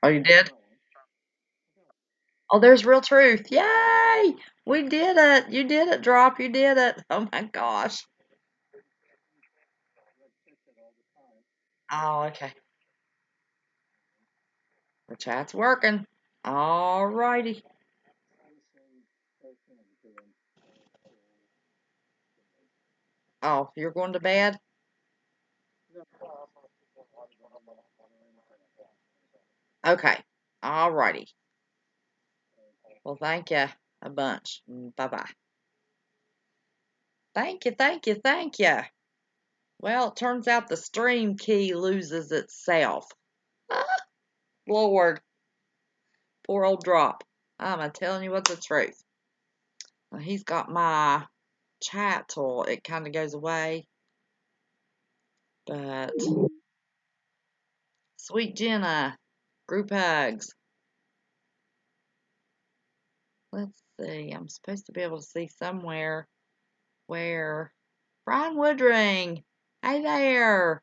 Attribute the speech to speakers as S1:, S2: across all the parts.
S1: Oh, you did? Oh, there's real truth. Yay! We did it. You did it, Drop. You did it. Oh my gosh. Oh, okay. The chat's working. All righty. Oh, you're going to bed? Okay. All righty. Well, thank you a bunch. Bye bye. Thank you, thank you, thank you. Well, it turns out the stream key loses itself. Ah, Lord, poor old Drop. I'm telling you what's the truth. Well, he's got my chat tool. It kind of goes away. But sweet Jenna, group hugs. Let's see. I'm supposed to be able to see somewhere where Brian Woodring. Hey there.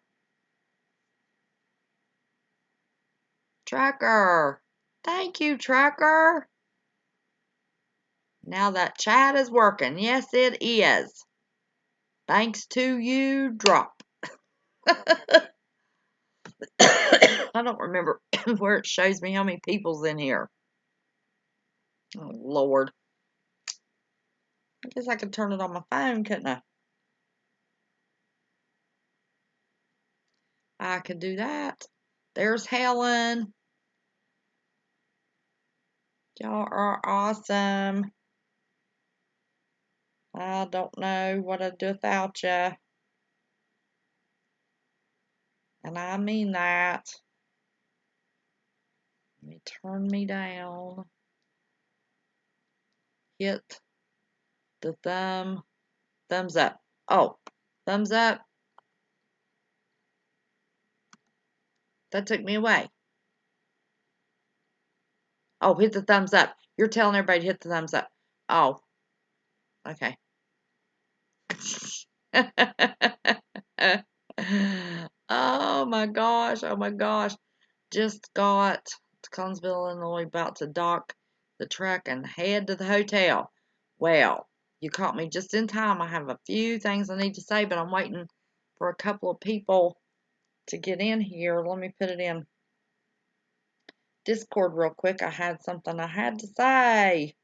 S1: Tracker. Thank you, Tracker. Now that chat is working. Yes, it is. Thanks to you, Drop. I don't remember where it shows me how many people's in here. Oh, Lord. I guess I could turn it on my phone, couldn't I? I could do that. There's Helen. Y'all are awesome. I don't know what I'd do without you. And I mean that. Let me turn me down. Hit the thumbs up. Oh, thumbs up. That took me away. Oh, hit the thumbs up. You're telling everybody to hit the thumbs up. Oh, okay. Oh my gosh. Oh my gosh. Just got to Collinsville, Illinois, about to dock the truck and head to the hotel. Well, you caught me just in time. I have a few things I need to say, but I'm waiting for a couple of people to get in here. Let me put it in Discord real quick. I had something I had to say.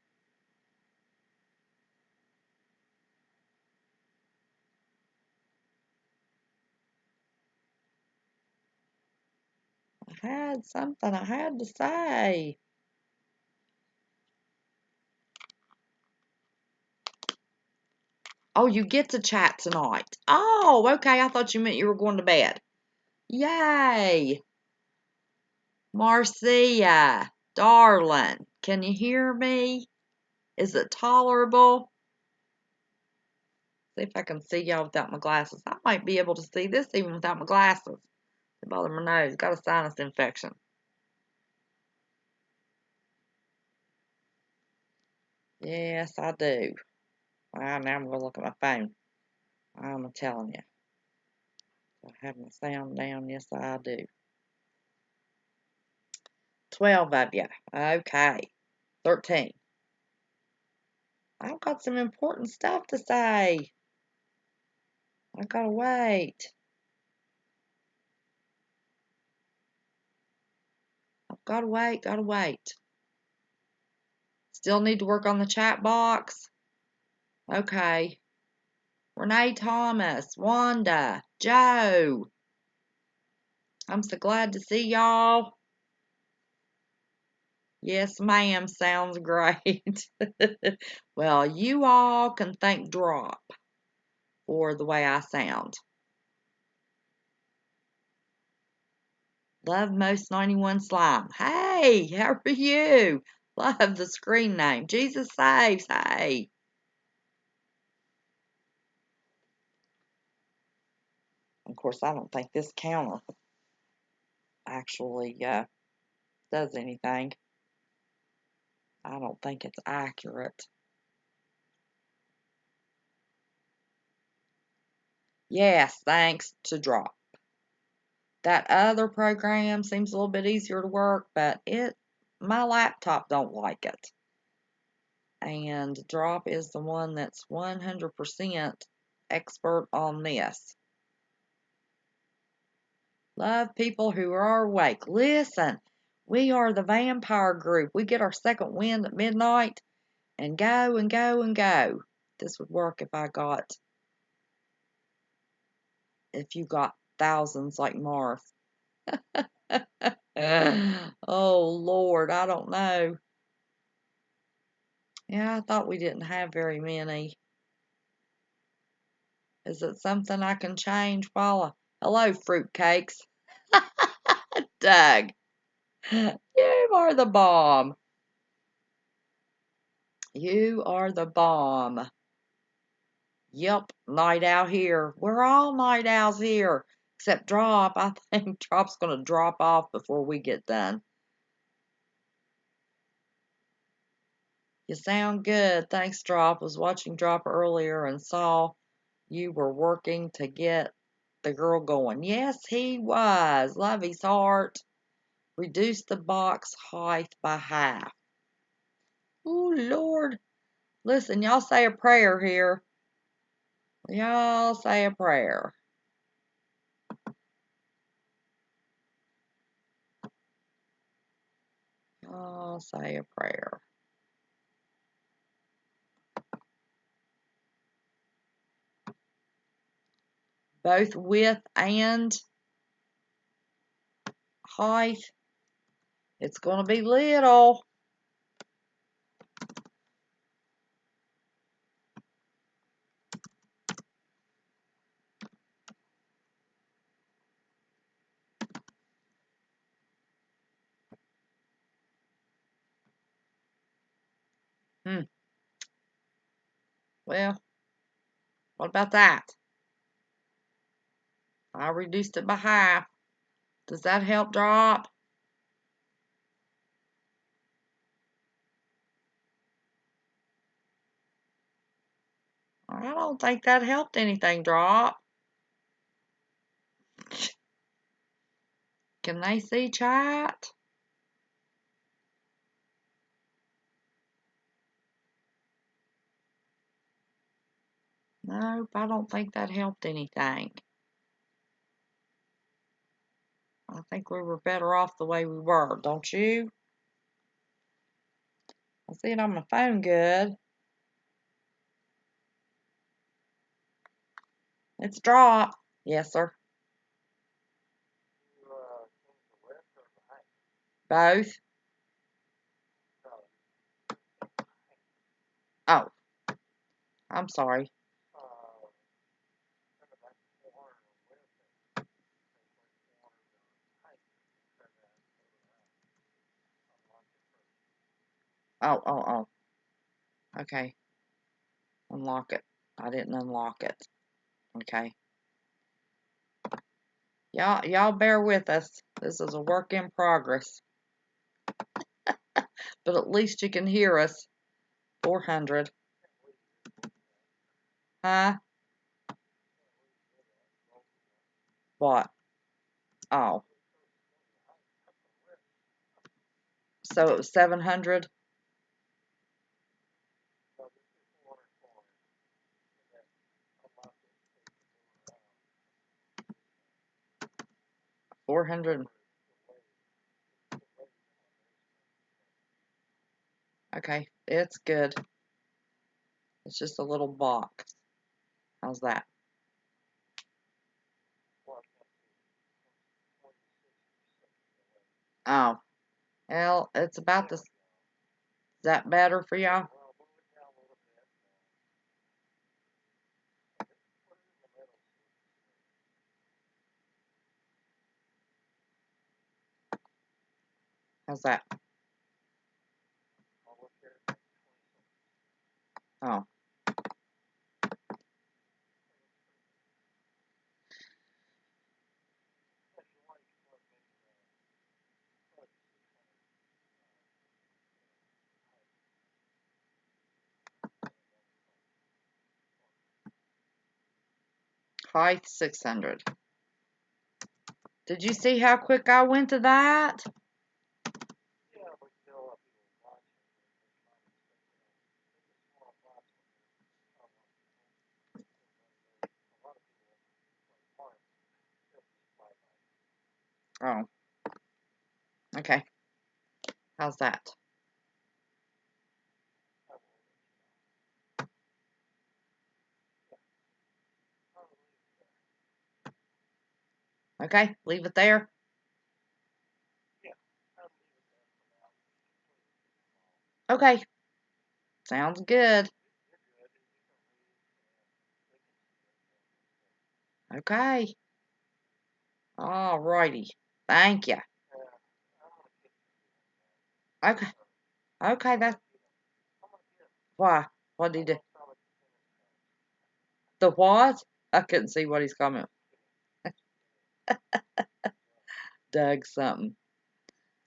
S1: I had something I had to say. Oh, you get to chat tonight. Oh, okay. I thought you meant you were going to bed. Yay. Marcia, darling, can you hear me? Is it tolerable? See if I can see y'all without my glasses. I might be able to see this even without my glasses. It bothers my nose. Got a sinus infection. Yes, I do. Well, now I'm going to look at my phone. I'm telling you. I have my sound down. Yes, I do. 12 of you. Okay. 13. I've got some important stuff to say. I gotta wait. I've gotta wait, gotta wait. Still need to work on the chat box. Okay. Renee Thomas, Wanda, Joe. I'm so glad to see y'all. Yes, ma'am, sounds great. Well, you all can thank Drop for the way I sound. Love Most 91 Slime. Hey, how are you? Love the screen name. Jesus Saves. Hey. Of course, I don't think this counter. actually does anything. I don't think it's accurate. Yes, thanks to Drop. That other program seems a little bit easier to work, but my laptop don't like it. And Drop is the one that's 100% expert on this. Love people who are awake. Listen, we are the vampire group. We get our second wind at midnight and go and go and go. This would work if you got thousands like Marth. Oh, Lord, I don't know. Yeah, I thought we didn't have very many. Is it something I can change, Paula? Hello, fruitcakes. Doug, you are the bomb. You are the bomb. Yep, night owl here. We're all night owls here. Except Drop. I think Drop's going to drop off before we get done. You sound good. Thanks, Drop. Was watching Drop earlier and saw you were working to get the girl going. Yes, he was. Love his heart. Reduce the box height by half. Oh, Lord. Listen, y'all say a prayer here. Y'all say a prayer. Y'all say a prayer. Both width and height. It's going to be little. Well, what about that? I reduced it by half. Does that help, Drop? I don't think that helped anything, Drop. Can they see chat? Nope, I don't think that helped anything. I think we were better off the way we were, don't you? I see it on my phone good. It's Drop. Yes, sir. Both. Oh, I'm sorry. Oh. Okay. Unlock it. I didn't unlock it. Okay. Y'all bear with us. This is a work in progress. But at least you can hear us. 400. Huh? What? Oh. So it was 700? 400. Okay, it's good. It's just a little box. How's that? Oh. Well, it's about this. Is that better for y'all? How's that? Oh. Height 600. Did you see how quick I went to that? Oh. Okay. How's that? Okay, leave it there. Okay. Sounds good. Okay. Alrighty. Thank you. Okay. Okay, that's why. What did he do? The what? I couldn't see what he's coming. Doug something.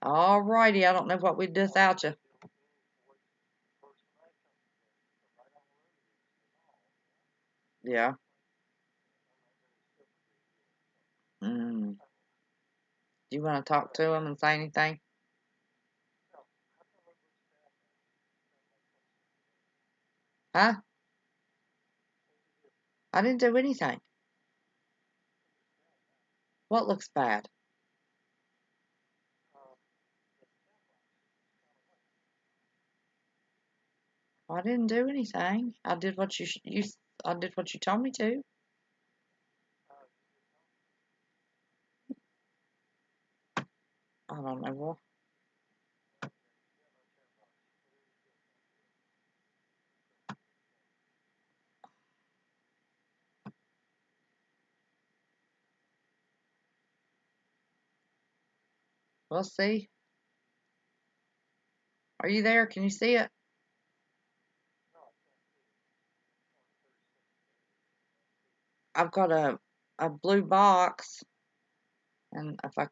S1: Alrighty, I don't know what we'd do without you. Yeah. Do you want to talk to him and say anything? Huh? I didn't do anything. What looks bad? I didn't do anything. I did what I did what you told me to. I don't know. Well, we'll see. Are you there? Can you see it? I've got a blue box, and if I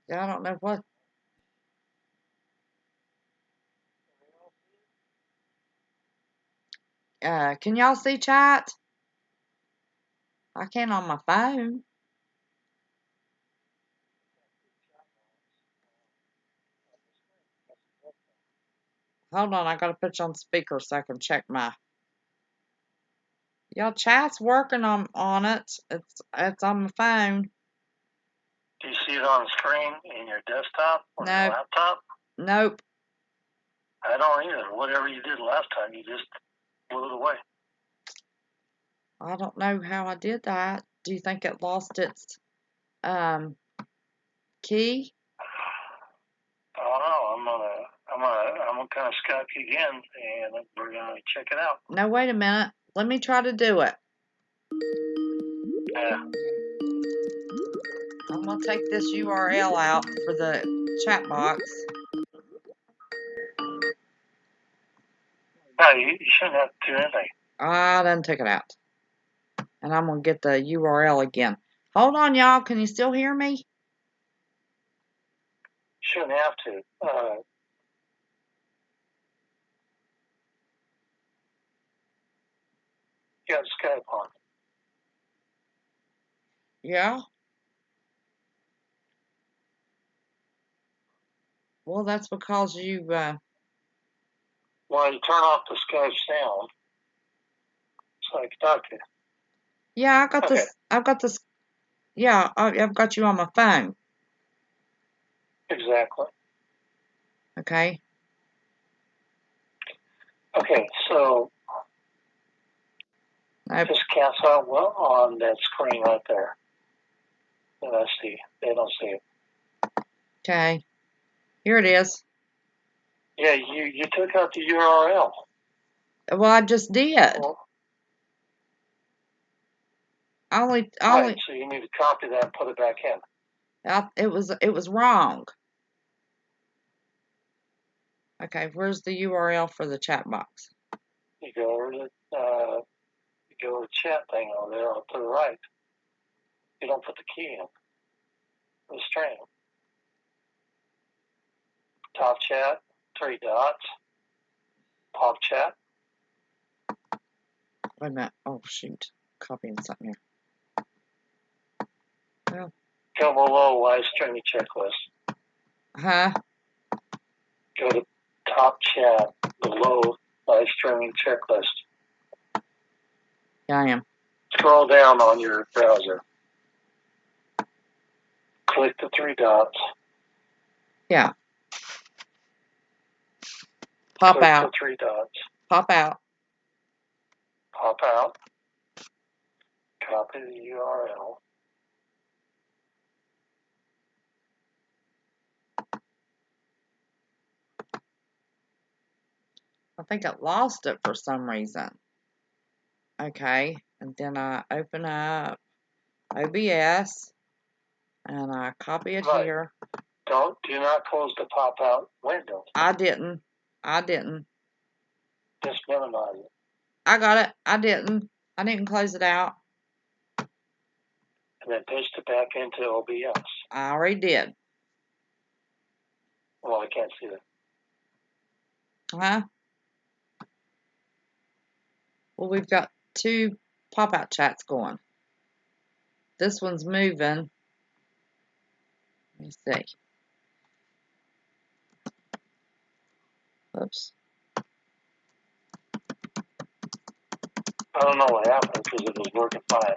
S1: don't know what. Can y'all see chat? I can on my phone. Hold on, I gotta put you on speaker so I can check my. Y'all chat's working on it. It's on my phone.
S2: Do you see it on the screen in your desktop or your laptop?
S1: Nope.
S2: I don't either. Whatever you did last time, you just blew it away.
S1: I don't know how I did that. Do you think it lost its key?
S2: I don't know. I'm gonna kind of Skype you again, and we're gonna check it out.
S1: No, wait a minute. Let me try to do it.
S2: Yeah.
S1: I'm gonna take this URL out for the chat box.
S2: No, you shouldn't have to do anything.
S1: I done took it out. And I'm gonna get the URL again. Hold on, y'all. Can you still hear me?
S2: Shouldn't have to. You got Skype on.
S1: Yeah. Well, that's because you.
S2: Well, you turn off the Skype sound, so I can talk to you.
S1: Yeah, I got this. I've got this. Yeah, I've got you on my phone.
S2: Exactly.
S1: Okay.
S2: Okay, so just cancel out on that screen right there. And I see. They don't see it.
S1: Okay. Here it is.
S2: Yeah, you took out the URL.
S1: Well, I just did.
S2: Well,
S1: Right,
S2: so you need to copy that and put it back in.
S1: It was wrong. Okay, where's the URL for the chat box?
S2: You go over to the chat thing over there to the right. You don't put the key in the string. Top chat, 3 dots, pop chat.
S1: Wait a minute. Oh, shoot. Copying something here. Well.
S2: Go below live streaming checklist.
S1: Huh?
S2: Go to top chat below live streaming checklist.
S1: Yeah, I am.
S2: Scroll down on your browser. Click the three dots.
S1: Yeah. Pop
S2: Click
S1: out.
S2: the three dots.
S1: Pop out.
S2: Pop out. Copy the URL.
S1: I think I lost it for some reason. Okay. And then I open up OBS and I copy it
S2: Right.
S1: here.
S2: Do not close the pop out window.
S1: I didn't.
S2: Just minimize it.
S1: I got it. I didn't close it out.
S2: And then paste it back into OBS.
S1: I already did.
S2: Well, I can't see that.
S1: Huh? Well, we've got 2 pop-out chats going. This one's moving. Let me see. Oops.
S2: I don't know what happened because it was working fine.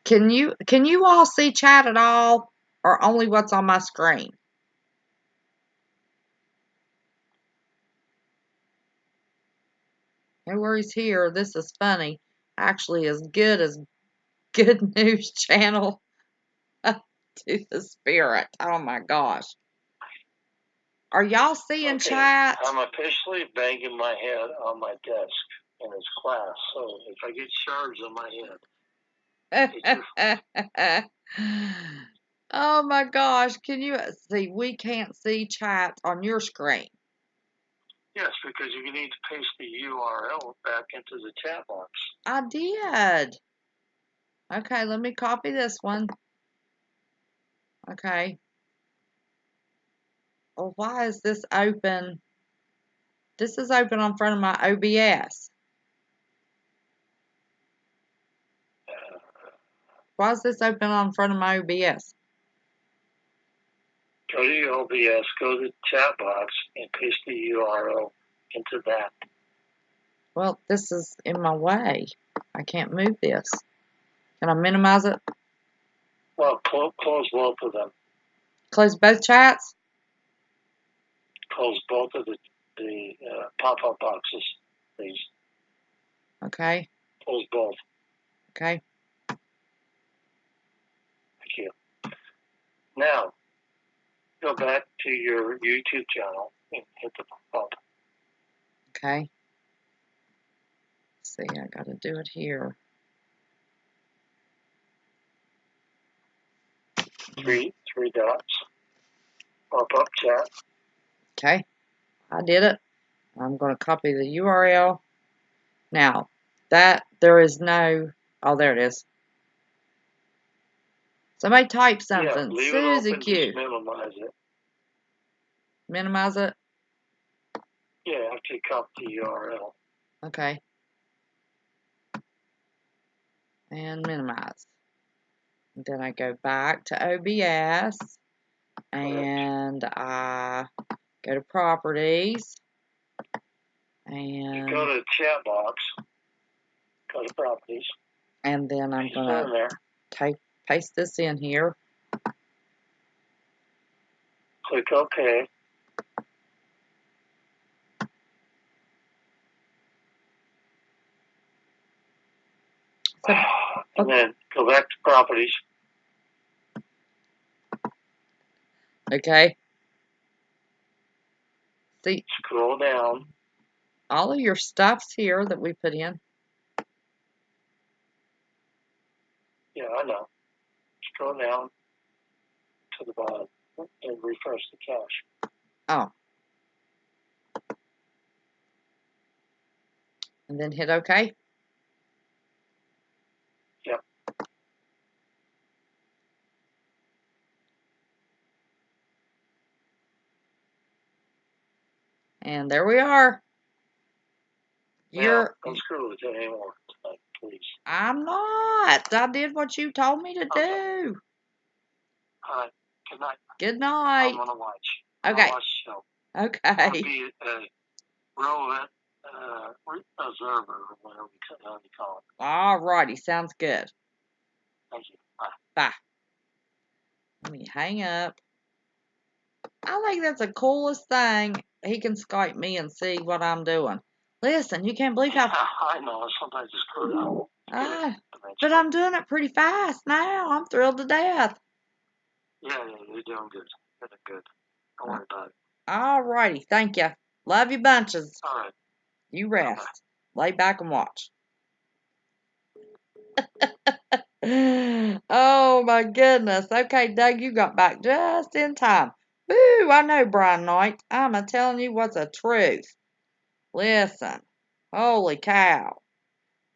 S1: Can you all see chat at all, or only what's on my screen? No worries here. This is funny. Actually, as good as Good News Channel to the Spirit. Oh my gosh. Are y'all seeing chat?
S2: I'm officially banging my head on my desk in this class, so if I get charged on my head,
S1: Oh my gosh, can you see? We can't see chat on your screen.
S2: yes, because you need to paste the URL back into the chat box.
S1: I did. Okay, let me copy this one. Okay. Well, why is this open? This is open on front of my OBS. Why is this open on front of my OBS?
S2: Go to your OBS, go to the chat box, and paste the URL into that.
S1: Well, this is in my way. I can't move this. Can I minimize it?
S2: Well, close both of them.
S1: Close both chats?
S2: Close both of the pop-up boxes, please.
S1: Okay.
S2: Close both.
S1: Okay.
S2: Thank you. Now, go back to your YouTube channel and hit the pop-up.
S1: Okay. Let's see, I gotta do it here.
S2: Three dots. Pop-up chat.
S1: Okay. I did it. I'm gonna copy the URL. Now, there is no, oh, there it is. Somebody type something.
S2: Yeah, leave
S1: Susie
S2: it open,
S1: Q.
S2: just minimize it.
S1: Minimize it.
S2: Yeah, after you copy the URL.
S1: Okay. And minimize. And then I go back to OBS. And I go to properties. And
S2: go to the chat box. Go to properties.
S1: And then I'm gonna paste this in here.
S2: Click OK. And then go back to properties.
S1: Okay. See,
S2: scroll down.
S1: All of your stuff's here that we put in.
S2: Yeah, I know. Scroll down to the bottom and refresh the cache.
S1: Oh. And then hit OK.
S2: Yep.
S1: And there we are.
S2: Well, don't screw with it anymore tonight, please.
S1: I'm not. I did what you told me to do.
S2: All right. Good night.
S1: Good night.
S2: I'm gonna watch.
S1: Okay.
S2: Watch the show.
S1: Okay.
S2: I'm gonna be a relevant observer, or whatever you call it.
S1: All righty. Sounds good.
S2: Thank you. Bye.
S1: Bye. Let me hang up. I think that's the coolest thing. He can Skype me and see what I'm doing. Listen, you can't believe how...
S2: I know. Sometimes it's screwed up.
S1: But I'm doing it pretty fast now. I'm thrilled to death.
S2: Yeah, you're doing good. You're doing good. Don't worry about it.
S1: All righty. Thank you. Love you bunches.
S2: All right.
S1: You rest. Bye-bye. Lay back and watch. Oh, my goodness. Okay, Doug, you got back just in time. Woo, I know, Brian Knight. I'm a-telling you what's the truth. Listen. Holy cow.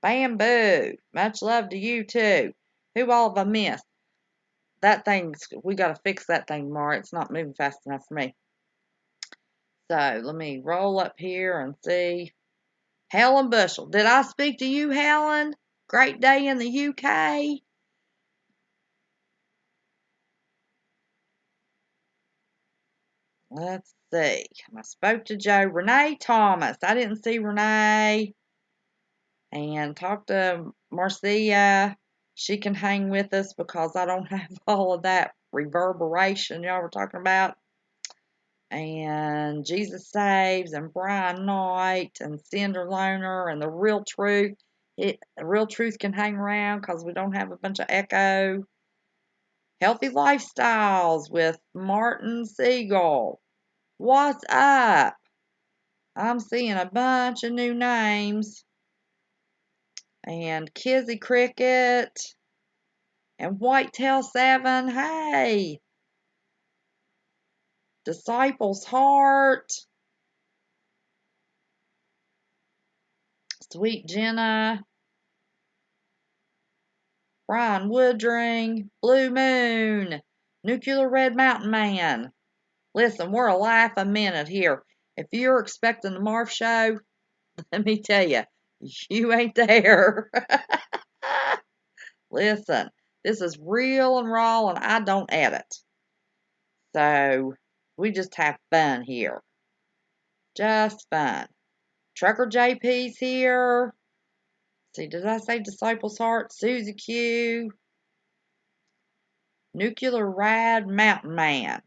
S1: Bamboo. Much love to you, too. Who all have I missed? That thing's... We got to fix that thing tomorrow. It's not moving fast enough for me. So, let me roll up here and see. Helen Bushell. Did I speak to you, Helen? Great day in the UK. Let's see. I spoke to Joe. Renee Thomas. I didn't see Renee. And talked to Marcia. She can hang with us because I don't have all of that reverberation y'all were talking about. And Jesus Saves and Brian Knight and Cinder Loner and The Real Truth. The Real Truth can hang around because we don't have a bunch of echo. Healthy Lifestyles with Martin Siegel. What's up? I'm seeing a bunch of new names. And Kizzy Cricket. And Whitetail 7. Hey. Disciples Heart. Sweet Jenna. Brian Woodring. Blue Moon. Nuclear Red Mountain Man. Listen, we're a life a minute here. If you're expecting the Marv Show, let me tell you, you ain't there. Listen, this is real and raw, and I don't edit. So, we just have fun here. Just fun. Trucker JP's here. See, did I say Disciples Heart? Susie Q. Nuclear Rad Mountain Man.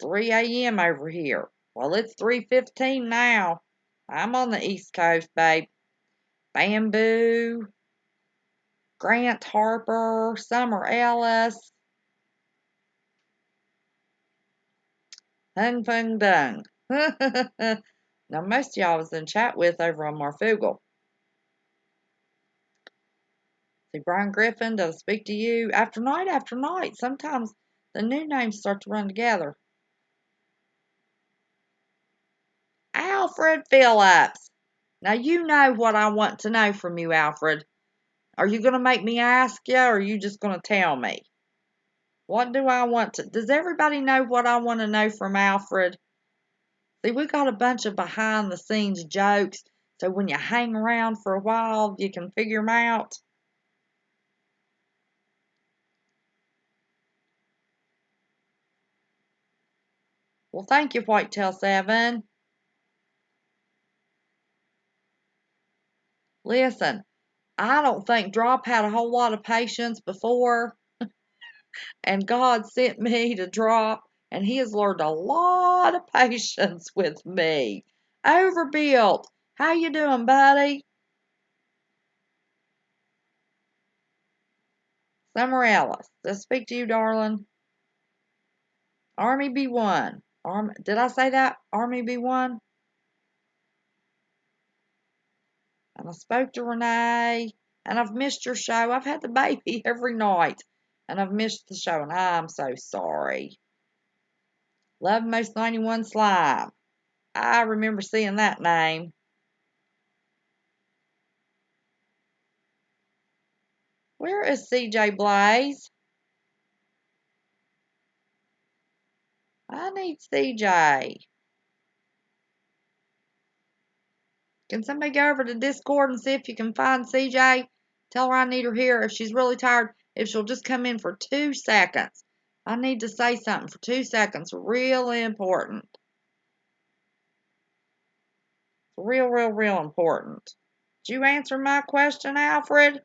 S1: 3 a.m. over here. Well, it's 3:15 now. I'm on the East Coast, babe. Bamboo. Grant Harper. Summer Ellis. Hung Fung Dung. Now, most of y'all was in chat with over on Marfugal. See, Brian Griffin, did I speak to you? After night, sometimes the new names start to run together. Alfred Phillips. Now, you know what I want to know from you, Alfred. Are you going to make me ask you, or are you just going to tell me? What do I want to... Does everybody know what I want to know from Alfred? See, we got a bunch of behind-the-scenes jokes, so when you hang around for a while, you can figure them out. Well, thank you, Whitetail 7. Listen, I don't think Drop had a whole lot of patience before, and God sent me to Drop, and he has learned a lot of patience with me. Overbuilt. How you doing, buddy? Summer Ellis. Did I speak to you, darling? Army B1. Did I say that? Army B1? And I spoke to Renee, and I've missed your show. I've had the baby every night, and I've missed the show, and I'm so sorry. Love Most 91 Slime. I remember seeing that name. Where is CJ Blaze? I need CJ. Can somebody go over to Discord and see if you can find CJ? Tell her I need her here. If she's really tired, if she'll just come in for 2 seconds. I need to say something for 2 seconds. Really important. Real important. Did you answer my question, Alfred?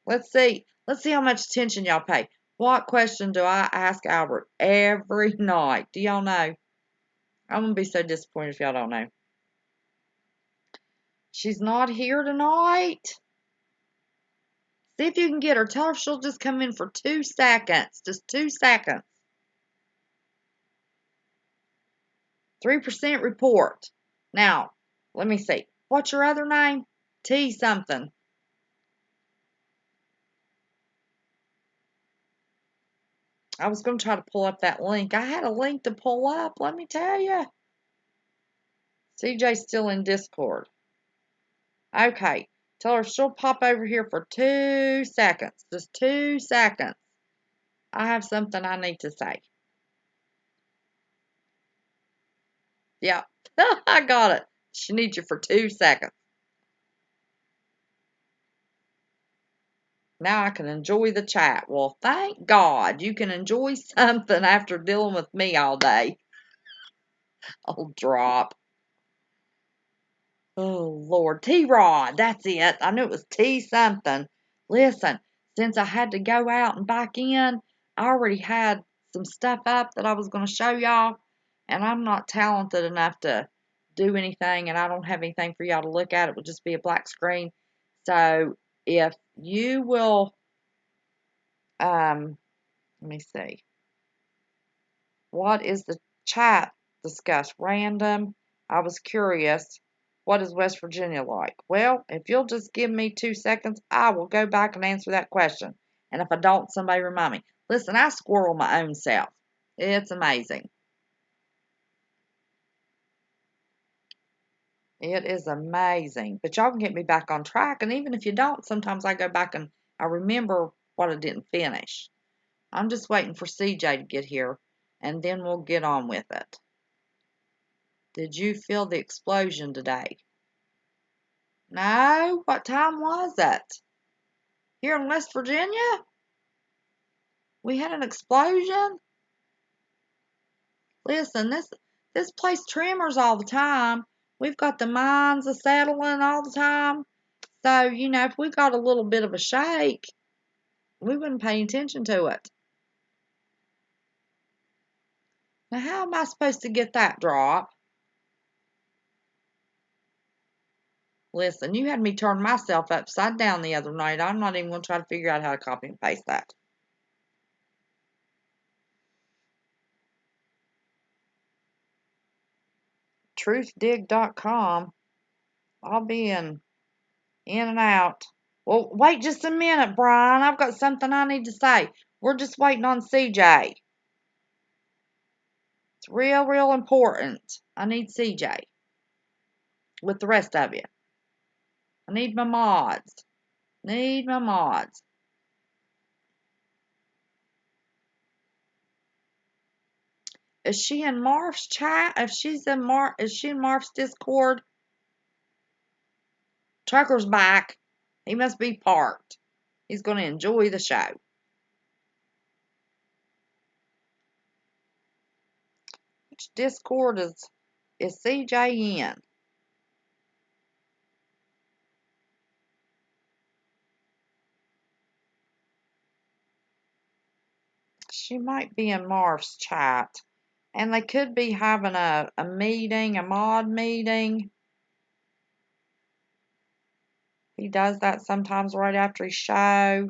S1: Let's see. Let's see how much attention y'all pay. What question do I ask Albert every night? Do y'all know? I'm going to be so disappointed if y'all don't know. She's not here tonight. See if you can get her. Tell her she'll just come in for 2 seconds. Just 2 seconds. 3% report. Now, let me see. What's your other name? T something. I was going to try to pull up that link. I had a link to pull up, let me tell you. CJ's still in Discord. Okay. Tell her she'll pop over here for 2 seconds. Just 2 seconds. I have something I need to say. Yeah. I got it. She needs you for 2 seconds. Now I can enjoy the chat. Well, thank God you can enjoy something after dealing with me all day. Oh, drop. Oh, Lord. T-Rod. That's it. I knew it was T something. Listen, since I had to go out and back in, I already had some stuff up that I was going to show y'all. And I'm not talented enough to do anything. And I don't have anything for y'all to look at. It would just be a black screen. So if you will, let me see. What is the chat discuss? Random. I was curious. What is West Virginia like? Well, if you'll just give me 2 seconds, I will go back and answer that question. And if I don't, somebody remind me. Listen, I squirrel my own self. It's amazing. It is amazing. But y'all can get me back on track. And even if you don't, sometimes I go back and I remember what I didn't finish. I'm just waiting for CJ to get here. And then we'll get on with it. Did you feel the explosion today? No? What time was it? Here in West Virginia? We had an explosion? Listen, this place tremors all the time. We've got the mines settling all the time. So, you know, if we got a little bit of a shake, we wouldn't pay attention to it. Now, how am I supposed to get that drop? Listen, you had me turn myself upside down the other night. I'm not even going to try to figure out how to copy and paste that. Truthdig.com. I'll be in and out. Well, wait just a minute, Brian. I've got something I need to say. We're just waiting on CJ. It's real important. I need CJ with the rest of you. I need my mods. Need my mods. Is she in Marv's chat? If she's in is she in Marv's Discord? Trucker's back. He must be parked. He's going to enjoy the show. Which Discord is CJ in? She might be in Marv's chat. And they could be having a meeting, a mod meeting. He does that sometimes right after his show.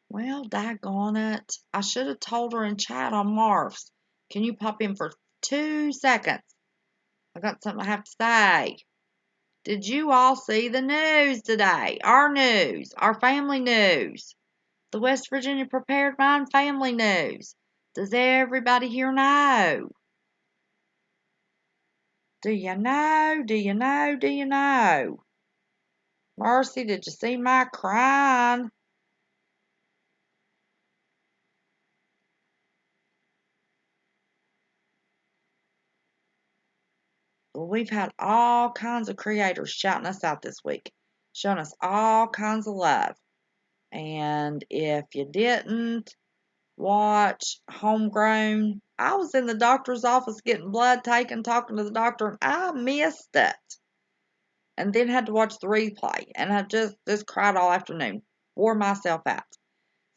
S1: Well, daggone it. I should have told her in chat on Marv's. Can you pop in for 2 seconds? I got something I have to say. Did you all see the news today? Our news, our family news. The West Virginia Prepared Mind family news. Does everybody here know? Do you know? Do you know? Do you know? Mercy, did you see my crying? Well, we've had all kinds of creators shouting us out this week, showing us all kinds of love. And if you didn't watch Homegrown, I was in the doctor's office getting blood taken, talking to the doctor, and I missed it. And then had to watch the replay, and I just cried all afternoon, wore myself out.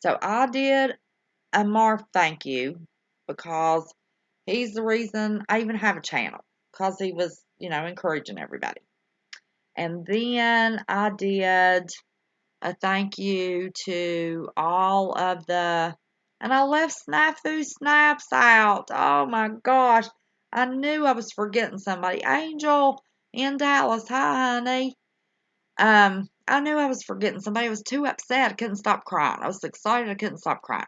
S1: So I did a Marv thank you because he's the reason I even have a channel, because he was, encouraging everybody. And then I did a thank you to all of and I left Snafu Snaps out. Oh my gosh. I knew I was forgetting somebody. Angel in Dallas. Hi, honey. I knew I was forgetting somebody. I was too upset. I couldn't stop crying. I was excited. I couldn't stop crying.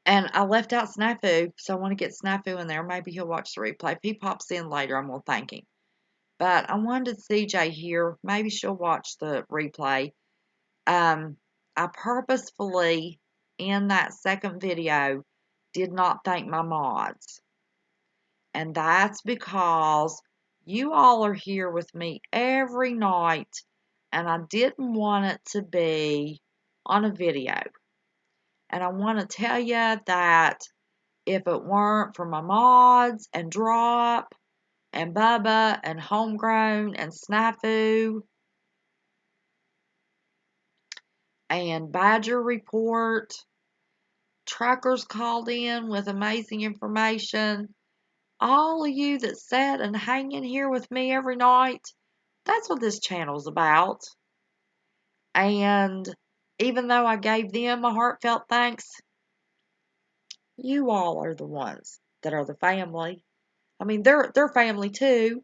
S1: And I left out Snafu, so I want to get Snafu in there. Maybe he'll watch the replay. If he pops in later, I'm going to thank him. But I wanted CJ here. Maybe she'll watch the replay. I purposefully, in that second video, did not thank my mods. And that's because you all are here with me every night, and I didn't want it to be on a video. And I want to tell you that if it weren't for my mods and Drop and Bubba and Homegrown and Snafu and Badger Report, truckers called in with amazing information, all of you that sat and hang in here with me every night, that's what this channel's about. And even though I gave them a heartfelt thanks, you all are the ones that are the family. I mean, they're family too,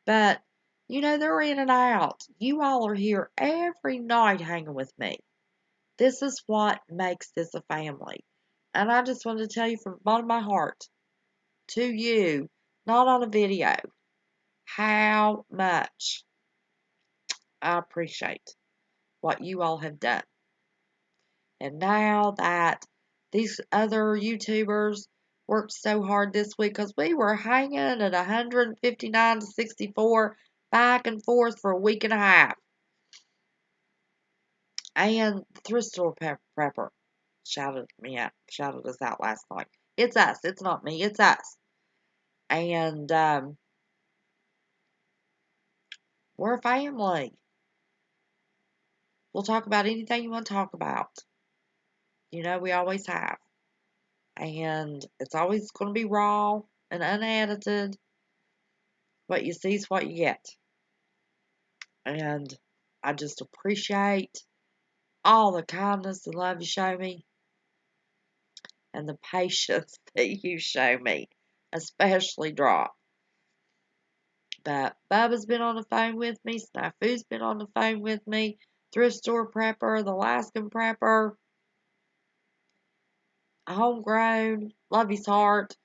S1: but they're in and out. You all are here every night hanging with me. This is what makes this a family. And I just wanted to tell you from the bottom of my heart, to you, not on a video, how much I appreciate what you all have done. And now that these other YouTubers worked so hard this week, because we were hanging at 159 to 64 back and forth for a week and a half. And the thrift store prepper shouted us out last night. It's us. It's not me. It's us. And we're a family. We'll talk about anything you want to talk about. We always have. And it's always going to be raw and unedited. What you see is what you get. And I just appreciate all the kindness and love you show me and the patience that you show me, especially Drop. But Bubba's been on the phone with me, Snafu's been on the phone with me, Thrift Store Prepper, the Alaskan Prepper, Homegrown, Love His Heart.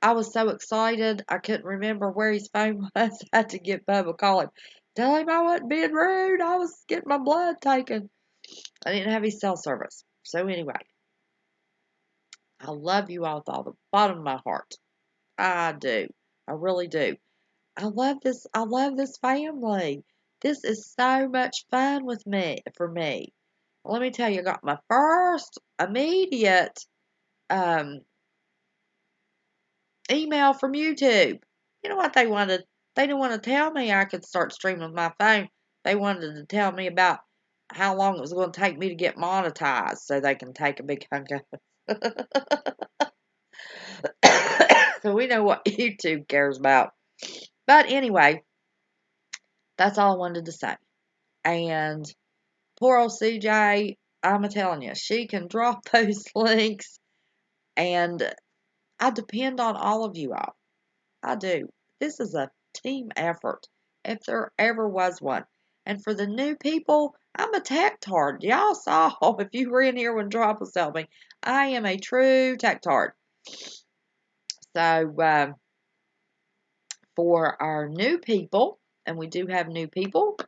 S1: I was so excited, I couldn't remember where his phone was. I had to get Bubba a call him. Tell him I wasn't being rude. I was getting my blood taken. I didn't have his cell service. So anyway, I love you all with all the bottom of my heart. I do. I really do. I love this. I love this family. This is so much fun for me. Let me tell you, I got my first immediate email from YouTube. You know what they wanted? They didn't want to tell me I could start streaming with my phone. They wanted to tell me about how long it was going to take me to get monetized so they can take a big hunk of it. So we know what YouTube cares about. But anyway, that's all I wanted to say. And poor old CJ, I'm telling you, she can drop those links. And I depend on all of you all. I do. This is a team effort, if there ever was one. And for the new people, I'm a tech-tard. Y'all saw, if you were in here when Drop was helping, I am a true tech-tard. So, for our new people, and we do have new people,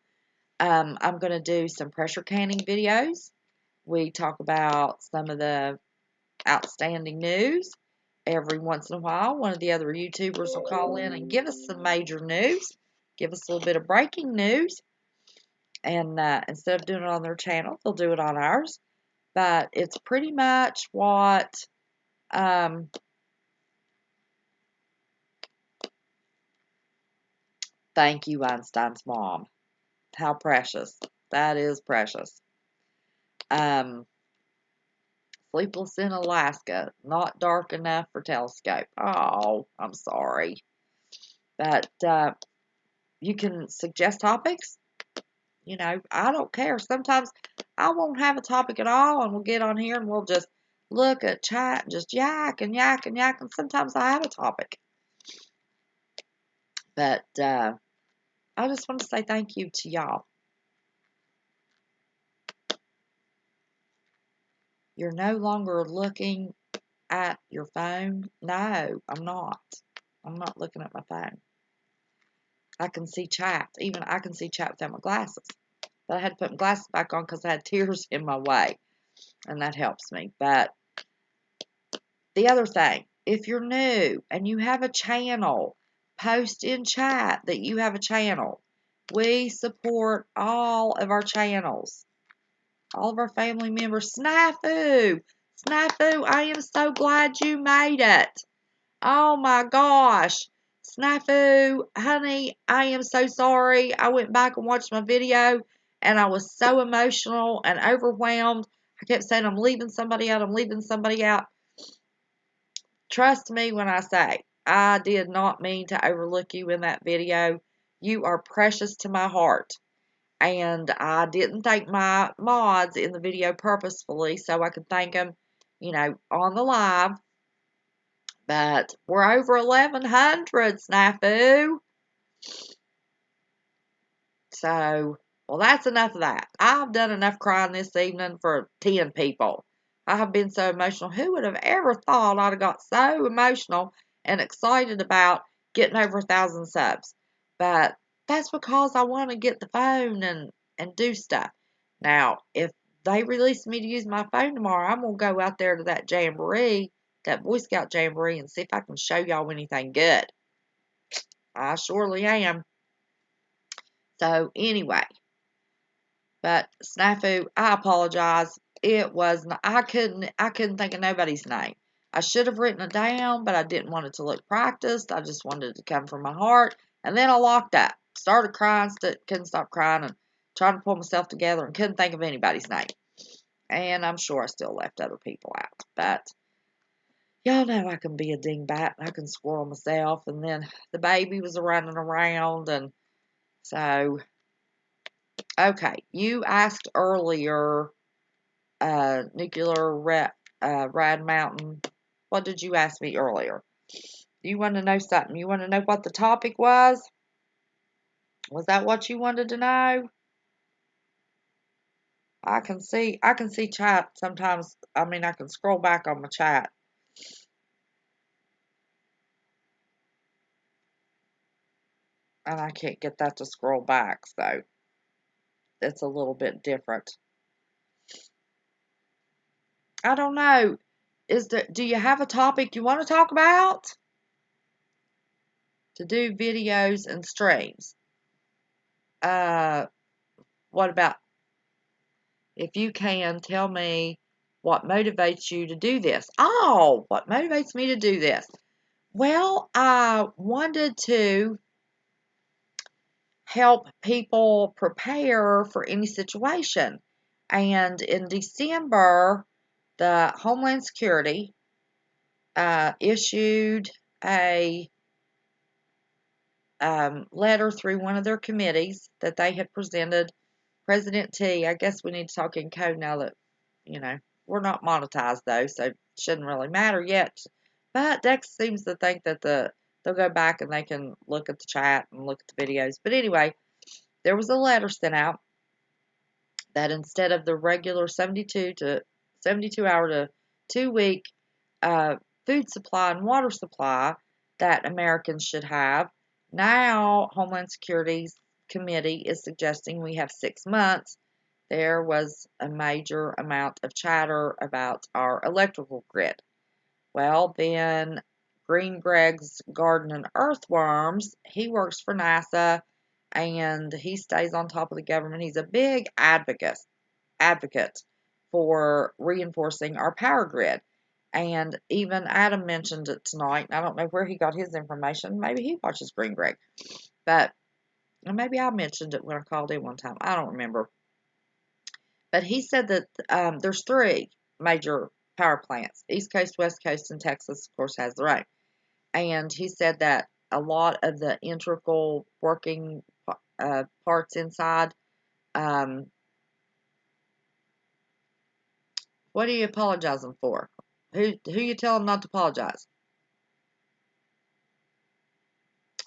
S1: I'm going to do some pressure canning videos. We talk about some of the outstanding news. Every once in a while, one of the other YouTubers will call in and give us some major news, give us a little bit of breaking news. And instead of doing it on their channel, they'll do it on ours. But it's pretty much what thank you, Einstein's mom. How precious. That is precious. Sleepless in Alaska. Not dark enough for telescope. Oh, I'm sorry. But you can suggest topics. You know, I don't care. Sometimes I won't have a topic at all, and we'll get on here and we'll just look at chat and just yak and yak and yak. And sometimes I have a topic. But I just want to say thank you to y'all. You're no longer looking at your phone. No, I'm not. I'm not looking at my phone. I can see chat. Even I can see chat without my glasses. But I had to put my glasses back on because I had tears in my way. And that helps me. But the other thing, if you're new and you have a channel, post in chat that you have a channel. We support all of our channels. All of our family members. Snafu! Snafu, I am so glad you made it. Oh my gosh. Snafu, honey, I am so sorry. I went back and watched my video and I was so emotional and overwhelmed. I kept saying, I'm leaving somebody out. I'm leaving somebody out. Trust me when I say, I did not mean to overlook you in that video. You are precious to my heart. And I didn't thank my mods in the video purposefully so I could thank them, you know, on the live. But we're over 1,100, Snafu. So, well, that's enough of that. I've done enough crying this evening for 10 people. I have been so emotional. Who would have ever thought I'd have got so emotional and excited about getting over 1,000 subs? But that's because I want to get the phone and do stuff. Now, if they release me to use my phone tomorrow, I'm going to go out there to that jamboree, that Boy Scout jamboree, and see if I can show y'all anything good. I surely am. So, anyway. But Snafu, I apologize. It was not, I couldn't think of nobody's name. I should have written it down, but I didn't want it to look practiced. I just wanted it to come from my heart. And then I locked up. Started crying, couldn't stop crying and trying to pull myself together and couldn't think of anybody's name. And I'm sure I still left other people out. But y'all know I can be a dingbat. I can squirrel myself. And then the baby was running around. And so, okay, you asked earlier, Nuclear Rad Mountain. What did you ask me earlier? You want to know something? You want to know what the topic was? Was that what you wanted to know? I can see chat sometimes. I mean, I can scroll back on my chat. And I can't get that to scroll back, so it's a little bit different. I don't know. Do you have a topic you want to talk about? To do videos and streams. What about, if you can, tell me what motivates you to do this? Oh, what motivates me to do this? Well, I wanted to help people prepare for any situation. And in December, the Homeland Security issued a letter through one of their committees that they had presented President T. I guess we need to talk in code now that, you know, we're not monetized though, so it shouldn't really matter yet. But Dex seems to think that they'll go back and they can look at the chat and look at the videos. But anyway, there was a letter sent out that instead of the regular 72 hour to 2 week food supply and water supply that Americans should have, now Homeland Security's committee is suggesting we have 6 months, there was a major amount of chatter about our electrical grid. Well, then Green Greg's Garden and Earthworms, he works for NASA and he stays on top of the government. He's a big advocate for reinforcing our power grid. And even Adam mentioned it tonight. I don't know where he got his information. Maybe he watches Green Greg. But maybe I mentioned it when I called in one time. I don't remember. But he said that there's 3 major power plants. East Coast, West Coast, and Texas, of course, has their own. And he said that a lot of the integral working parts inside, what are you apologizing for? Who you tell him not to apologize?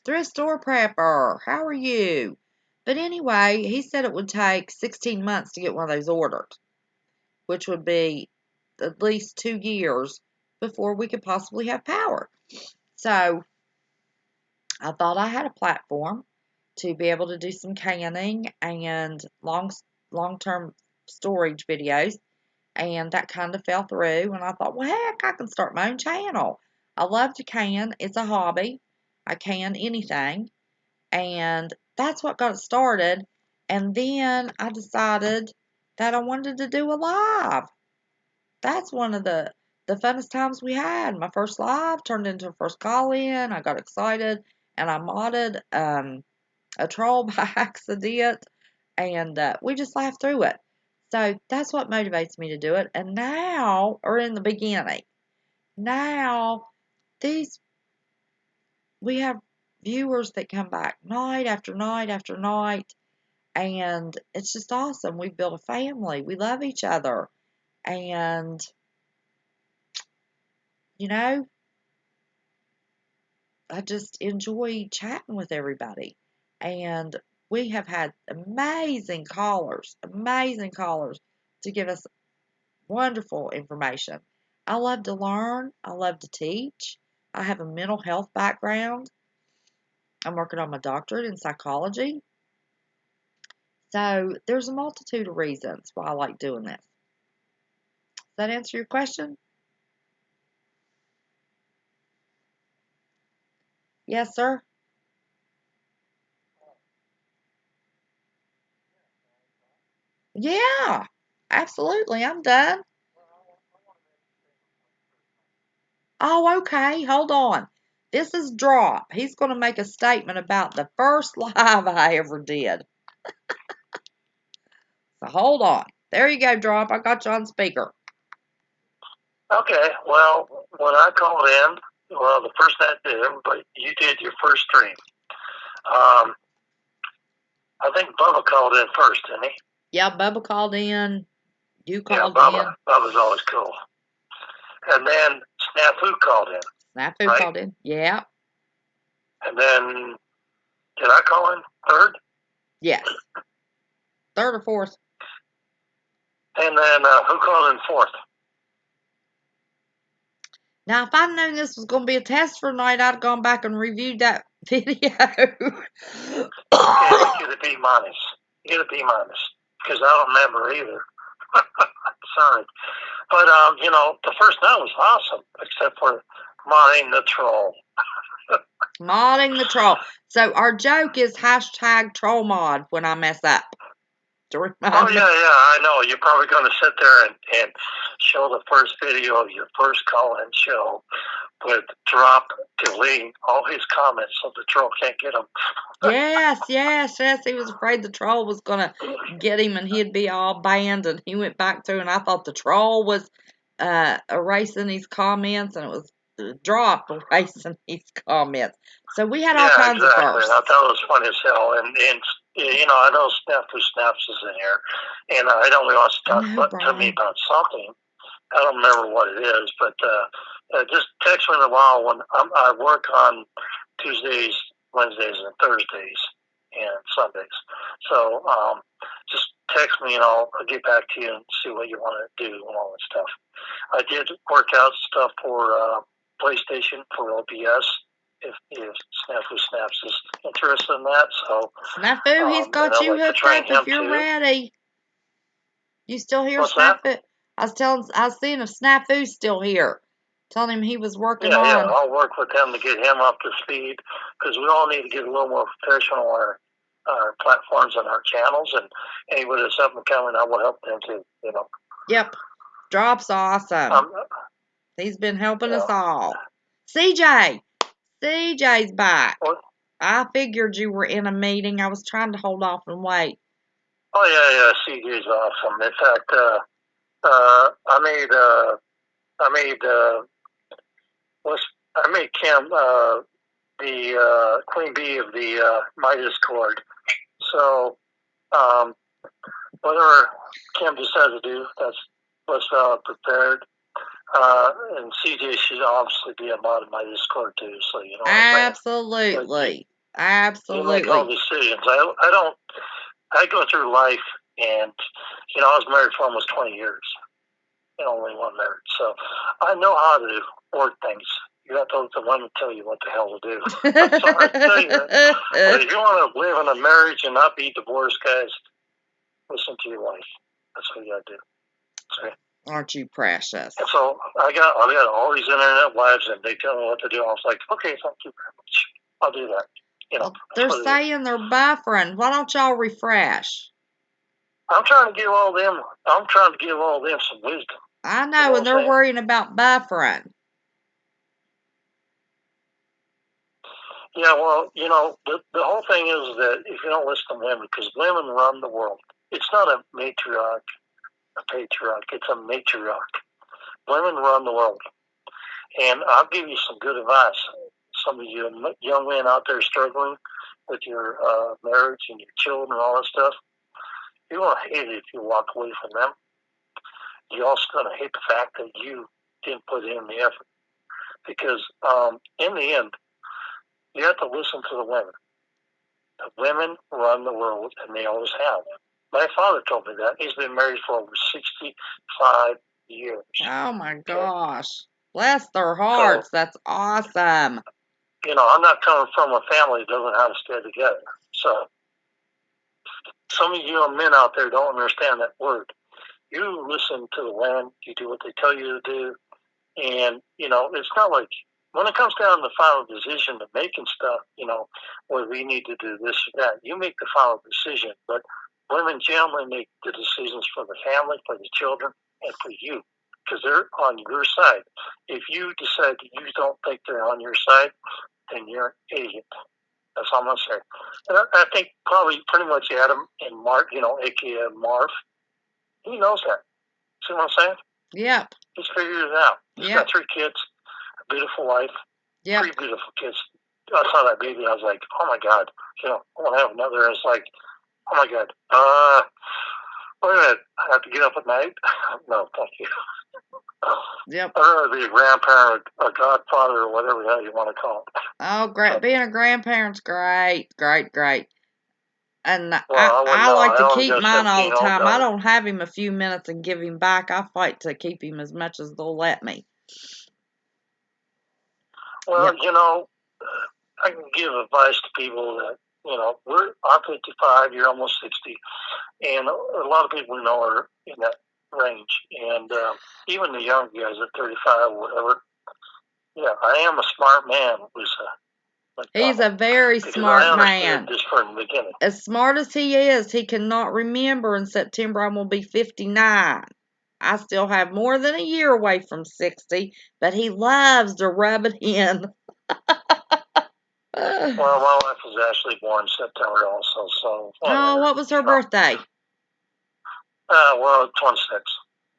S1: Thrift store prepper. How are you? But anyway, he said it would take 16 months to get one of those ordered, which would be at least 2 years before we could possibly have power. So I thought I had a platform to be able to do some canning and long-term storage videos, and that kind of fell through. And I thought, well, heck, I can start my own channel. I love to can. It's a hobby. I can anything, and that's what got it started. And then I decided that I wanted to do a live. That's one of the funnest times we had. My first live turned into a first call in. I got excited and I modded a troll by accident, and we just laughed through it. So that's what motivates me to do it. And now, or in the beginning, now these we have viewers that come back night after night after night, and it's just awesome. We built a family. We love each other, and you know, I just enjoy chatting with everybody. And we have had amazing callers to give us wonderful information. I love to learn, I love to teach. I have a mental health background. I'm working on my doctorate in psychology. So there's a multitude of reasons why I like doing this. Does that answer your question? Yes, sir. Yeah, absolutely. I'm done. Oh, okay. Hold on. This is Drop. He's going to make a statement about the first live I ever did. So hold on. There you go, Drop. I got you on speaker.
S2: Okay, well, when I called in, well, the first night did, but you did your first stream. I think Bubba called in first, didn't he?
S1: Yeah, Bubba called in. You
S2: Yeah,
S1: called
S2: Bubba.
S1: in.
S2: Bubba's always cool. And then Snafu called in,
S1: Snafu
S2: right?
S1: called in. Yeah.
S2: And then, did I call in third?
S1: Yes. Third or fourth.
S2: And then, who called in fourth?
S1: Now, if I'd known this was going to be a test for tonight, I'd have gone back and reviewed that video.
S2: Okay, but you'd have B minus. You'd have B minus. Because I don't remember either. Sorry. But, the first night was awesome, except for modding the troll.
S1: Modding the troll. So our joke is hashtag troll mod when I mess up. To remind me.
S2: Yeah, I know. You're probably going to sit there and show the first video of your first call-in show with Drop delete all his comments so the troll can't get them.
S1: Yes. He was afraid the troll was going to get him and he'd be all banned. And he went back through, and I thought the troll was erasing his comments, and it was Drop erasing his comments. So we had all kinds of firsts.
S2: I thought it was funny as hell. And I know Snaps is in here, and I know he wants to talk to me about something. I don't remember what it is, but just text me in a while when I work on Tuesdays, Wednesdays, and Thursdays, and Sundays. So just text me and I'll get back to you and see what you want to do and all that stuff. I did work out stuff for PlayStation for OBS. if Snafu Snaps is interested in that. So
S1: Snafu, he's got you hooked up if you're ready. You still hear Snafu? I was seeing if Snafu's still here. Telling him he was working on.
S2: Yeah, I'll work with him to get him up to speed, because we all need to get a little more professional on our platforms and our channels, and anybody that's up and coming, I will help them too, you know.
S1: Yep. Drop's awesome. He's been helping us all. CJ's back.
S2: What?
S1: I figured you were in a meeting. I was trying to hold off and wait.
S2: Oh yeah, CJ's awesome. In fact, I made Kim the queen bee of the my Discord. So whatever Kim decides to do, that's what's prepared. And CJ should obviously be a mod in my Discord too. So you know.
S1: Absolutely. Absolutely.
S2: You make all decisions. I go through life, and you know, I was married for almost 20 years. Only one marriage, so I know how to work things. You have to let the women tell you what the hell to do. I'm sorry to tell you that. But if you want to live in a marriage and not be divorced, guys, listen to your wife. That's what you got to do. Okay?
S1: Aren't you precious?
S2: And so I got all these internet wives, and they tell me what to do. I was like, okay, thank you very much. I'll do that. You know,
S1: they're saying they're buffering. Why don't y'all refresh?
S2: I'm trying to give all them some wisdom.
S1: I know, you know, and they're worrying about buffering.
S2: Yeah, well, you know, the whole thing is that if you don't listen to women, because women run the world. It's not a matriarch, a patriarch. It's a matriarch. Women run the world. And I'll give you some good advice. Some of you young men out there struggling with your marriage and your children and all that stuff, you're going to hate it if you walk away from them. You're also going to hate the fact that you didn't put in the effort. Because in the end, you have to listen to the women. The women run the world, and they always have. My father told me that. He's been married for over 65 years.
S1: Oh, my gosh. Bless their hearts. So, that's awesome.
S2: You know, I'm not coming from a family that doesn't know how to stay together. So, some of you young men out there don't understand that word. You listen to the women. You do what they tell you to do. And, you know, it's not like, when it comes down to the final decision of making stuff, you know, where we need to do this or that, you make the final decision. But women generally make the decisions for the family, for the children, and for you, because they're on your side. If you decide that you don't think they're on your side, then you're an idiot. That's all I'm going to say. And I think probably pretty much Adam and Mark, you know, a.k.a. Marv, he knows that. See what I'm saying?
S1: Yep.
S2: He's figured it out. He's got 3 kids. Beautiful wife, 3 beautiful kids. I saw that baby, and I was like, oh my God, you know, I want to have another. It's like, oh my God, wait a minute, I have to get up at night? No, thank you.
S1: Yep.
S2: I'd rather be a grandparent, a godfather, or whatever the hell you want to call it.
S1: Oh, great. Being a grandparent's great. And I like to keep mine all the time. I don't have him a few minutes and give him back. I fight to keep him as much as they'll let me.
S2: Well, you know, I can give advice to people that, you know, I'm 55, you're almost 60, and a lot of people we know are in that range. And even the young guys at 35 or whatever, yeah, I am a smart man, Lisa.
S1: He's a very smart man.
S2: This from the beginning.
S1: As smart as he is, he cannot remember in September I'm going to be 59. I still have more than a year away from 60, but he loves to rub it in.
S2: Well, my wife was actually born in September also, so.
S1: Oh, what was her birthday?
S2: Well, 26.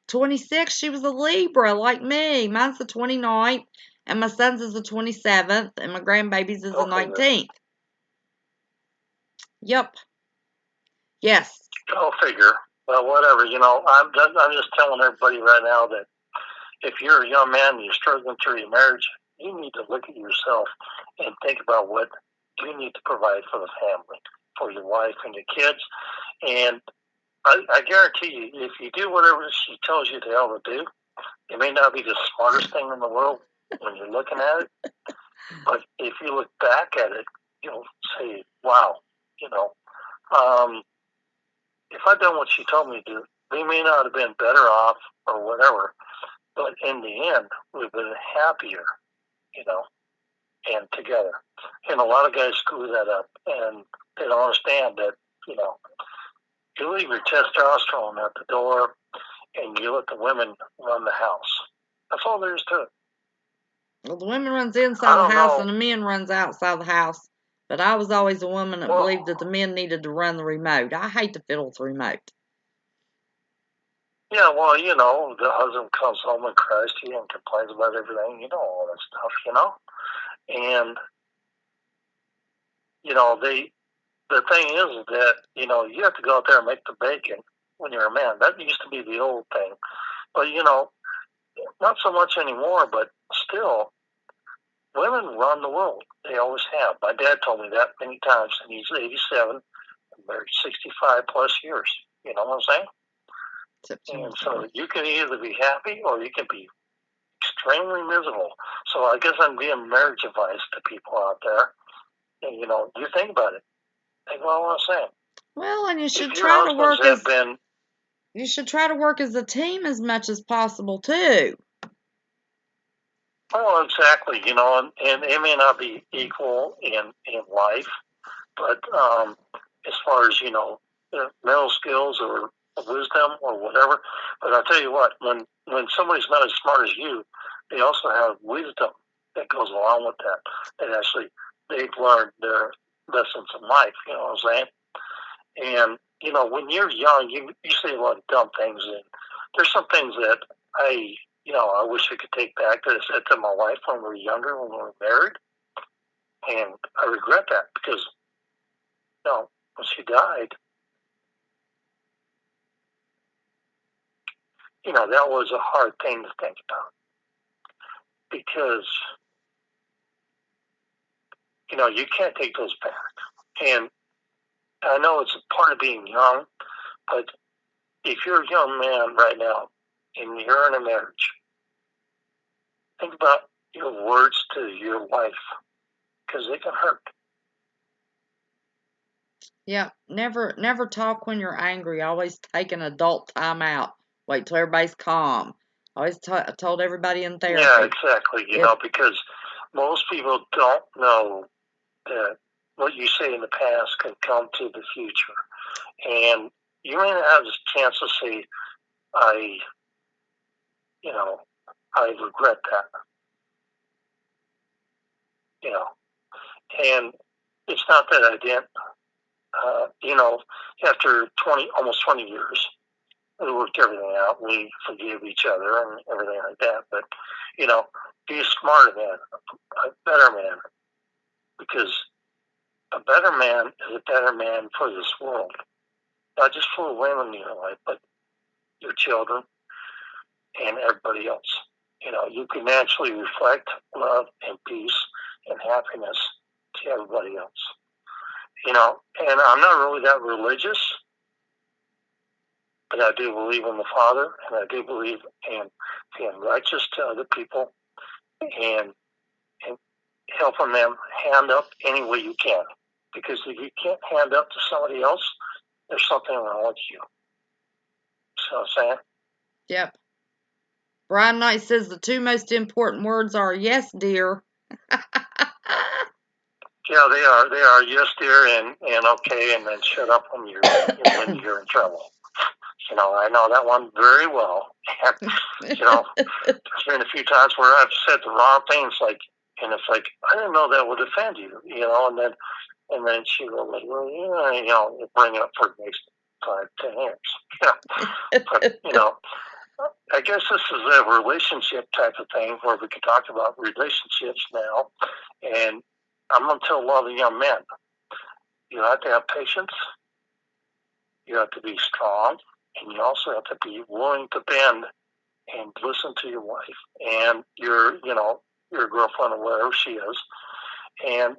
S1: 26? She was a Libra, like me. Mine's the 29th, and my son's is the 27th, and my grandbaby's is the 19th. Yep. Yes.
S2: Go figure. Well, whatever. You know, I'm just telling everybody right now that if you're a young man and you're struggling through your marriage, you need to look at yourself and think about what you need to provide for the family, for your wife and your kids. And I guarantee you, if you do whatever she tells you the hell to do, it may not be the smartest thing in the world when you're looking at it, But if you look back at it, you'll say, wow, you know, if I'd done what she told me to do, we may not have been better off or whatever, but in the end, we've been happier, you know, and together. And a lot of guys screw that up, and they don't understand that, you know, you leave your testosterone at the door and you let the women run the house. That's all there is to it.
S1: Well, the women runs inside the house and the men runs outside the house. But I was always a woman that believed that the men needed to run the remote. I hate to fiddle with the remote.
S2: Yeah, well, you know, the husband comes home and cries to you and complains about everything, you know, all that stuff, you know? And, you know, the thing is that, you know, you have to go out there and make the bacon when you're a man. That used to be the old thing. But, you know, not so much anymore, but still, women run the world. They always have. My dad told me that many times, and he's 87, married 65 plus years. You know what I'm saying? And so you can either be happy or you can be extremely miserable. So I guess I'm giving marriage advice to people out there. And, you know, you think about it. Think about what I'm saying.
S1: Well, and you should try to work as a team as much as possible too.
S2: Oh, exactly. You know, and it may not be equal in life, but as far as, you know, mental skills or wisdom or whatever. But I'll tell you what, when somebody's not as smart as you, they also have wisdom that goes along with that. That actually they've learned their lessons in life. You know what I'm saying? And you know, when you're young, you say a lot of dumb things, and there's some things that I wish I could take back that I said to my wife when we were younger, when we were married, and I regret that because, you know, when she died, you know, that was a hard thing to think about because, you know, you can't take those back. And I know it's a part of being young, but if you're a young man right now and you're in a marriage, think about your words to your wife because they can hurt.
S1: Yeah, never talk when you're angry. Always take an adult time out. Wait till everybody's calm. I always told everybody in therapy.
S2: Yeah, exactly. You know, because most people don't know that what you say in the past can come to the future. And you may not have this chance to say, I regret that. You know, and it's not that I didn't. You know, after almost 20 years, we worked everything out. We forgive each other and everything like that. But, you know, be a smarter man, a better man, because a better man is a better man for this world. Not just for the women in your life, but your children and everybody else. You know, you can naturally reflect love and peace and happiness to everybody else. You know, and I'm not really that religious, but I do believe in the Father, and I do believe in being righteous to other people and helping them hand up any way you can. Because if you can't hand up to somebody else, there's something wrong with you. So I'm saying?
S1: Yep. Brian Knight says the two most important words are yes, dear.
S2: Yeah, they are. They are. Yes, dear, and okay, and then shut up when you're in trouble. You know, I know that one very well. And, you know, there's been a few times where I've said the wrong things, and it's like, I didn't know that would offend you, you know, and then she will like, well, yeah, you know, bring it up for the next 5-10 years. Yeah. But, you know, I guess this is a relationship type of thing where we can talk about relationships now. And I'm going to tell a lot of young men, you have to have patience. You have to be strong. And you also have to be willing to bend and listen to your wife and your girlfriend or whatever she is. And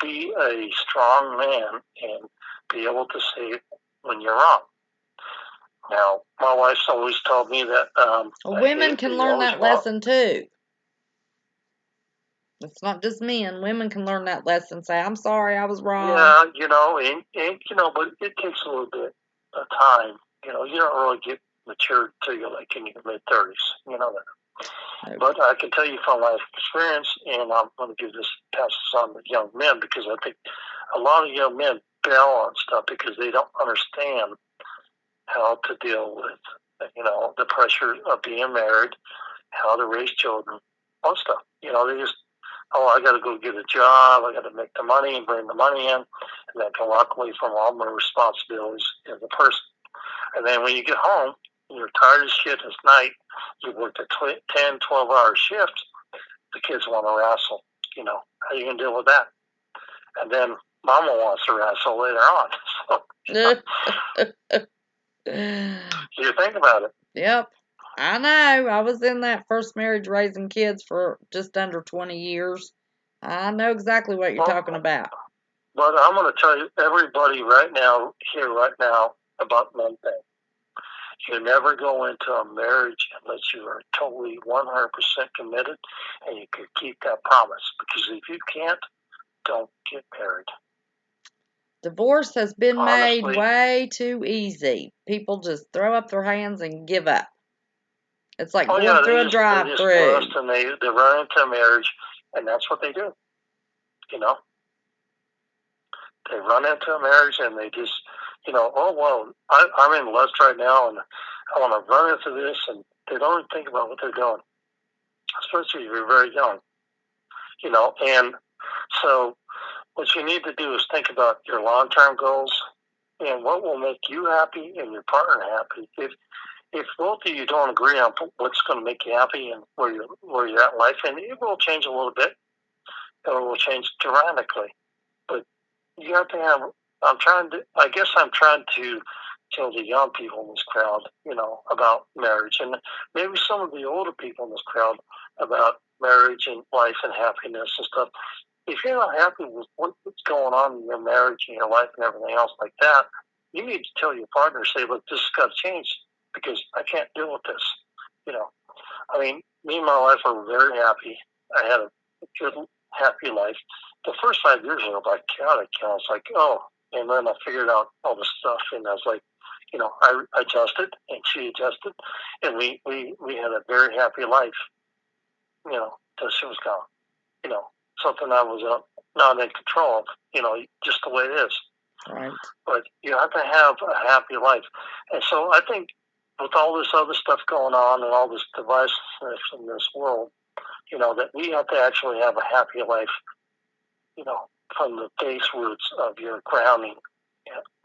S2: be a strong man and be able to say when you're wrong. Now, my wife's always told me that
S1: women can learn that lesson too. It's not just men. Women can learn that lesson. Say, I'm sorry, I was wrong.
S2: Yeah, but it takes a little bit of time. You don't really get mature till you're like in your mid-30s. You know that. Okay. But I can tell you from life experience, and I'm going to pass this on to young men, because I think a lot of young men bail on stuff because they don't understand how to deal with, the pressure of being married, how to raise children, all stuff. They just, I got to go get a job, I got to make the money and bring the money in, and I can walk away from all my responsibilities as a person. And then when you get home, you're tired as shit, it's night, you worked a 10, 12-hour shift, the kids want to wrestle. How are you going to deal with that? And then mama wants to wrestle later on. You think about it.
S1: Yep. I know. I was in that first marriage raising kids for just under 20 years. I know exactly what you're talking about.
S2: But I'm going to tell you, everybody right now, about one thing. You never go into a marriage unless you are totally 100% committed and you can keep that promise. Because if you can't, don't get married.
S1: Divorce has been made way too easy. People just throw up their hands and give up. It's like going through a drive-through.
S2: They just and they run into a marriage, and that's what they do. They run into a marriage and they just, oh, well, I'm in lust right now and I want to run into this, and they don't even think about what they're doing, especially if you're very young, and so what you need to do is think about your long-term goals and what will make you happy and your partner happy. If both of you don't agree on what's going to make you happy and where you're at in life, and it will change a little bit, or it will change dramatically. But you have to have. I'm trying to tell the young people in this crowd, about marriage, and maybe some of the older people in this crowd about marriage and life and happiness and stuff. If you're not happy with what's going on in your marriage and your life and everything else like that, you need to tell your partner, say, look, this has got to change because I can't deal with this. Me and my wife are very happy. I had a good, happy life. The first 5 years ago, by chaotic, I was like, oh, and then I figured out all this stuff, and I was like, I adjusted, and she adjusted, and we had a very happy life, till she was gone. Something I was not in control of, just the way it is.
S1: Right.
S2: But you have to have a happy life. And so I think with all this other stuff going on and all this divisiveness in this world, that we have to actually have a happy life, from the base roots of your grounding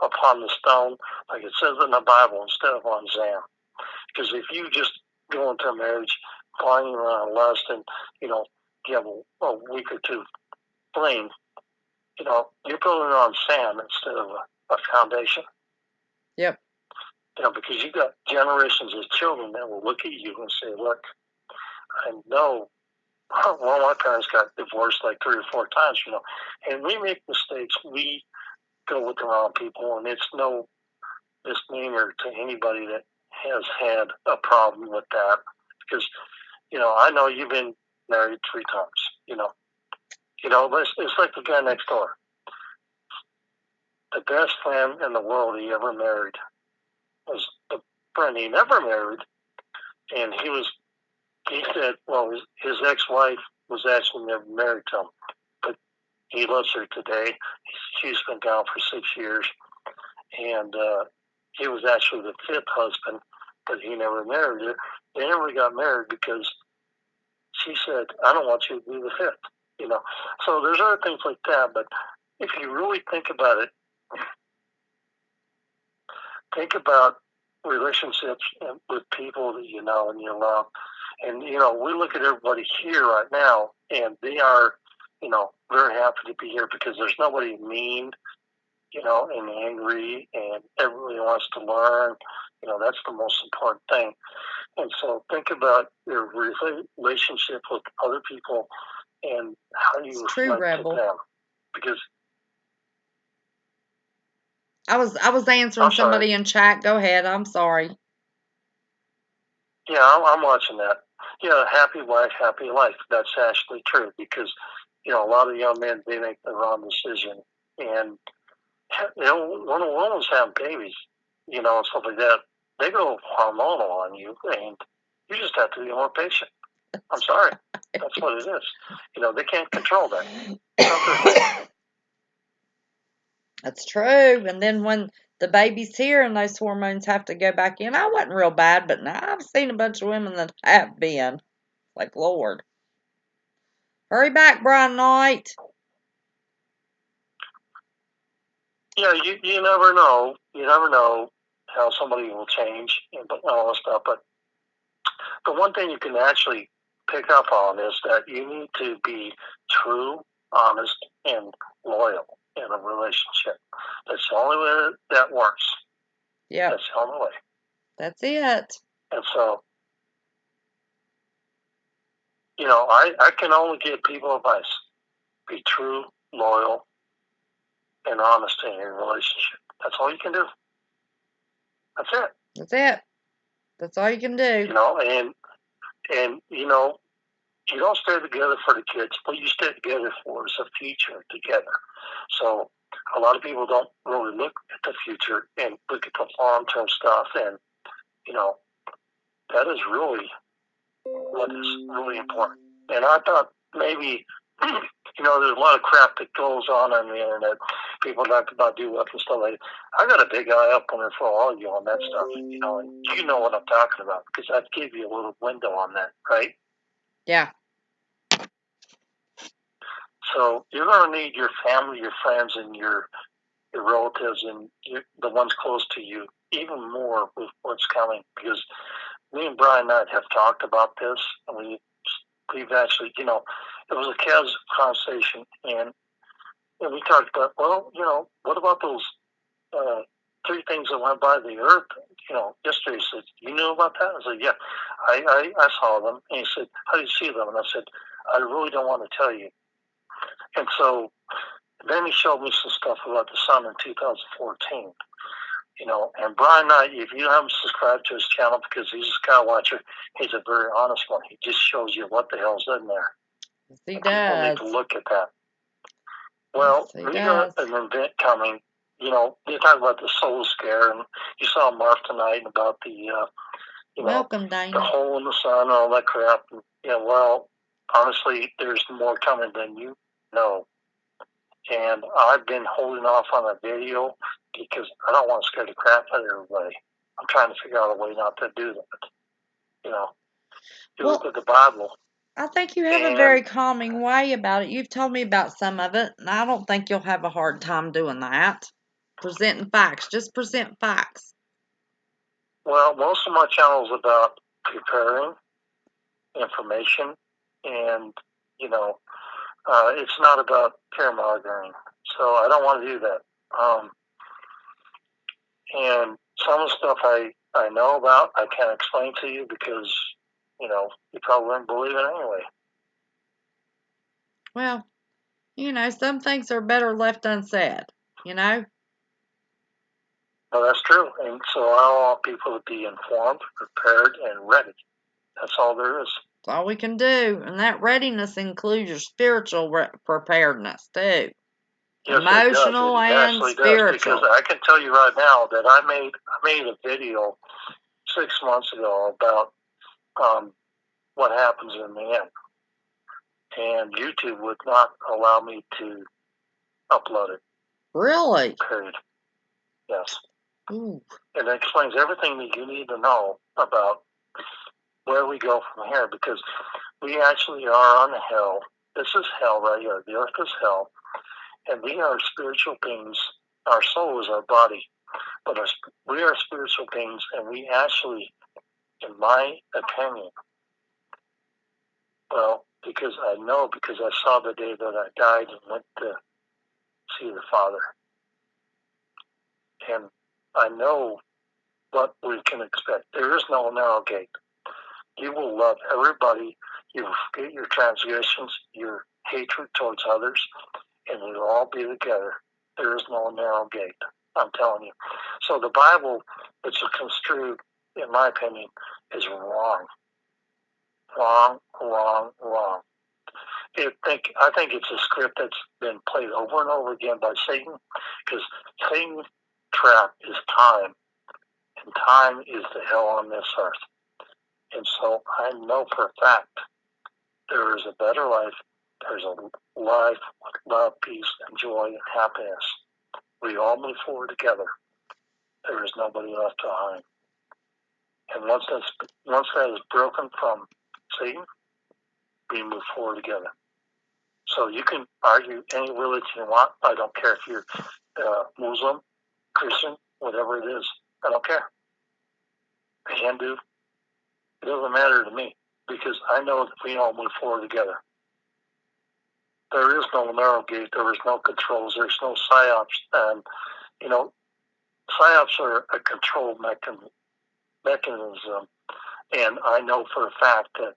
S2: upon the stone, like it says in the Bible, instead of on sand. Because if you just go into a marriage flying around lust and, you have a week or two fling, you're building on sand instead of a foundation.
S1: Yep.
S2: Because you've got generations of children that will look at you and say, look, I know one of my parents got divorced like 3 or 4 times, and we make mistakes. We go with the wrong people, and it's no misdemeanor to anybody that has had a problem with that. Because, I know you've been married 3 times, it's like the guy next door. The best friend in the world he ever married was the friend he never married, and he said, well, his ex-wife was actually never married to him, but he loves her today. She's been gone for 6 years, and he was actually the 5th husband, but he never married her. They never got married because she said, I don't want you to be the 5th, So there's other things like that, but if you really think about it, think about relationships with people that you know and you love. And, we look at everybody here right now, and they are, very happy to be here because there's nobody mean, and angry, and everybody wants to learn. That's the most important thing. And so think about your relationship with other people and how you reflect to them. Because
S1: I was answering somebody in chat. Go ahead. I'm sorry.
S2: Yeah, I'm watching that. happy wife, happy life. That's actually true because, a lot of young men, they make the wrong decision. And, when a woman's having babies, and stuff like that, they go hormonal on you, and you just have to be more patient. I'm sorry. That's what it is. They can't control that.
S1: That's true. And then when the baby's here and those hormones have to go back in, I wasn't real bad, but now I've seen a bunch of women that have been. Like, Lord. Hurry back, Brian Knight.
S2: Yeah, you never know. You never know how somebody will change and all that stuff. But the one thing you can actually pick up on is that you need to be true, honest, and loyal in a relationship. That's the only way that works.
S1: Yeah.
S2: That's the only way.
S1: That's it.
S2: And so, I can only give people advice. Be true, loyal, and honest in your relationship. That's all you can do. That's it.
S1: That's it. That's all you can do.
S2: And you don't stay together for the kids. What you stay together for is a future together. So a lot of people don't really look at the future and look at the long-term stuff. And, that is really what is really important. And I thought maybe, there's a lot of crap that goes on the internet. People talk about do what and stuff like that. I got a big eye up on it for all of you on that stuff, and you know what I'm talking about because I gave you a little window on that, right?
S1: Yeah.
S2: So you're going to need your family, your friends, and your relatives, and the ones close to you, even more with what's coming. Because me and Brian Knight have talked about this, and we've actually, it was a casual conversation, and we talked about, what about those 3 things that went by the earth, yesterday? He said, you knew about that? I said, yeah, I saw them. And he said, how do you see them? And I said, I really don't want to tell you. And so then he showed me some stuff about the sun in 2014. And Brian Knight, if you haven't subscribed to his channel because he's a sky watcher, he's a very honest one. He just shows you what the hell's in there.
S1: Yes, he does.
S2: People need to look at that. Well,
S1: yes,
S2: we got an event coming. You talk about the soul scare, and you saw Mark tonight about the,
S1: welcome, Dana.
S2: The hole in the sun and all that crap. And, well, honestly, there's more coming than you know. And I've been holding off on a video because I don't want to scare the crap out of everybody. I'm trying to figure out a way not to do that. You look at the Bible.
S1: I think you have a very calming way about it. You've told me about some of it, and I don't think you'll have a hard time doing that. Presenting facts. Just present facts.
S2: Well, most of my channel is about preparing information, and, it's not about fear-mongering. So I don't want to do that. And some of the stuff I know about, I can't explain to you because, you probably wouldn't believe it anyway.
S1: Well, some things are better left unsaid,
S2: Well, that's true. And so I want people to be informed, prepared, and ready. That's all there is.
S1: That's all we can do. And that readiness includes your spiritual preparedness, too.
S2: Yes,
S1: emotional and spiritual.
S2: Because I can tell you right now that I made a video 6 months ago about what happens in the end. And YouTube would not allow me to upload it.
S1: Really?
S2: Period. Yes.
S1: Ooh.
S2: And it explains everything that you need to know about where we go from here, because we actually are on hell. This is hell right here. The earth is hell. And we are spiritual beings. Our soul is our body. But we are spiritual beings, and we actually, in my opinion, well, because I saw the day that I died and went to see the Father. And I know what we can expect. There is no narrow gate. You will love everybody. You will forget your transgressions, your hatred towards others, and we will all be together. There is no narrow gate. I'm telling you. So the Bible, it's construed, in my opinion, is wrong. Wrong, wrong, wrong. I think it's a script that's been played over and over again by Satan, because Satan's trap is time, and time is the hell on this earth. And so I know for a fact there is a better life. There's a life with love, peace, and joy and happiness. We all move forward together. There is nobody left behind. And once that is broken from Satan, we move forward together. So you can argue any religion you want. I don't care if you're Muslim, Christian, whatever it is. I don't care. Hindu, it doesn't matter to me, because I know that we all move forward together. There is no narrow gate. There is no controls. There's no psyops. And, psyops are a control mechanism. And I know for a fact that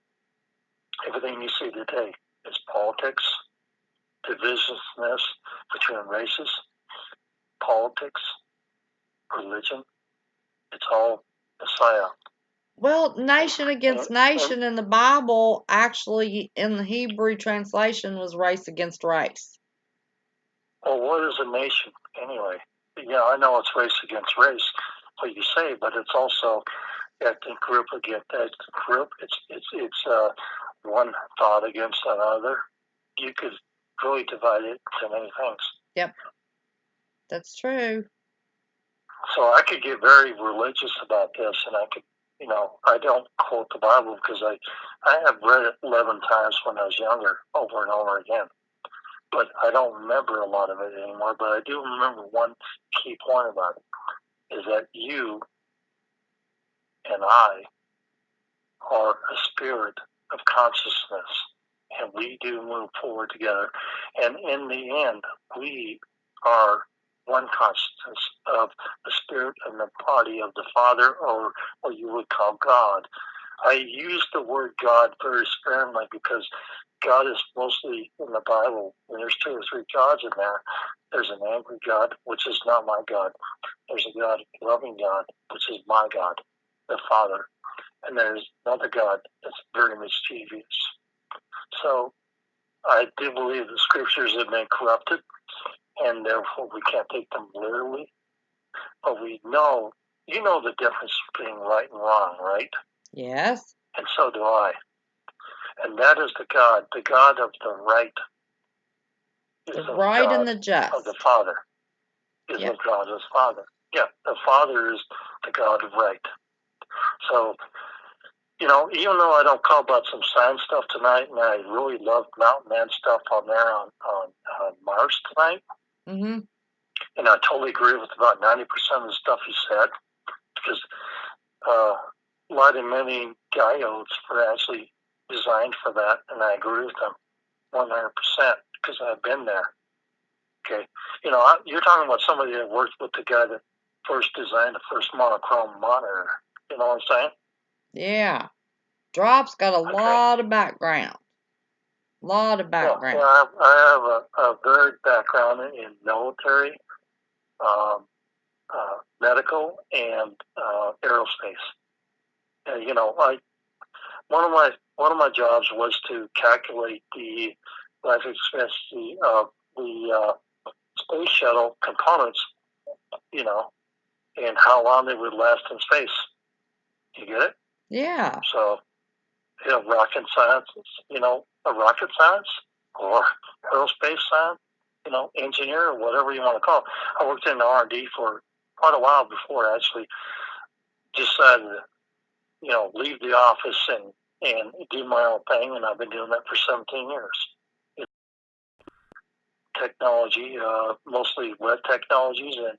S2: everything you see today is politics, divisiveness between races, politics, religion. It's all a psyop.
S1: Well, nation against nation in the Bible, actually, in the Hebrew translation, was race against race.
S2: Well, what is a nation anyway? Yeah, I know it's race against race, what you say, but it's also ethnic group against ethnic group. It's one thought against another. You could really divide it into many things.
S1: Yep, that's true.
S2: So I could get very religious about this, and I could, I don't quote the Bible because I have read it 11 times when I was younger, over and over again. But I don't remember a lot of it anymore. But I do remember one key point about it, is that you and I are a spirit of consciousness, and we do move forward together. And in the end, we are one consciousness of the spirit and the body of the Father, or what you would call God. I use the word God very sparingly because God is mostly in the Bible. When there's 2 or 3 gods in there, there's an angry God, which is not my God. There's a God, loving God, which is my God, the Father. And there's another God that's very mischievous. So I do believe the scriptures have been corrupted, and therefore we can't take them literally. But we know, you know the difference between right and wrong, right?
S1: Yes.
S2: And so do I. And that is the God of the right.
S1: The right
S2: God
S1: and the just.
S2: of the Father. Is the God of the Father. Yeah, the Father is the God of right. So, even though I don't call about some science stuff tonight, and I really love Mountain Man stuff on there on Mars tonight,
S1: mm-hmm.
S2: And I totally agree with about 90% of the stuff he said, because light emitting diodes were actually designed for that, and I agree with them 100% because I've been there. Okay, you're talking about somebody that worked with the guy that first designed the first monochrome monitor. You know what I'm saying?
S1: Yeah. Drop's got a lot of background. Lot of background.
S2: Yeah, I have a varied background in military, medical, and aerospace. And, one of my jobs was to calculate the life expectancy of the space shuttle components, and how long they would last in space. You get it?
S1: Yeah.
S2: So, rocket science, a rocket science or aerospace science, engineer or whatever you want to call it. I worked in R&D for quite a while before I actually decided to, leave the office and do my own thing, and I've been doing that for 17 years. Technology, mostly web technologies, and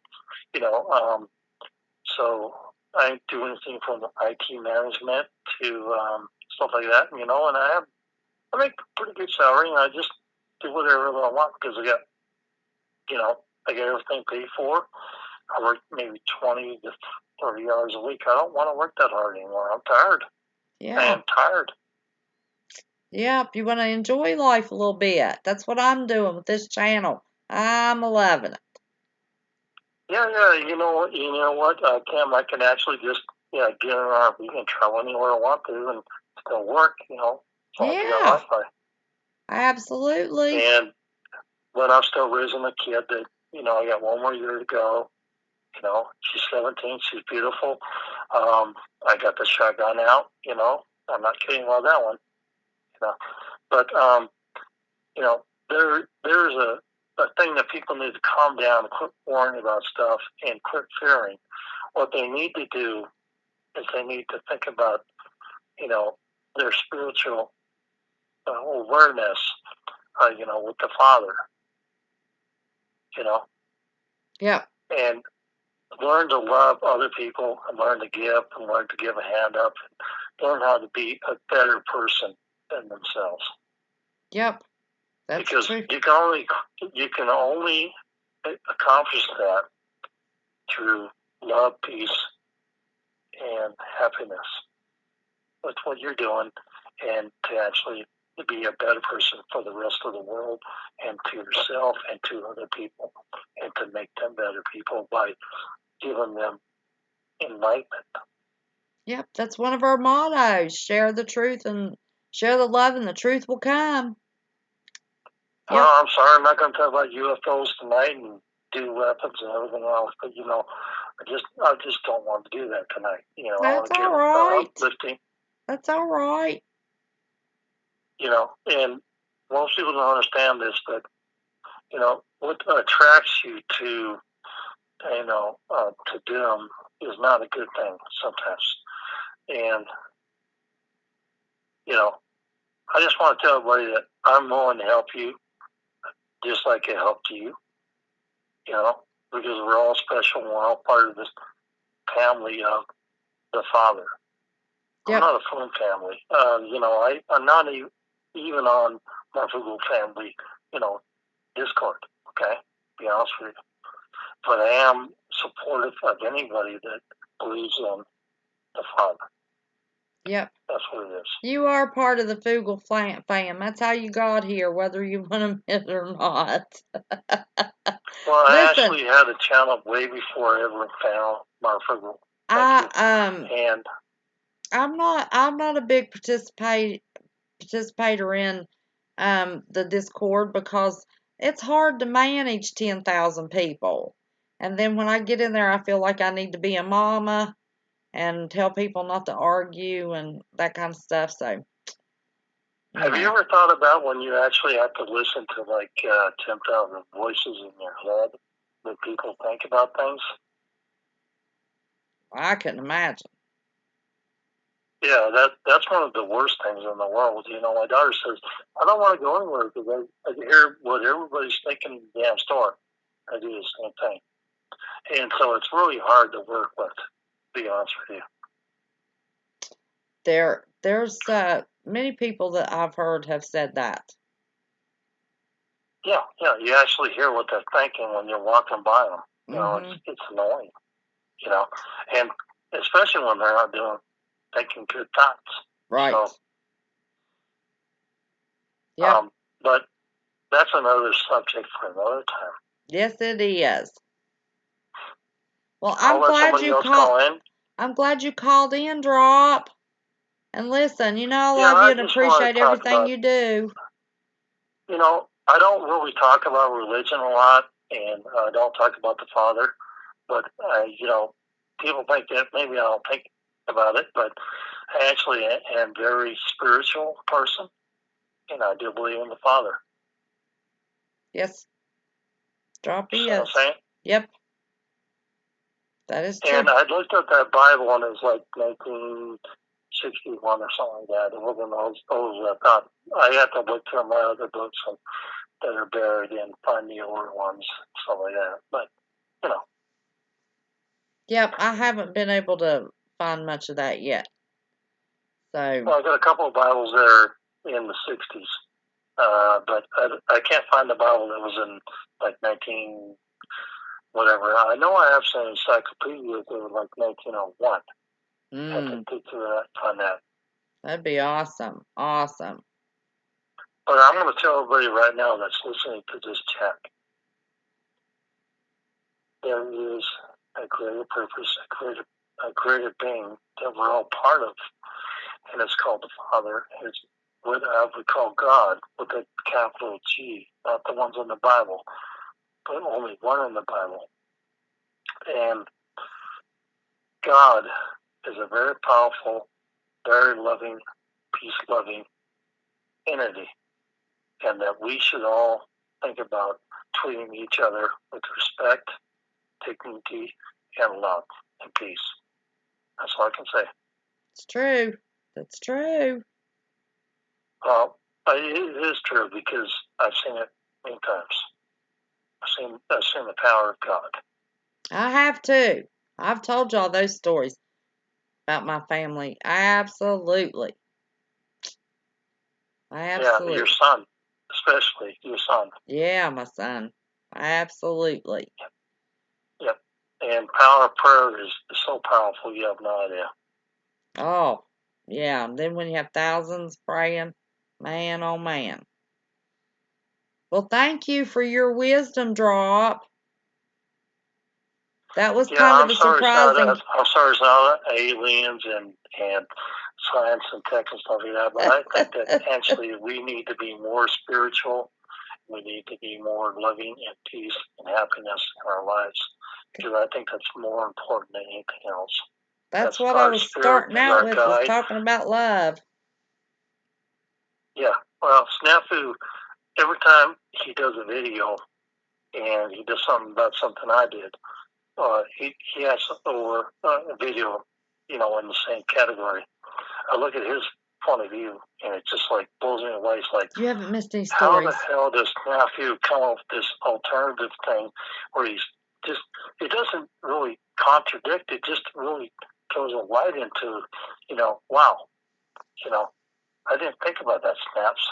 S2: so I do anything from IT management to stuff like that, and I make a pretty good salary, and I just do whatever I want because I got everything paid for. I work maybe 20 to 30 hours a week. I don't want to work that hard anymore. I'm tired.
S1: Yeah.
S2: I am tired.
S1: Yep, you want to enjoy life a little bit. That's what I'm doing with this channel. I'm loving it.
S2: Yeah, you know what, Cam, I can actually just get in an RV and travel anywhere I want to, and still work, you know, as long as you got
S1: Yeah,
S2: Wi-Fi.
S1: absolutely.
S2: But I'm still raising a kid that, you know, I got one more year to go. You know, she's 17. She's beautiful. I got the shotgun out. You know, I'm not kidding about that one. You know, but you know, there's a thing that people need to calm down, quit worrying about stuff, and quit fearing. What they need to do is they need to think about, you know, their spiritual awareness. You know, with the Father. You know,
S1: Yep,
S2: and learn to love other people and learn to give and learn to give a hand up and learn how to be a better person than themselves.
S1: yep. That's
S2: Because
S1: true.
S2: you can only accomplish that through love, peace, and happiness. That's what you're doing, and to actually be a better person for the rest of the world and to yourself and to other people, and to make them better people by giving them enlightenment.
S1: Yep, that's one of our mottos. Share the truth and share the love and the truth will come. Yep.
S2: Well, I'm sorry, I'm not going to talk about UFOs tonight and do weapons and everything else, but you know, I just don't want to do that tonight. You know, I
S1: That's
S2: want to
S1: all
S2: give
S1: right.
S2: uplifting.
S1: That's all right.
S2: You know, and most people don't understand this, but you know, what attracts you to, you know, to doom is not a good thing sometimes. And you know, I just want to tell everybody that I'm willing to help you, just like it helped you. You know, because we're all special and we're all part of this family of the Father.
S1: Yep.
S2: I'm not a phone family. You know, I'm not even on my Google family, you know, Discord, okay? To be honest with you. But I am supportive of anybody that believes in the Father.
S1: Yep.
S2: That's what it is.
S1: You are part of the Fugel fam. That's how you got here, whether you want to admit it or not.
S2: Well, I
S1: Listen,
S2: actually had a channel way before I ever found Marfugel.
S1: and I'm not a big participator in the Discord because it's hard to manage 10,000 people. And then when I get in there, I feel like I need to be a mama and tell people not to argue and that kind of stuff. So,
S2: have you ever thought about when you actually have to listen to like 10,000 voices in your head that people think about things?
S1: I couldn't imagine.
S2: Yeah, that's one of the worst things in the world. You know, my daughter says, I don't want to go anywhere because I hear what everybody's thinking in the damn store. I do the same thing. And so it's really hard to work with, to be honest with you.
S1: There's many people that I've heard have said that.
S2: Yeah, you actually hear what they're thinking when you're walking by them. You know, it's annoying, you know, and especially when they're not thinking good thoughts.
S1: Right.
S2: So,
S1: yeah.
S2: But that's another subject for another time.
S1: Yes, it is. Well,
S2: I'm
S1: glad you called in, Drop. And listen, you know I love you and appreciate everything you do.
S2: You know, I don't really talk about religion a lot, and I don't talk about the Father. But you know, people think that maybe I don't think about it, but I actually am a very spiritual person, and I do believe in the Father.
S1: Yes. Drop is.
S2: You know what I'm saying?
S1: Yep. That is true.
S2: And I looked at that Bible, and it was like 1961 or something like that. It wasn't those I thought. I had to look through my other books that are buried and find the older ones, stuff like that. But, you know.
S1: Yep, I haven't been able to find much of that yet. So.
S2: Well, I got a couple of Bibles there in the 60s. But I can't find the Bible that was in like 19 whatever. I know I have some encyclopedias that were like 1901. I have to dig through that, find that.
S1: That'd be awesome. Awesome.
S2: But I'm going to tell everybody right now that's listening to this chat, there is a greater purpose, a greater being that we're all part of. and it's called the Father. It's what we call God with a capital G, not the ones in the Bible, but only one in the Bible. And God is a very powerful, very loving, peace-loving entity, and that we should all think about treating each other with respect, dignity, and love and peace. That's all I can say.
S1: It's true. That's true.
S2: Well, it is true because I've seen it many times. I've seen the power of God.
S1: I have too. I've told y'all those stories about my family. Absolutely. Absolutely.
S2: Yeah, your son, especially your son.
S1: Yeah, my son. Absolutely.
S2: Yep. And power of prayer is so powerful, you have no idea.
S1: Oh, yeah. And then when you have thousands praying, man, oh man. Well, thank you for your wisdom drop. That was kind of a surprising.
S2: I'm sorry it's not aliens and science and tech and stuff like that, but I think that actually we need to be more spiritual. We need to be more loving and peace and happiness in our lives, because I think that's more important than anything else.
S1: That's what I was starting out with, was talking about love.
S2: Yeah, well, Snafu, every time he does a video and he does something about something I did, he has over a video, in the same category. I look at his point of view, and it just like blows me away. It's like,
S1: you haven't missed any stories.
S2: How the hell does Matthew come up with this alternative thing where he's just, it doesn't really contradict, it just really throws a light into, wow, I didn't think about that snaps,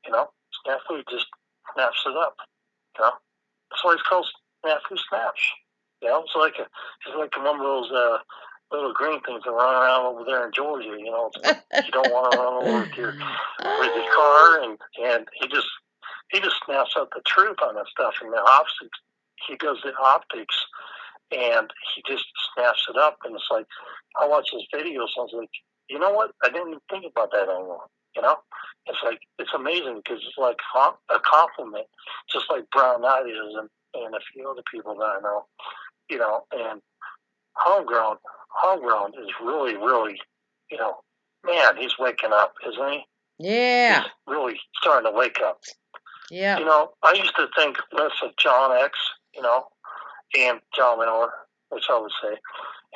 S2: Snafu just snaps it up, That's why it's called Snafu Snaps. It's like one of those little green things that run around over there in Georgia. It's like you don't want to run over with your car, and he just snaps up the truth on that stuff. And the optics, he does the optics, and he just snaps it up. And it's like I watch his videos, and I was like, you know what? I didn't even think about that anymore. It's like it's amazing because it's like a compliment, just like Brown Knight is, and a few other people that I know. And homegrown is really, really, man, he's waking up, isn't he?
S1: Yeah.
S2: He's really starting to wake up.
S1: Yeah.
S2: I used to think less of John X, and John Miller, which I would say.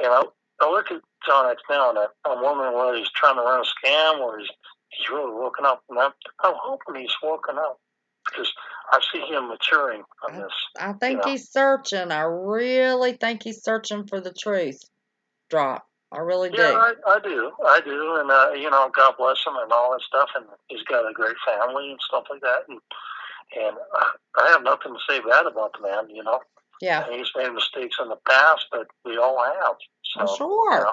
S2: And I look at John X now, and I'm wondering whether he's trying to run a scam or he's really woken up. And I'm hoping he's woken up, because I see him maturing on this.
S1: I think he's searching. I really think he's searching for the truth. Drop. I really do.
S2: Yeah, I do. And, God bless him and all that stuff. And he's got a great family and stuff like that. And I have nothing to say bad about the man,
S1: Yeah.
S2: And he's made mistakes in the past, but we all have. So,
S1: sure.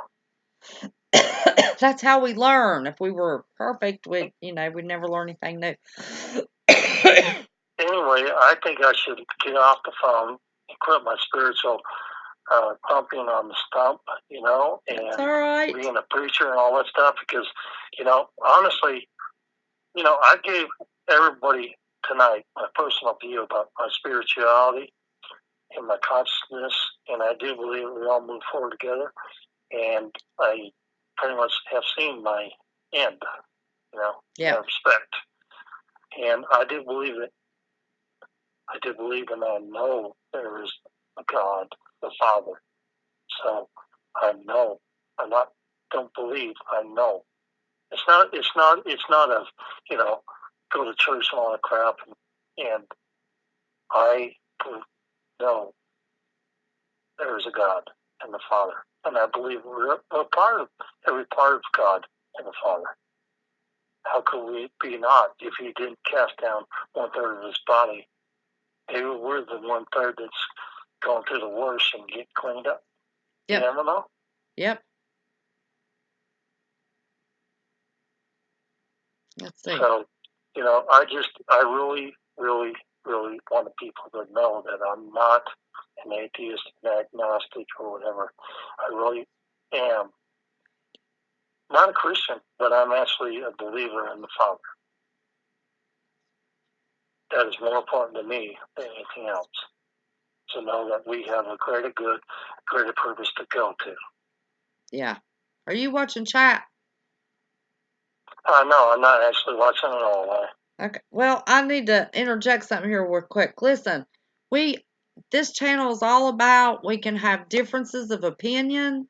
S1: That's how we learn. If we were perfect, we'd never learn anything new.
S2: Anyway, I think I should get off the phone and quit my spiritual pumping on the stump, and
S1: That's all right.
S2: Being a preacher and all that stuff, because, honestly, I gave everybody tonight my personal view about my spirituality and my consciousness, and I do believe we all move forward together, and I pretty much have seen my end, in that respect. And I do believe it. I do believe, and I know there is a God, the Father. So I know. Don't believe. I know. It's not a, go to church and all that crap. And I know there is a God and the Father, and I believe we're a part of every part of God and the Father. How could we be not if He didn't cast down 1/3 of His body? Maybe we're the 1/3 that's going through the worst and get cleaned up.
S1: Yep.
S2: You never know.
S1: Yep. Let's see.
S2: So, I really, really, really want the people to know that I'm not an atheist, an agnostic, or whatever. I really am not a Christian, but I'm actually a believer in the Father. That is more important to me than anything else. To know that we have a greater good, greater purpose to go to.
S1: Yeah. Are you watching chat?
S2: No, I'm not actually watching it all.
S1: Okay. Well, I need to interject something here real quick. Listen, this channel is all about we can have differences of opinion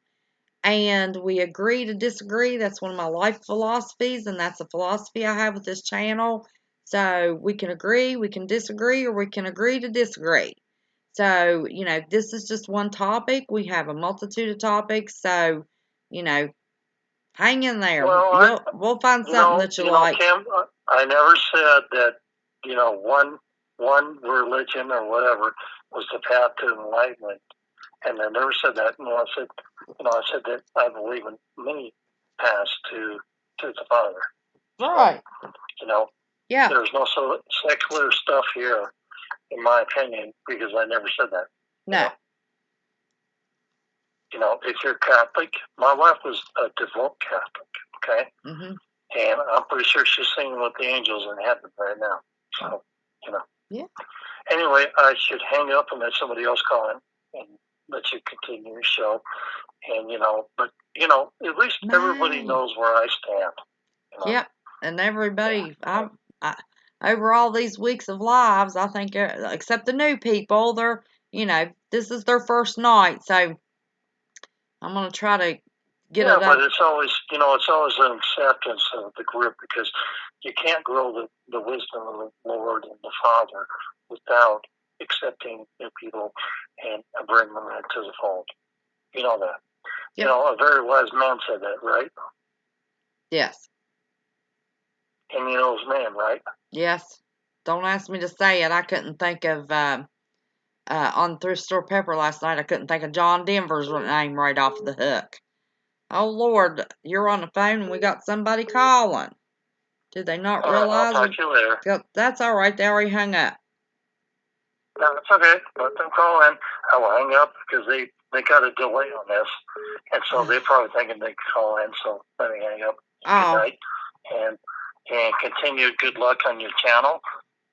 S1: and we agree to disagree. That's one of my life philosophies, and that's a philosophy I have with this channel. So we can agree, we can disagree, or we can agree to disagree. So, this is just one topic. We have a multitude of topics. So, hang in there.
S2: Well,
S1: we'll find something that you like.
S2: Kim, I never said that, one religion or whatever was the path to enlightenment. And I never said that. I said that I believe in many paths to the Father.
S1: Right. Yeah.
S2: There's no secular stuff here, in my opinion, because I never said that.
S1: No.
S2: If you're Catholic, my wife was a devout Catholic, okay?
S1: Mm-hmm.
S2: And I'm pretty sure she's singing with the angels in heaven right now. So,
S1: Yeah.
S2: Anyway, I should hang up and let somebody else call in and let you continue your show. And, but, at least everybody knows where I stand.
S1: Yep. And everybody, I over all these weeks of lives, I think, except the new people, they're, this is their first night. So I'm going to try to get it up.
S2: But it's always, it's always an acceptance of the group, because you can't grow the wisdom of the Lord and the Father without accepting new people and bringing them into the fold. You know that. Yep. A very wise man said that, right?
S1: Yes.
S2: And you know his name, right?
S1: Yes. Don't ask me to say it. I couldn't think of, on Thrift Store Pepper last night, I couldn't think of John Denver's name right off the hook. Oh, Lord, you're on the phone and we got somebody calling. Did they not realize?
S2: I'll talk to you later.
S1: That's all right. They already hung up.
S2: No, it's okay. Let them call in. I will hang up because they got a delay on this. And so they're probably thinking they could call in. So let me hang up. Good night. And continue good luck on your channel.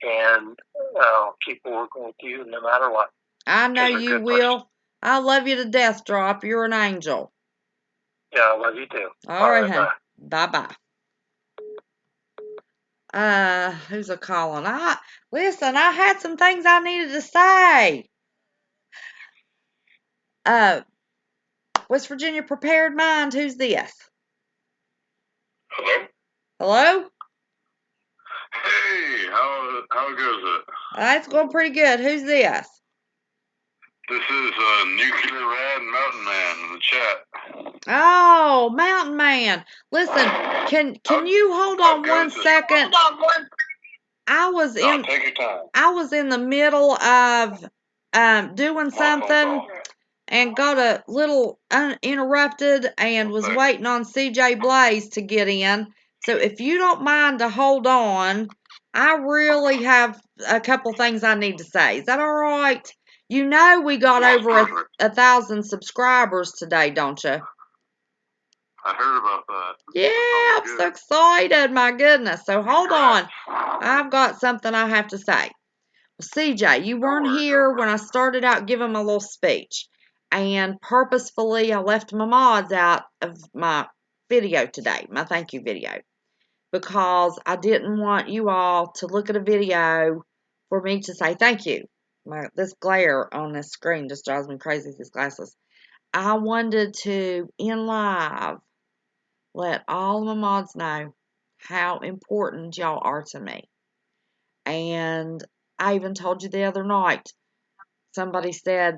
S2: And I'll keep working with you no matter what.
S1: I know you will. I love you to death, Drop. You're an angel.
S2: Yeah, I love you too.
S1: All right, honey. Bye-bye. Who's a calling? Listen, I had some things I needed to say. West Virginia Prepared Mind, who's this?
S3: Hello?
S1: Hello?
S3: Hey, how goes it?
S1: It's going pretty good. Who's this?
S3: This is Nuclear Rad Mountain Man in the chat.
S1: Oh, Mountain Man. Listen, can you hold on 1 second?
S3: Hold on
S1: I was in
S3: take your time.
S1: I was in the middle of doing something and got a little interrupted and was waiting on CJ Blaze to get in. So if you don't mind to hold on, I really have a couple things I need to say. Is that all right? You know we got over 1,000 subscribers today, don't you?
S3: I heard about that.
S1: Yeah, I'm so excited. My goodness. So hold on. I've got something I have to say. CJ, you weren't here when I started out giving my little speech. And purposefully, I left my mods out of my video today, my thank you video, because I didn't want you all to look at a video for me to say thank you. This glare on this screen just drives me crazy, these glasses. I wanted to, in live, let all my mods know how important y'all are to me. And I even told you the other night, somebody said,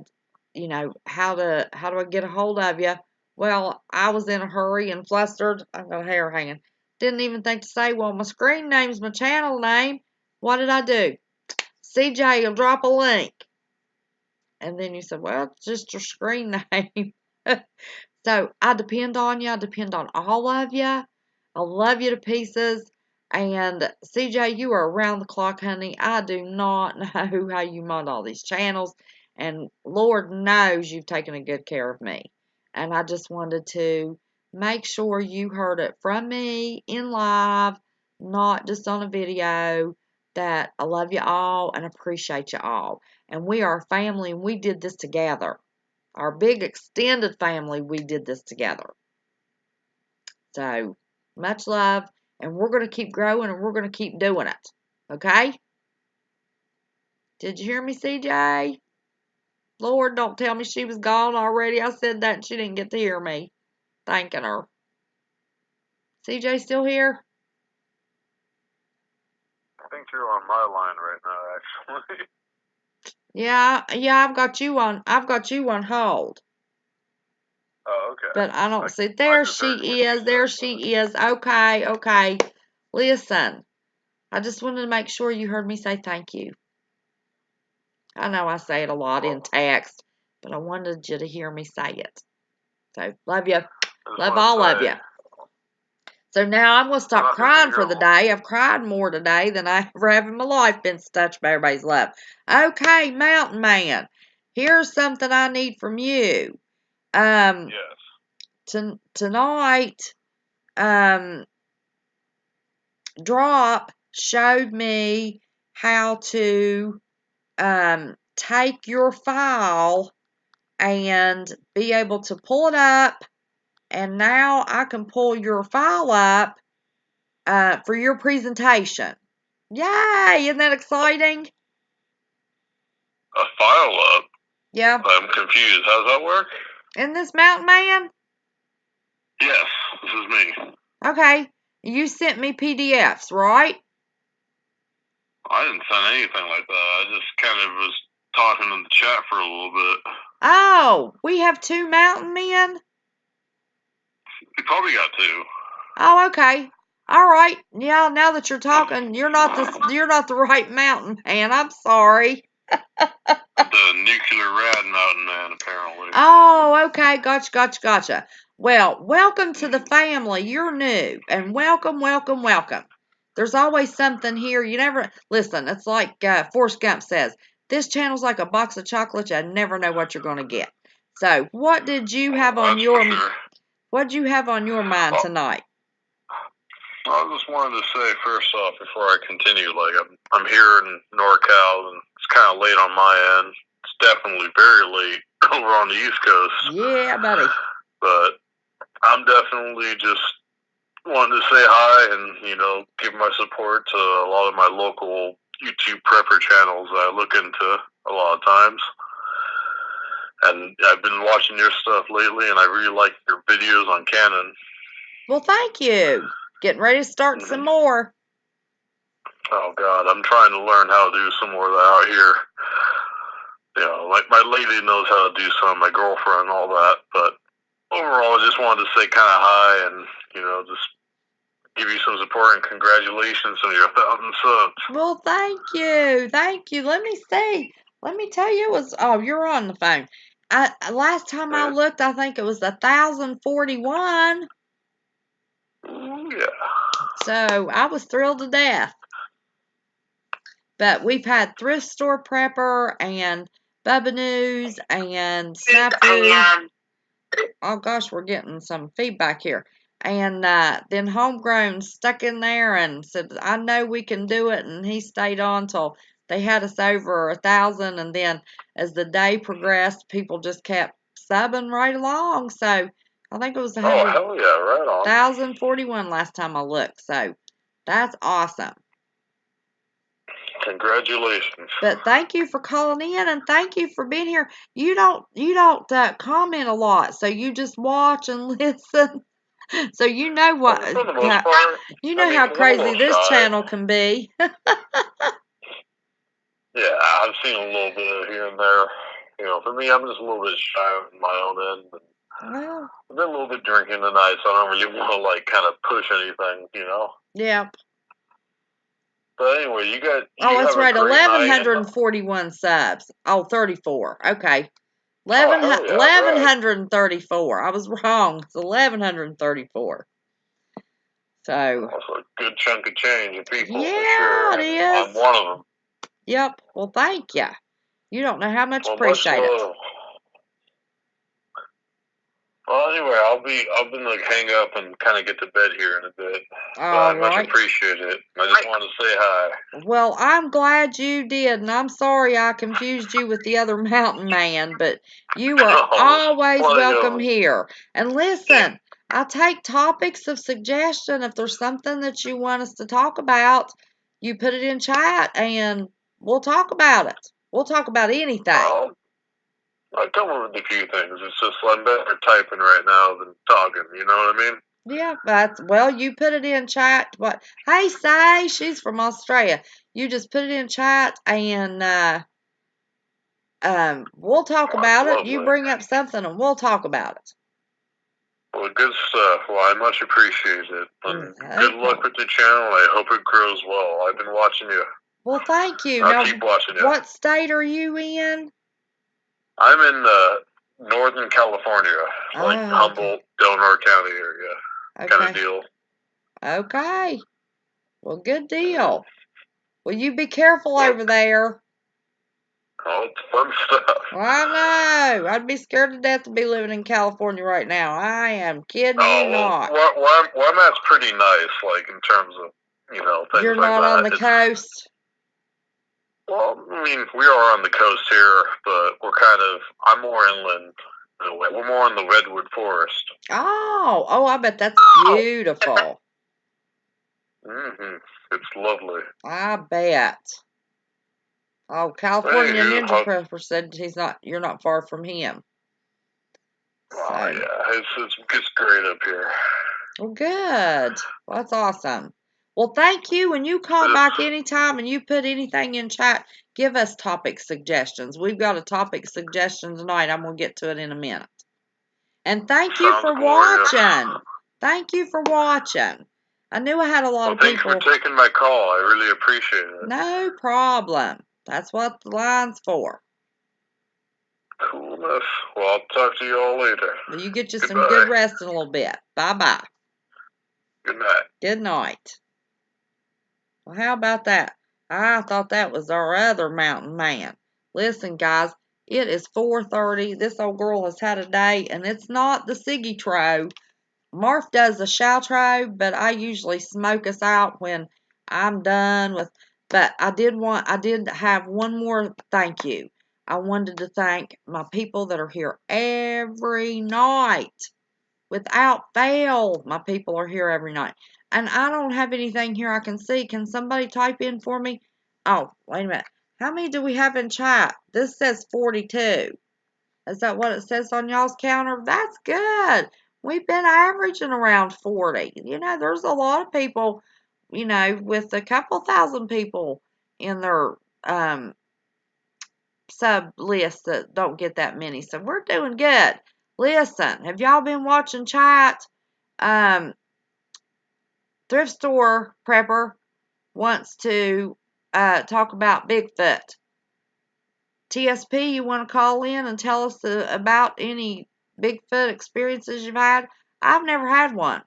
S1: how do I get a hold of you? Well, I was in a hurry and flustered. I've got hair hanging. Didn't even think to say, well, my screen name's my channel name. What did I do? CJ will drop a link. And then you said, well, it's just your screen name. So I depend on you. I depend on all of you. I love you to pieces. And CJ, you are around the clock, honey. I do not know how you mod all these channels. And Lord knows you've taken a good care of me. And I just wanted to make sure you heard it from me in live, not just on a video, that I love you all and appreciate you all. And we are a family and we did this together. Our big extended family, we did this together. So, much love, and we're going to keep growing and we're going to keep doing it. Okay? Did you hear me, CJ? Lord, don't tell me she was gone already. I said that and she didn't get to hear me. Thanking her. CJ still here?
S3: I think you're on my line right now, actually.
S1: Yeah, I've got you on hold.
S3: Oh, okay.
S1: But I don't see. There she is. There she is. Okay. Listen, I just wanted to make sure you heard me say thank you. I know I say it a lot in text, but I wanted you to hear me say it. So, love you. Love all of you. So now I'm going to stop crying for the day. I've cried more today than I ever have in my life, been touched by everybody's love. Okay, Mountain Man, here's something I need from you.
S3: Yes.
S1: Tonight, Drop showed me how to take your file and be able to pull it up, and now I can pull your file up for your presentation. Yay! Isn't that exciting?
S3: A file up?
S1: Yeah.
S3: I'm confused. How does that work?
S1: Isn't this Mountain Man?
S3: Yes, this is me.
S1: Okay. You sent me PDFs, right?
S3: I didn't send anything like that. I just kind of was talking in the chat for a little bit.
S1: Oh, we have two Mountain Men?
S3: You probably got two.
S1: Oh, okay. All right. Yeah, now that you're talking, you're not the right Mountain Man. I'm sorry.
S3: The nuclear rad Mountain Man, apparently.
S1: Oh, okay. Gotcha. Well, welcome to the family. You're new, and welcome. There's always something here. You never listen. It's like Forrest Gump says. This channel's like a box of chocolates. You never know what you're going to get. So, what did you have on your What did you have on your mind tonight?
S3: I just wanted to say first off, before I continue, like I'm here in NorCal, and it's kind of late on my end. It's definitely very late over on the East Coast.
S1: Yeah, buddy.
S3: But I'm definitely just wanted to say hi and give my support to a lot of my local YouTube prepper channels that I look into a lot of times. And I've been watching your stuff lately, and I really like your videos on Canon.
S1: Well, thank you. Getting ready to start some more.
S3: Oh, God. I'm trying to learn how to do some more of that out here. Like my lady knows how to do some, my girlfriend and all that. But overall, I just wanted to say kind of hi and, just give you some support and congratulations on your 1,000 subs.
S1: Well, thank you. Let me see. Let me tell you, you're on the phone. Last time I looked, I think it was 1,041.
S3: Yeah.
S1: So I was thrilled to death. But we've had Thrift Store Prepper and Bubba News and Snap Food. Oh gosh, we're getting some feedback here. And then Homegrown stuck in there and said, I know we can do it. And he stayed on till they had us over 1,000. And then as the day progressed, people just kept subbing right along. So I think it was 1,041 last time I looked. So that's awesome.
S3: Congratulations.
S1: But thank you for calling in and thank you for being here. You don't comment a lot, so you just watch and listen. So you know what how crazy this channel can be.
S3: Yeah, I've seen a little bit of here and there. For me, I'm just a little bit shy on my own end. Well, I've been a little bit drinking tonight, so I don't really want to kind of push anything,
S1: Yep.
S3: But anyway, you
S1: that's right, 1,141 subs. Oh, 34. Okay. 1,134. I was wrong. It's 1,134. So.
S3: That's a good chunk of change of people.
S1: Yeah,
S3: for sure.
S1: It is.
S3: I'm one of them.
S1: Yep. Well, thank you. You don't know how much appreciate it.
S3: Well, anyway, I'll be like hang up and kind of get to bed here in a bit.
S1: All
S3: But I much
S1: right.
S3: appreciate it. I just wanted to say hi.
S1: Well, I'm glad you did, and I'm sorry I confused you with the other mountain man, but you are always welcome here. And listen, I take topics of suggestion. If there's something that you want us to talk about, you put it in chat and we'll talk about it. We'll talk about anything.
S3: I come up with a few things. It's just I'm better typing right now than talking. You know what I mean?
S1: Yeah, well, you put it in chat. What? Hey, Say, she's from Australia. You just put it in chat and we'll talk about it. You bring up something and we'll talk about it.
S3: Well, good stuff. Well, I much appreciate it. And good luck with the channel. I hope it grows well. I've been watching you.
S1: Well, thank you.
S3: I'll keep watching you.
S1: What state are you in?
S3: I'm in Northern California, like Humboldt, Del Norte County area, kind of deal.
S1: Okay. Well, good deal. Well, you be careful over there.
S3: Oh, it's fun stuff.
S1: I know. I'd be scared to death to be living in California right now. I am kidding you not.
S3: Where I'm at's pretty nice, like in terms of, things like that.
S1: You're not on the coast?
S3: Well, I mean, we are on the coast here, but I'm more inland. We're more in the redwood forest.
S1: Oh, I bet that's beautiful.
S3: It's lovely.
S1: I bet. Oh, California Ninja Prepper said you're not far from him.
S3: Oh, yeah, it's great up here.
S1: Well, good. Well, that's awesome. Well, thank you. When you call back anytime and you put anything in chat, give us topic suggestions. We've got a topic suggestion tonight. I'm going to get to it in a minute. And thank you for watching. Yeah. Thank you for watching. I knew I had a lot of people.
S3: Thanks for taking my call. I really appreciate it.
S1: No problem. That's what the line's for.
S3: Cool enough. Well, I'll talk to you all later.
S1: Well, you get you some good rest in a little bit. Bye-bye.
S3: Good night.
S1: Good night. Well, how about that? I thought that was our other mountain man. Listen, guys, it is 4:30. This old girl has had a day, and it's not the Siggy Tro. Marf does the Shoutro, but I usually smoke us out when I'm done with. But I did have one more thank you. I wanted to thank my people that are here every night. Without fail, my people are here every night. And I don't have anything here I can see. Can somebody type in for me? Oh, wait a minute. How many do we have in chat? This says 42. Is that what it says on y'all's counter? That's good. We've been averaging around 40. There's a lot of people, with a couple thousand people in their sub list that don't get that many. So we're doing good. Listen, have y'all been watching chat? Thrift store prepper wants to talk about Bigfoot. TSP, you want to call in and tell us about any Bigfoot experiences you've had? I've never had one.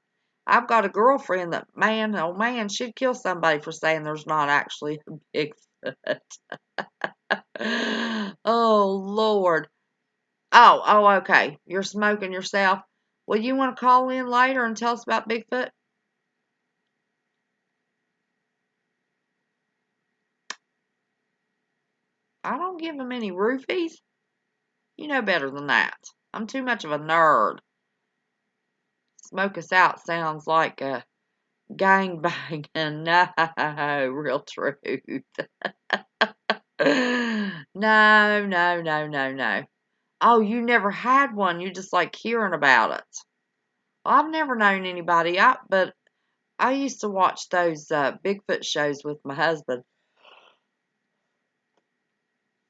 S1: I've got a girlfriend that, oh man, she'd kill somebody for saying there's not actually a Bigfoot. Oh, Lord. Oh, okay. You're smoking yourself. Well, you want to call in later and tell us about Bigfoot? I don't give him any roofies. You know better than that. I'm too much of a nerd. Smoke us out sounds like a gangbang. No, real truth. No. Oh, you never had one. You just like hearing about it. Well, I've never known anybody, but I used to watch those Bigfoot shows with my husband.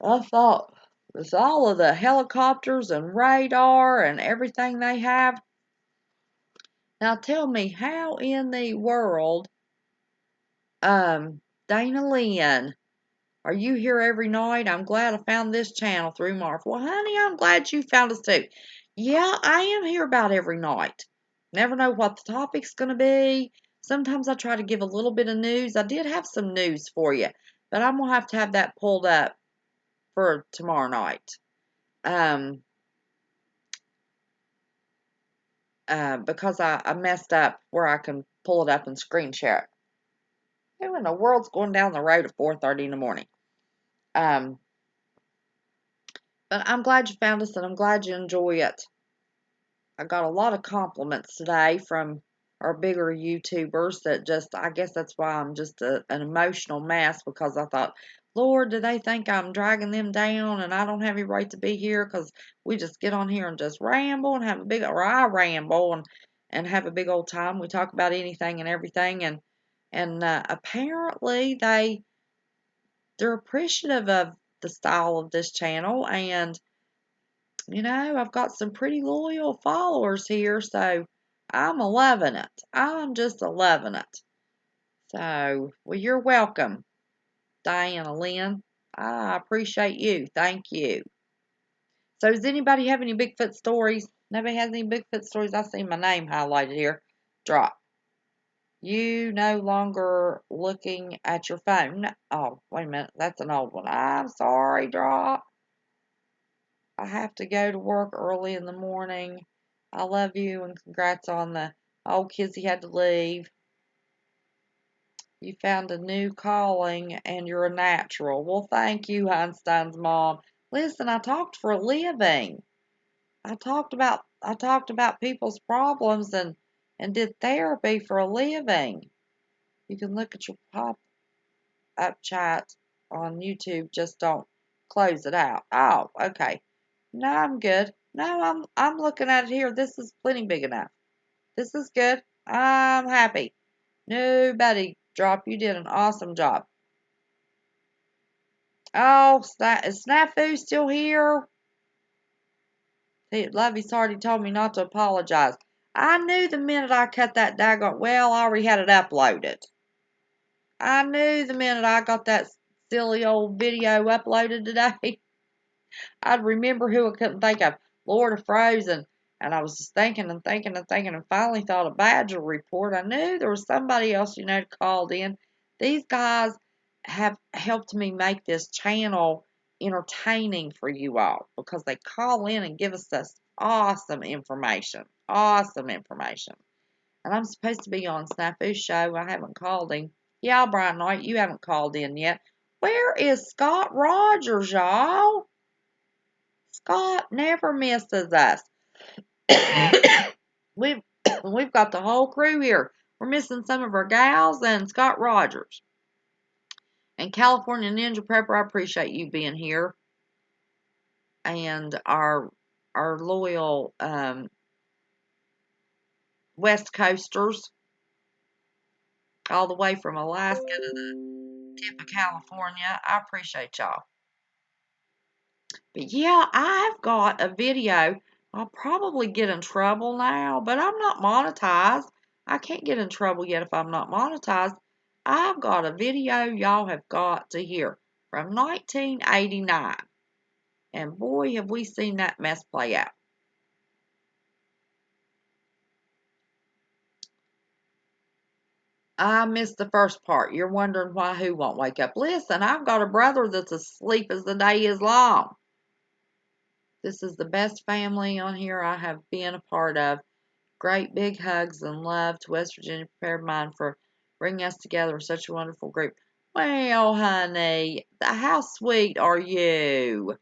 S1: I thought with all of the helicopters and radar and everything they have. Now tell me, how in the world, Dana Lynn, are you here every night? I'm glad I found this channel through Marv. Well, honey, I'm glad you found us too. Yeah, I am here about every night. Never know what the topic's going to be. Sometimes I try to give a little bit of news. I did have some news for you, but I'm going to have that pulled up for tomorrow night. because I messed up where I can pull it up and screen share it. Who in the world's going down the road at 4:30 in the morning? But I'm glad you found us, and I'm glad you enjoy it. I got a lot of compliments today from our bigger YouTubers that just, I guess that's why I'm just an emotional mess, because I thought, Lord, do they think I'm dragging them down and I don't have any right to be here because we just get on here and just ramble and have a big, or I ramble and have a big old time. We talk about anything and everything, and apparently they're appreciative of the style of this channel, and I've got some pretty loyal followers here, so I'm loving it. I'm just loving it. So, well, you're welcome, Diana Lynn. I appreciate you. Thank you. So, does anybody have any Bigfoot stories? Nobody has any Bigfoot stories? I see my name highlighted here. Drop. You no longer looking at your phone. Oh, wait a minute. That's an old one. I'm sorry, Drop. I have to go to work early in the morning. I love you and congrats on the old kids he had to leave. You found a new calling and you're a natural. Well, thank you, Einstein's mom. Listen, I talked for a living. I talked about people's problems and did therapy for a living. You can look at your pop-up chat on YouTube. Just don't close it out. Oh, okay. No, I'm good. No, I'm looking at it here. This is plenty big enough. This is good. I'm happy. Nobody drop. You did an awesome job. Oh, is Snafu still here? Lovey's already told me not to apologize. I knew the minute I cut that daggone. Well, I already had it uploaded. I knew the minute I got that silly old video uploaded today. I'd remember who I couldn't think of. Lord of Frozen. And I was just thinking and thinking and thinking and finally thought of Badger Report. I knew there was somebody else, called in. These guys have helped me make this channel entertaining for you all because they call in and give us this awesome information. Awesome information. And I'm supposed to be on Snafu's show. I haven't called him. Yeah, Brian Knight, you haven't called in yet. Where is Scott Rogers, y'all? Scott never misses us. we've we've got the whole crew here. We're missing some of our gals and Scott Rogers. And California Ninja Prepper, I appreciate you being here. And our loyal West Coasters, all the way from Alaska to the tip of California. I appreciate y'all. But yeah, I've got a video. I'll probably get in trouble now, but I'm not monetized. I can't get in trouble yet if I'm not monetized. I've got a video y'all have got to hear from 1989. And boy, have we seen that mess play out. I missed the first part. You're wondering why who won't wake up. Listen, I've got a brother that's asleep as the day is long. This is the best family on here I have been a part of. Great big hugs and love to West Virginia Prepared Mind for bringing us together in such a wonderful group. Well, honey, how sweet are you?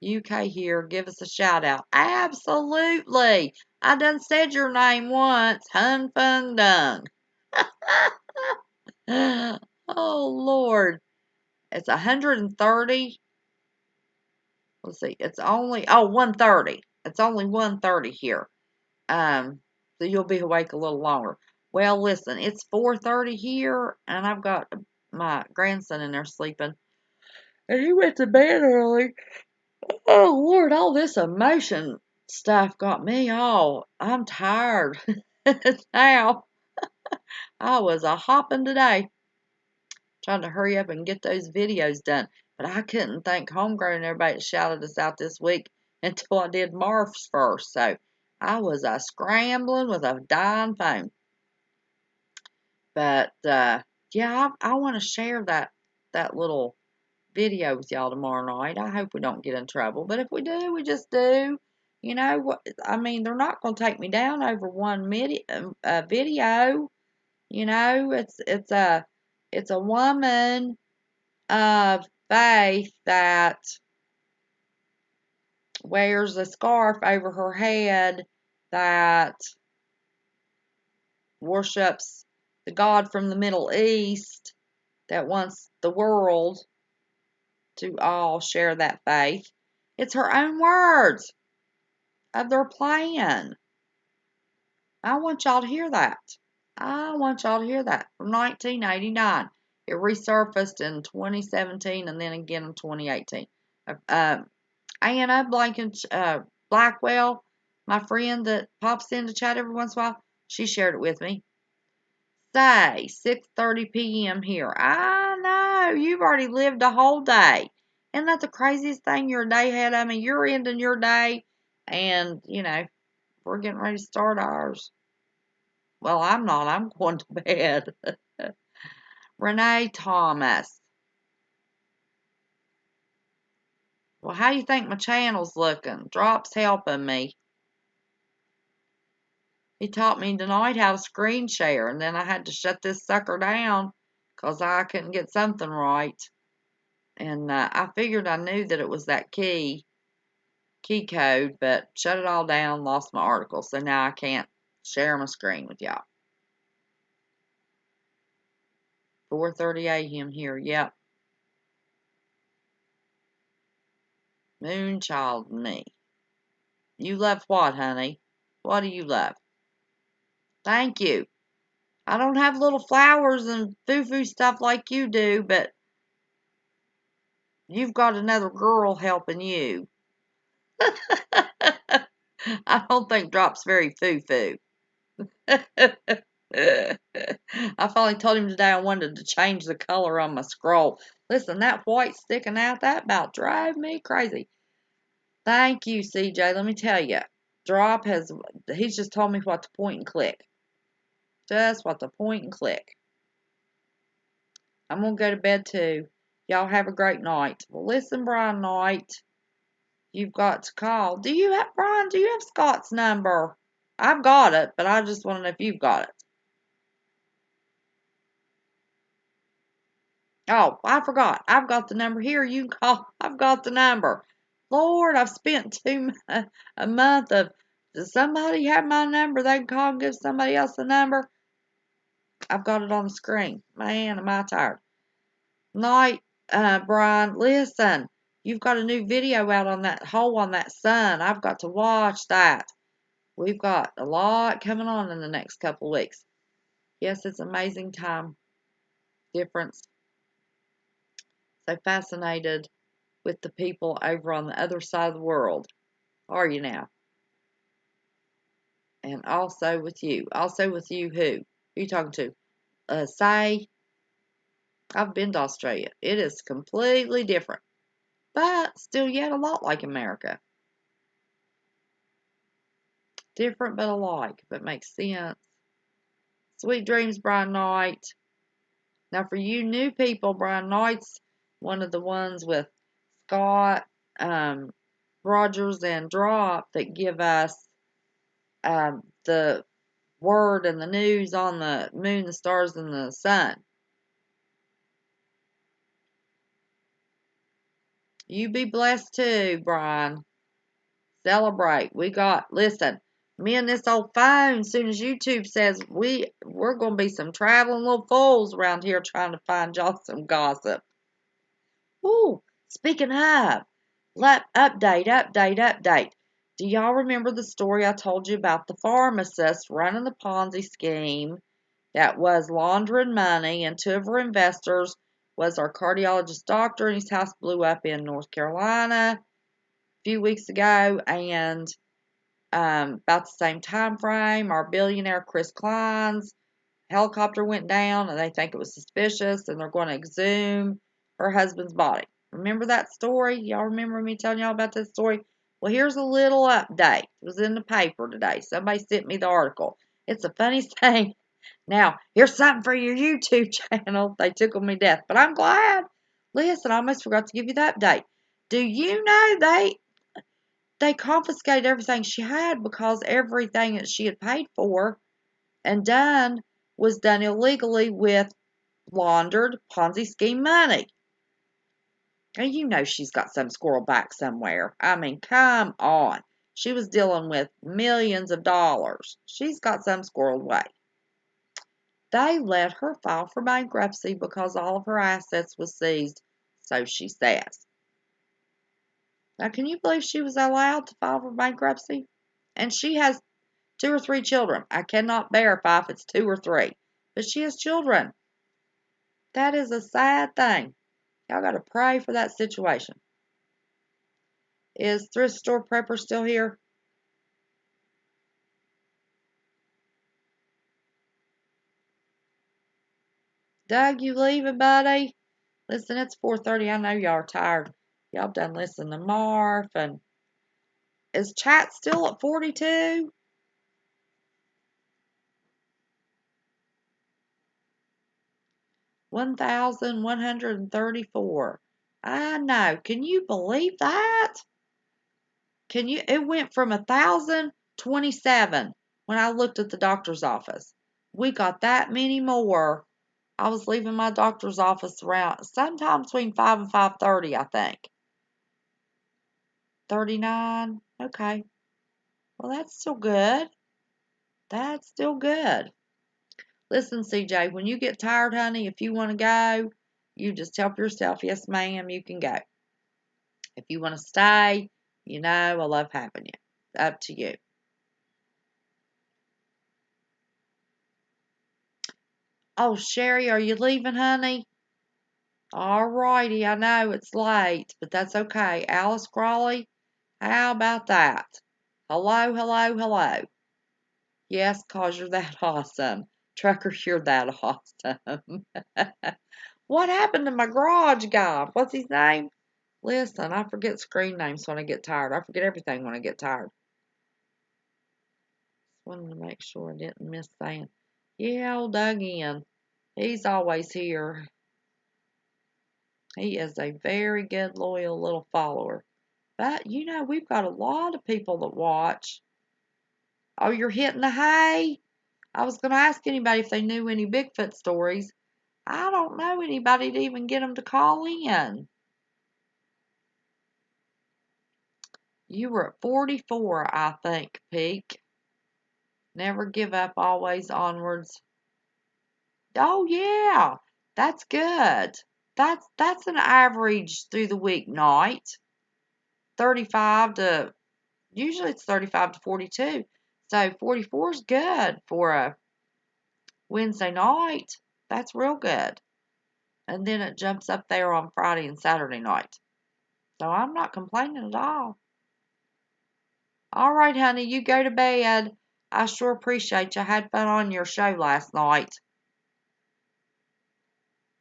S1: UK here, give us a shout out. Absolutely. I done said your name once. Hun Fun Dung. Oh, Lord. It's 130. Let's see. It's only, 1:30. It's only 1:30 here. So you'll be awake a little longer. Well, listen, it's 4:30 here, and I've got my grandson in there sleeping. And he went to bed early. Oh, Lord, all this emotion stuff got me all. I'm tired now. I was a hopping today, trying to hurry up and get those videos done. But I couldn't thank Homegrown and everybody that shouted us out this week until I did Marf's first. So I was scrambling with a dying phone. But yeah, I want to share that little video with y'all tomorrow night. I hope we don't get in trouble. But if we do, we just do. You know what? I mean, they're not going to take me down over one video. You know, it's a woman of faith that wears a scarf over her head that worships the God from the Middle East that wants the world to all share that faith. It's her own words of their plan. I want y'all to hear that. I want y'all to hear that. From 1989. It resurfaced in 2017 and then again in 2018. Anna Blackwell, my friend that pops in to chat every once in a while, she shared it with me. Say 6:30 p.m. here. I know you've already lived a whole day. Isn't that the craziest thing? You're a day ahead of me. You're ending your day, and we're getting ready to start ours. Well, I'm not. I'm going to bed. Renee Thomas. Well, how do you think my channel's looking? Drop's helping me. He taught me tonight how to screen share, and then I had to shut this sucker down because I couldn't get something right. And I figured I knew that it was that key code, but shut it all down, lost my article, so now I can't share my screen with y'all. 4:30 a.m. here, yep. Moonchild me. You love what, honey? What do you love? Thank you. I don't have little flowers and foo-foo stuff like you do, but you've got another girl helping you. I don't think Drop's very foo-foo. I finally told him today I wanted to change the color on my scroll. Listen, that white sticking out, that about drive me crazy. Thank you, CJ. Let me tell you, he's just told me what to point and click. Just what to point and click. I'm going to go to bed too. Y'all have a great night. Well, listen, Brian Knight, you've got to call. Brian, do you have Scott's number? I've got it, but I just want to know if you've got it. Oh, I forgot. I've got the number here. You can call. I've got the number. Lord, I've spent a month of, does somebody have my number? They can call and give somebody else the number. I've got it on the screen. Man, am I tired. Night, Brian, listen. You've got a new video out on that hole on that sun. I've got to watch that. We've got a lot coming on in the next couple of weeks. Yes, it's amazing time difference. So fascinated with the people over on the other side of the world. Are you now? And also with you. Also with you who? Who are you talking to? Say, I've been to Australia. It is completely different. But still yet a lot like America. Different but alike, but makes sense. Sweet dreams, Brian Knight. Now for you new people, Brian Knight's one of the ones with Scott, Rogers, and Drop that give us the word and the news on the moon, the stars, and the sun. You be blessed too, Brian. Celebrate. Listen, me and this old phone, as soon as YouTube says we're going to be some traveling little fools around here trying to find y'all some gossip. Ooh, speaking of, update. Do y'all remember the story I told you about the pharmacist running the Ponzi scheme that was laundering money, and two of her investors was our cardiologist doctor, and his house blew up in North Carolina a few weeks ago, and about the same time frame, our billionaire Chris Klein's helicopter went down, and they think it was suspicious, and they're going to exhume her husband's body. Remember that story? Y'all remember me telling y'all about this story? Well, here's a little update. It was in the paper today. Somebody sent me the article. It's the funniest thing. Now, here's something for your YouTube channel. They tickled me to death, but I'm glad. Listen, I almost forgot to give you the update. Do you know they confiscated everything she had because everything that she had paid for and done was done illegally with laundered Ponzi scheme money. And you know she's got some squirrel back somewhere. I mean, come on. She was dealing with millions of dollars. She's got some squirreled away. They let her file for bankruptcy because all of her assets was seized, so she says. Now, can you believe she was allowed to file for bankruptcy? And she has 2 or 3 children. I cannot verify if it's 2 or 3, but she has children. That is a sad thing. Y'all got to pray for that situation. Is Thrift Store Prepper still here? Doug, you leaving, buddy? Listen, it's 4:30. I know y'all are tired. Y'all done listening to Marv. And is chat still at 42? $1,134. I know. Can you believe that? Can you? It went from 1,027 when I looked at the doctor's office. We got that many more. I was leaving my doctor's office around sometime between 5 and 5:30, I think. 39. Okay. Well, that's still good. That's still good. Listen, CJ, when you get tired, honey, if you want to go, you just tell yourself, yes, ma'am, you can go. If you want to stay, you know I love having you. Up to you. Oh, Sherry, are you leaving, honey? All righty, I know it's late, but that's okay. Alice Crawley, how about that? Hello, hello, hello. Yes, 'cause you're that awesome. Trucker, you're that awesome. What happened to my garage guy? What's his name? Listen, I forget screen names when I get tired. I forget everything when I get tired. Just wanted to make sure I didn't miss saying. Yeah, old Doug Ian. He's always here. He is a very good, loyal little follower. But, you know, we've got a lot of people that watch. Oh, you're hitting the hay? I was going to ask anybody if they knew any Bigfoot stories. I don't know anybody to even get them to call in. You were at 44, I think, peak. Never give up, always onwards. Oh, yeah, that's good. That's an average through the week night. 35 to, usually it's 35 to 42. So 44 is good for a Wednesday night. That's real good. And then it jumps up there on Friday and Saturday night. So I'm not complaining at all. All right, honey, you go to bed. I sure appreciate you. I had fun on your show last night.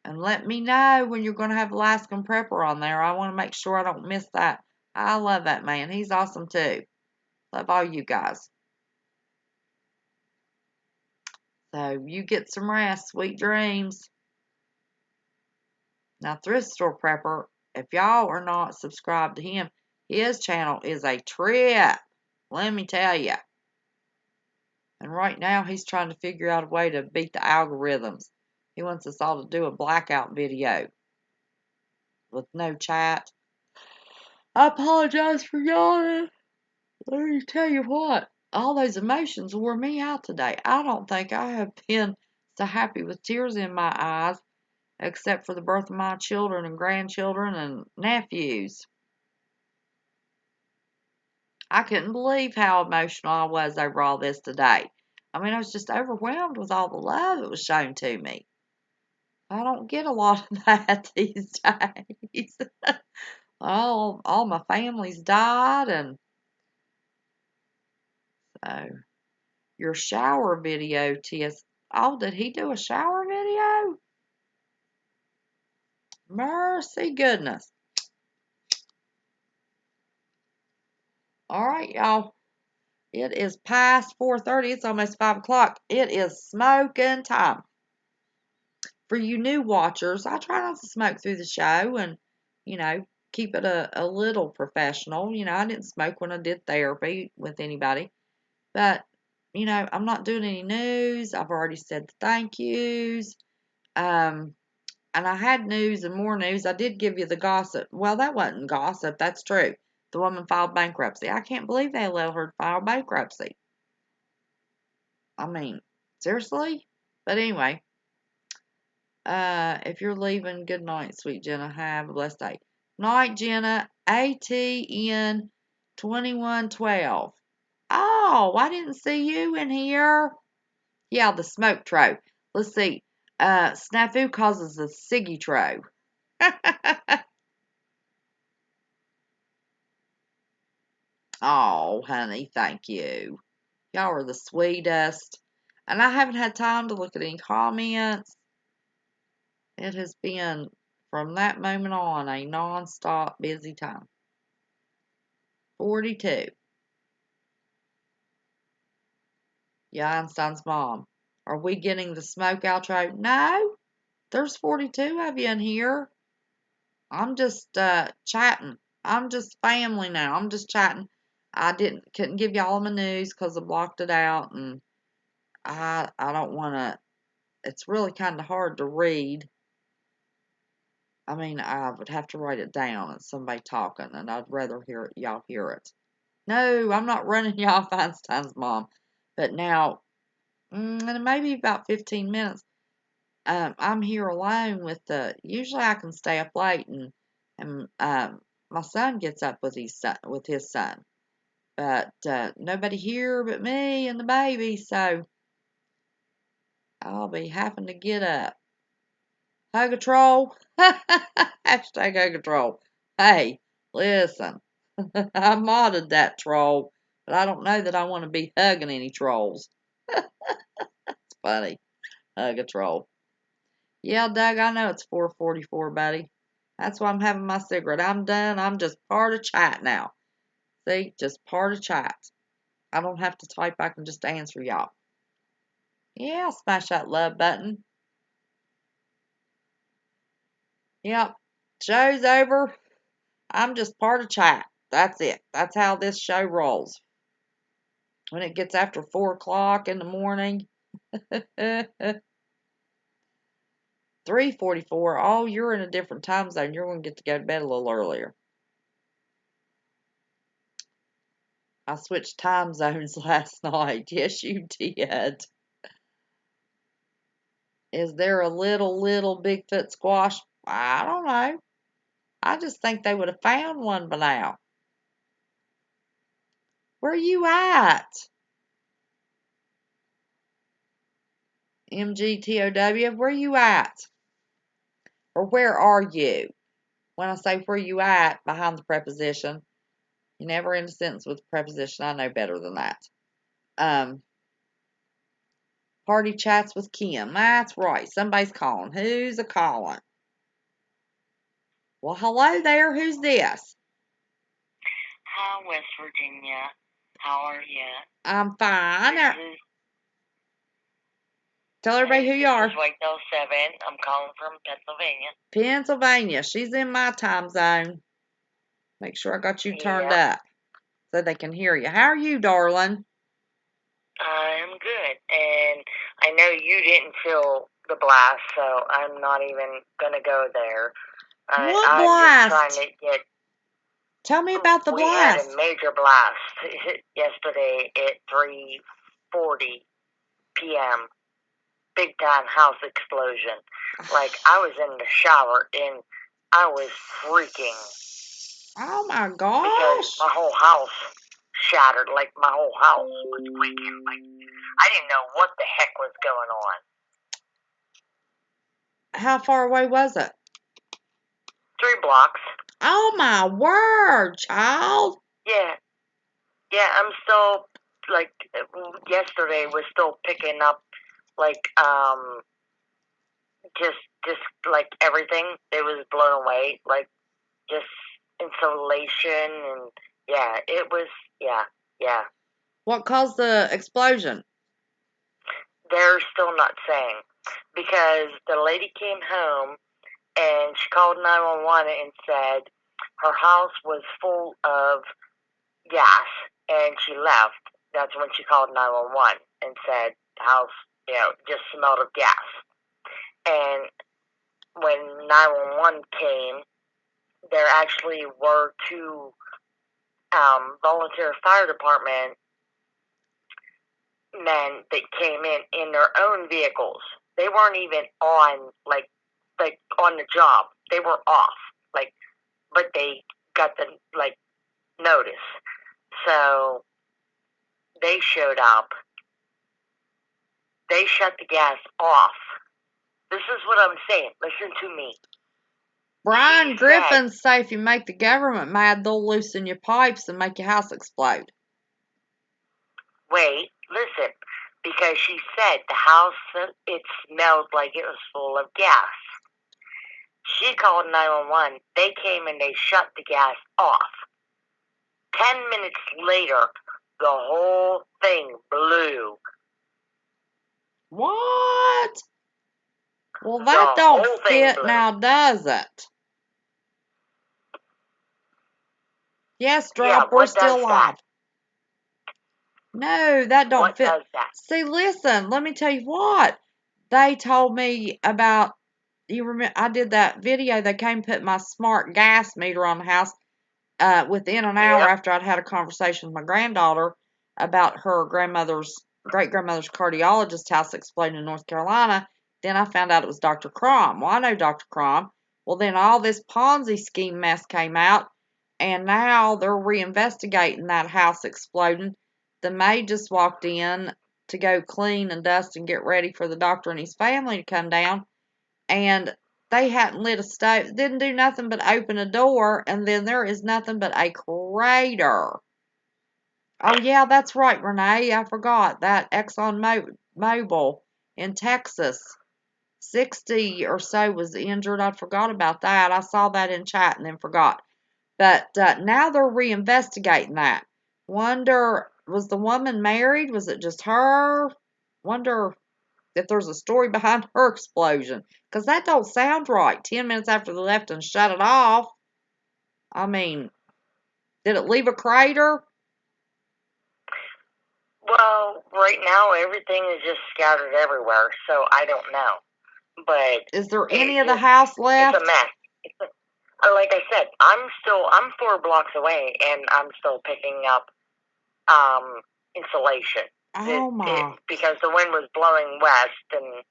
S1: And let me know when you're going to have Alaskan Prepper on there. I want to make sure I don't miss that. I love that man. He's awesome too. Love all you guys. So you get some rest. Sweet dreams. Now, Thrift Store Prepper, if y'all are not subscribed to him, his channel is a trip. Let me tell you. And right now, he's trying to figure out a way to beat the algorithms. He wants us all to do a blackout video with no chat. I apologize for yawning. Let me tell you what, all those emotions wore me out today. I don't think I have been so happy with tears in my eyes, except for the birth of my children and grandchildren and nephews. I couldn't believe how emotional I was over all this today. I mean, I was just overwhelmed with all the love that was shown to me. I don't get a lot of that these days. All my family's died, and so your shower video, Tia. Oh, did he do a shower video? Mercy goodness. All right, y'all. It is past 4:30. It's almost 5 o'clock. It is smoking time. For you new watchers, I try not to smoke through the show and, you know, keep it a little professional. I didn't smoke when I did therapy with anybody. But, I'm not doing any news. I've already said the thank yous. And I had news and more news. I did give you the gossip. Well, that wasn't gossip. That's true. The woman filed bankruptcy. I can't believe they allowed her to file bankruptcy. I mean, seriously? But anyway, if you're leaving, good night, sweet Jenna. Have a blessed day. Night, Jenna. ATN 2112. Oh, I didn't see you in here. Yeah, the smoke tro. Let's see. Snafu causes the Siggy tro. Oh, honey, thank you. Y'all are the sweetest. And I haven't had time to look at any comments. It has been, from that moment on, a non-stop busy time. 42. Yeah, Einstein's mom. Are we getting the smoke outro? No. There's 42 of you in here. I'm just chatting. I'm just family now. I'm just chatting. I couldn't give y'all my news because I blocked it out, and I don't want to. It's really kind of hard to read. I mean, I would have to write it down and somebody talking, and I'd rather y'all hear it. No, I'm not running y'all Einstein's mom. But now, in maybe about 15 minutes, I'm here alone with usually I can stay up late and my son gets up with his son. But nobody here but me and the baby, so I'll be having to get up. Hug a troll. Hashtag hug a troll. Hey, listen. I modded that troll, but I don't know that I want to be hugging any trolls. It's funny. Hug a troll. Yeah, Doug, I know it's 4:44, buddy. That's why I'm having my cigarette. I'm done. I'm just part of chat now. See, just part of chat. I don't have to type. I can just answer y'all. Yeah, smash that love button. Yep, show's over. I'm just part of chat. That's it. That's how this show rolls. When it gets after 4 o'clock in the morning. 3:44. Oh, you're in a different time zone. You're going to get to go to bed a little earlier. I switched time zones last night. Yes, you did. Is there a little Bigfoot squash? I don't know. I just think they would have found one by now. Where you at? MGTOW, where you at? Or where are you? When I say where you at behind the preposition, you never end a sentence with a preposition. I know better than that. Party chats with Kim. That's right. Somebody's calling. Who's a calling? Well, hello there. Who's this?
S4: Hi, West Virginia. How are you?
S1: I'm fine. Tell everybody who you are.
S4: This is Waco 7. I'm calling from Pennsylvania.
S1: Pennsylvania. She's in my time zone. Make sure I got you turned up so they can hear you. How are you, darling?
S4: I'm good. And I know you didn't feel the blast, so I'm not even going to go there.
S1: What
S4: I'm
S1: blast?
S4: just trying to get...
S1: Tell me about the blast.
S4: We had a major blast yesterday at 3:40 p.m. Big time house explosion. Like, I was in the shower and I was freaking.
S1: Oh my gosh.
S4: Because my whole house shattered. Like, my whole house was quaking. Like, I didn't know what the heck was going on.
S1: How far away was it?
S4: 3 blocks.
S1: Oh my word, child.
S4: Yeah. Yeah, I'm still, like, yesterday was still picking up, like, just like everything. It was blown away. Like, just insulation and, yeah, it was, yeah.
S1: What caused the explosion?
S4: They're still not saying. Because the lady came home and she called 911 and said her house was full of gas, and she left. That's when she called 911 and said the house, just smelled of gas. And when 911 came, there actually were two volunteer fire department men that came in their own vehicles. They weren't even on on the job. They were off, but they got the notice. So they showed up. They shut the gas off. This is what I'm saying. Listen to me.
S1: Brian Griffin say if you make the government mad, they'll loosen your pipes and make your house explode.
S4: Wait, listen. Because she said the house, it smelled like it was full of gas. She called 911. They came and they shut the gas off. 10 minutes later, the whole thing blew.
S1: What? Well, that don't fit now, does it? Yes, Drop, we're still live. No, that don't fit.
S4: What does that?
S1: See, listen, let me tell you what. They told me about, you remember, I did that video. They came put my smart gas meter on the house within an hour after I'd had a conversation with my granddaughter about her great-grandmother's cardiologist house exploding in North Carolina. Then I found out it was Dr. Crom. Well, I know Dr. Crom. Well, then all this Ponzi scheme mess came out, and now they're reinvestigating that house exploding. The maid just walked in to go clean and dust and get ready for the doctor and his family to come down, and they hadn't lit a stove, didn't do nothing but open a door, and then there is nothing but a crater. Oh, yeah, that's right, Renee. I forgot that Exxon Mobil in Texas, 60 or so was injured. I forgot about that. I saw that in chat and then forgot. But now they're reinvestigating that. Wonder, was the woman married? Was it just her? Wonder if there's a story behind her explosion. Because that don't sound right. 10 minutes after they left and shut it off. I mean, did it leave a crater?
S4: Well, right now everything is just scattered everywhere, so I don't know. But
S1: is there any of the house left?
S4: It's a mess. Like I said, I'm 4 blocks away, and I'm still picking up insulation.
S1: Oh my!
S4: Because the wind was blowing west and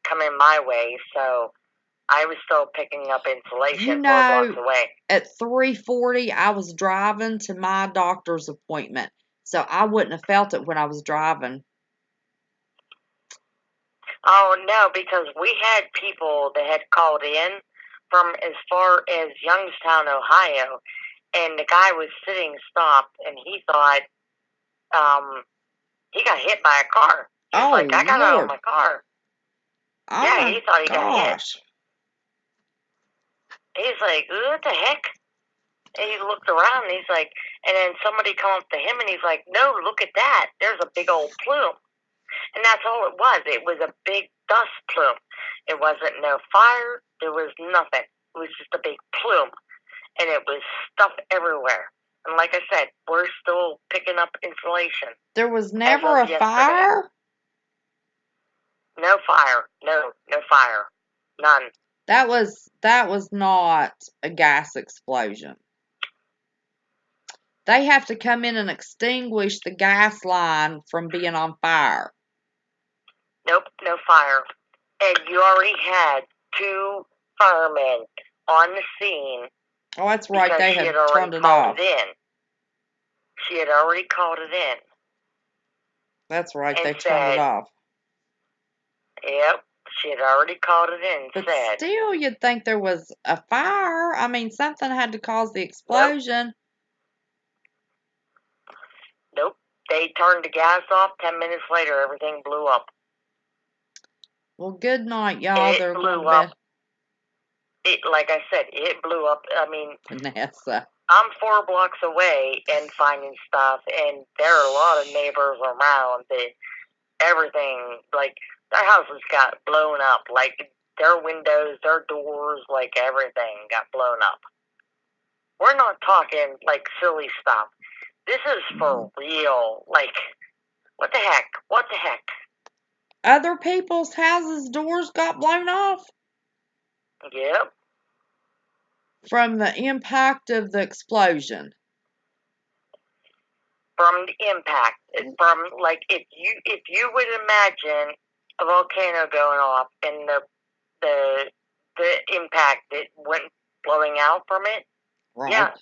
S4: coming my way, so I was still picking up insulation 4 blocks away.
S1: At 3:40, I was driving to my doctor's appointment, so I wouldn't have felt it when I was driving.
S4: Oh no, because we had people that had called in from as far as Youngstown, Ohio, and the guy was sitting stopped, and he thought he got hit by a car. He's like, I got out of my car.
S1: Oh,
S4: yeah, he thought he got hit. He's like, what the heck? And he looked around, and he's like, and then somebody come up to him, and he's like, no, look at that. There's a big old plume. And that's all it was. It was a big dust plume. It wasn't no fire. There was nothing. It was just a big plume. And it was stuff everywhere. And like I said, we're still picking up insulation.
S1: There was never a fire?
S4: No fire. No fire. None.
S1: That was not a gas explosion. They have to come in and extinguish the gas line from being on fire.
S4: Nope, no fire. And you already had 2 firemen on the scene.
S1: Oh, that's right. They had turned it off.
S4: She had already called it in.
S1: That's right. They turned it off.
S4: Yep. She had already called it in.
S1: But still, you'd think there was a fire. I mean, something had to cause the explosion.
S4: Nope. They turned the gas off. 10 minutes later, everything blew up.
S1: Well, good night, y'all.
S4: It blew up. Like I said, it blew up. I mean,
S1: Vanessa.
S4: I'm 4 blocks away and finding stuff, and there are a lot of neighbors around that everything, like, their houses got blown up. Like, their windows, their doors, like, everything got blown up. We're not talking like silly stuff. This is for real. Like, what the heck? What the heck?
S1: Other people's houses' doors got blown off?
S4: Yep.
S1: From the impact of the explosion.
S4: From the impact. From, like, if you would imagine a volcano going off and the impact that went blowing out from it,
S1: Right.
S4: yeah,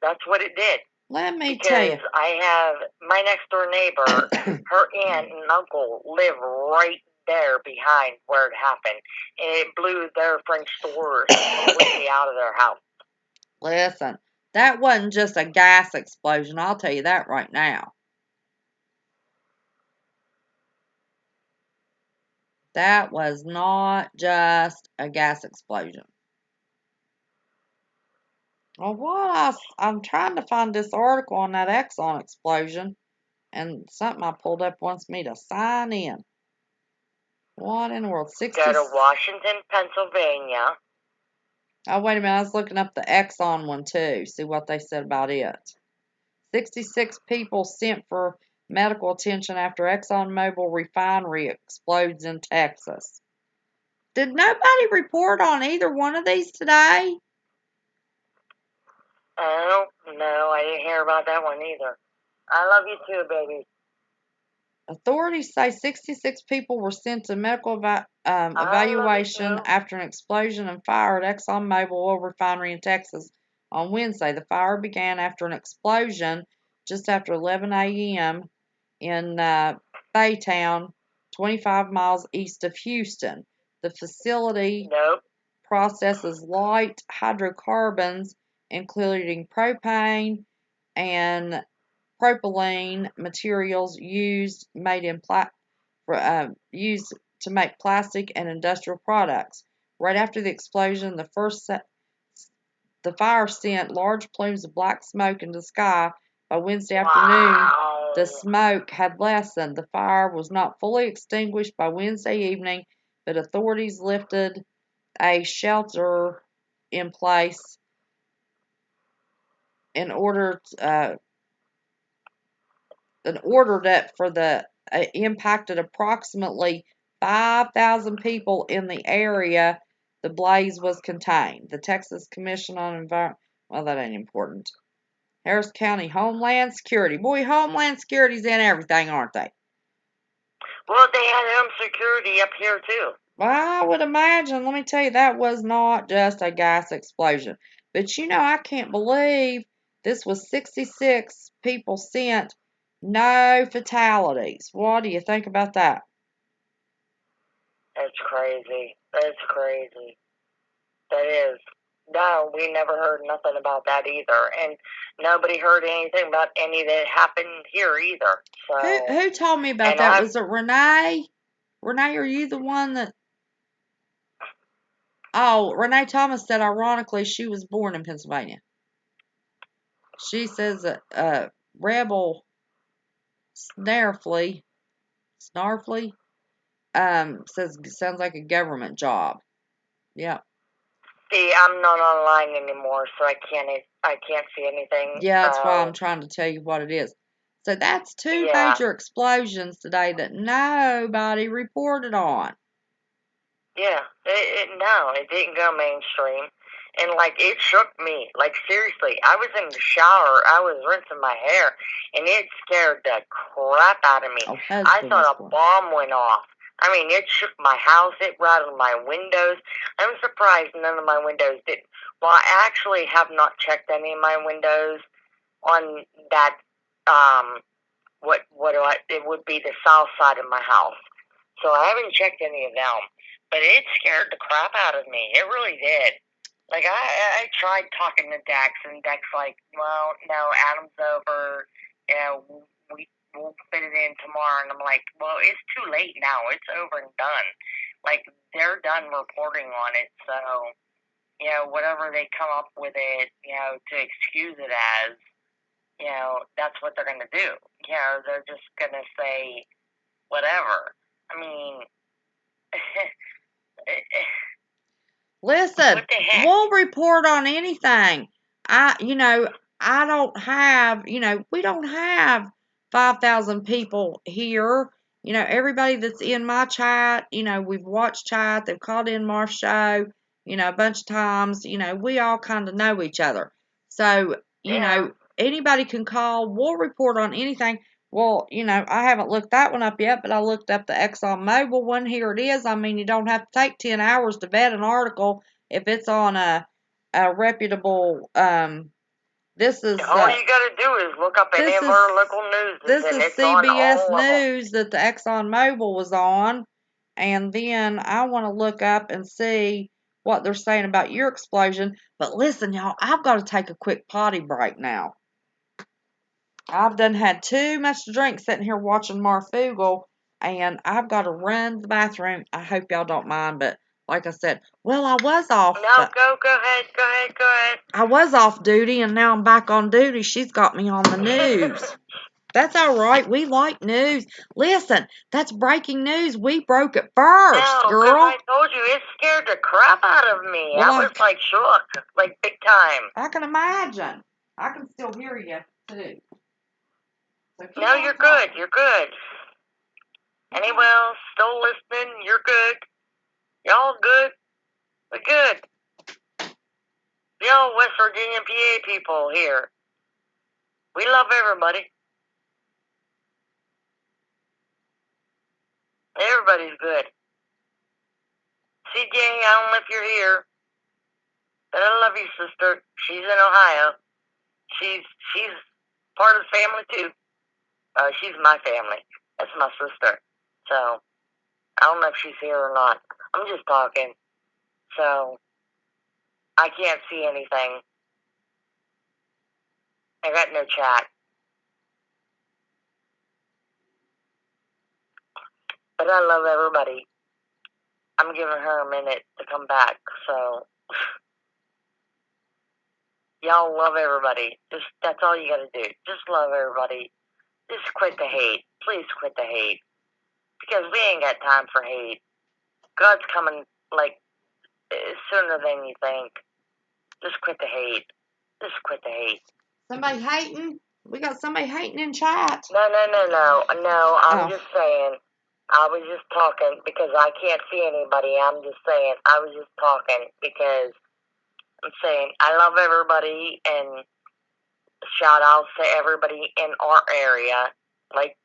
S4: that's what it did.
S1: Let me tell you.
S4: Because I have my next door neighbor, her aunt and uncle live right there behind where it happened. And it blew their French doors completely out of their house.
S1: Listen, that wasn't just a gas explosion. I'll tell you that right now. That was not just a gas explosion. Well, I'm trying to find this article on that Exxon explosion, and something I pulled up wants me to sign in. What in the world?
S4: Go to Washington, Pennsylvania.
S1: Oh, wait a minute. I was looking up the Exxon one, too. See what they said about it. 66 people sent for medical attention after ExxonMobil refinery explodes in Texas. Did nobody report on either one of these today?
S4: Oh, no, I didn't hear about that one either. I love you too, baby.
S1: Authorities say 66 people were sent to medical evaluation after an explosion and fire at ExxonMobil oil refinery in Texas on Wednesday. The fire began after an explosion just after 11 a.m. in Baytown, 25 miles east of Houston. The facility processes light hydrocarbons, including propane and propylene materials used to make plastic and industrial products. Right after the explosion, the fire sent large plumes of black smoke into the sky. By Wednesday afternoon, the smoke had lessened. The fire was not fully extinguished by Wednesday evening, but authorities lifted a shelter in place in order that for the impacted approximately 5,000 people in the area. The blaze was contained. The Texas Commission on Environment, well, that ain't important. Harris County Homeland Security. Boy, Homeland Security's in everything, aren't they?
S4: Well, they had home security up here, too.
S1: Well, I would imagine. Let me tell you, that was not just a gas explosion. But, you know, I can't believe this was 66 people sent, no fatalities. What do you think about that?
S4: That's crazy. That's crazy. That is. No, we never heard nothing about that either. And nobody heard anything about any that happened here either. So,
S1: who told me about that? Was it Renee? Renee, are you the one that... Oh, Renee Thomas said, ironically, she was born in Pennsylvania. She says that Rebel Snarfley says sounds like a government job. Yeah.
S4: See, I'm not online anymore, so I can't see anything.
S1: Yeah, that's why I'm trying to tell you what it is. So that's two major explosions today that nobody reported on.
S4: Yeah, no, it didn't go mainstream. And, like, it shook me. Like, seriously, I was in the shower, I was rinsing my hair, and it scared the crap out of me.
S1: Oh,
S4: I thought a bomb went off. I mean, it shook my house, it rattled my windows. I'm surprised none of my windows did. Well, I actually have not checked any of my windows on that, it would be the south side of my house. So I haven't checked any of them. But it scared the crap out of me. It really did. Like, I tried talking to Dex, and Dex like, well, no, Adam's over. You know, we'll fit it in tomorrow. And I'm like, well, it's too late now. It's over and done. Like, they're done reporting on it. So, you know, whatever they come up with it, you know, to excuse it as, you know, that's what they're going to do. You know, they're just going to say whatever. I mean...
S1: Listen, we'll report on anything. I don't have, we don't have 5,000 people here. Everybody that's in my chat, we've watched chat, they've called in Mar's show, a bunch of times, we all kind of know each other. So, anybody can call, we'll report on anything. Well, I haven't looked that one up yet, but I looked up the ExxonMobil one. Here it is. I mean, you don't have to take 10 hours to vet an article if it's on a reputable, this is,
S4: all you got to do is look up any of our local news.
S1: This
S4: and
S1: is
S4: it's on
S1: CBS
S4: all
S1: News that the ExxonMobil was on. And then I want to look up and see what they're saying about your explosion. But listen, y'all, I've got to take a quick potty break now. I've done had too much to drink sitting here watching Marfugel, and I've got to run to the bathroom. I hope y'all don't mind, but like I said, well, I was off.
S4: No, go ahead.
S1: I was off duty, and now I'm back on duty. She's got me on the news. That's all right. We like news. Listen, that's breaking news. We broke it first,
S4: No,
S1: girl.
S4: because I told you, it scared the crap out of me.
S1: Well,
S4: I was like shook, like big time.
S1: I can imagine. I can still hear you, too. So
S4: no, you're good. You're good. Anyone else still listening? You're good. Y'all good? We're good. Y'all West Virginia PA people here. We love everybody. Everybody's good. CJ, I don't know if you're here, but I love you, sister. She's in Ohio. She's part of the family too. She's my family. That's my sister. So I don't know if she's here or not. I'm just talking. So I can't see anything. I got no chat. But I love everybody. I'm giving her a minute to come back. So y'all love everybody. That's all you gotta do. Just love everybody. Just quit the hate. Please quit the hate. Because we ain't got time for hate. God's coming like sooner than you think. Just quit the hate. Just quit the hate.
S1: Somebody hating? We got somebody hating in chat.
S4: No. I'm just saying. I was just talking because I can't see anybody. I'm just saying. I was just talking because I'm saying I love everybody and shout outs to everybody in our area. Like,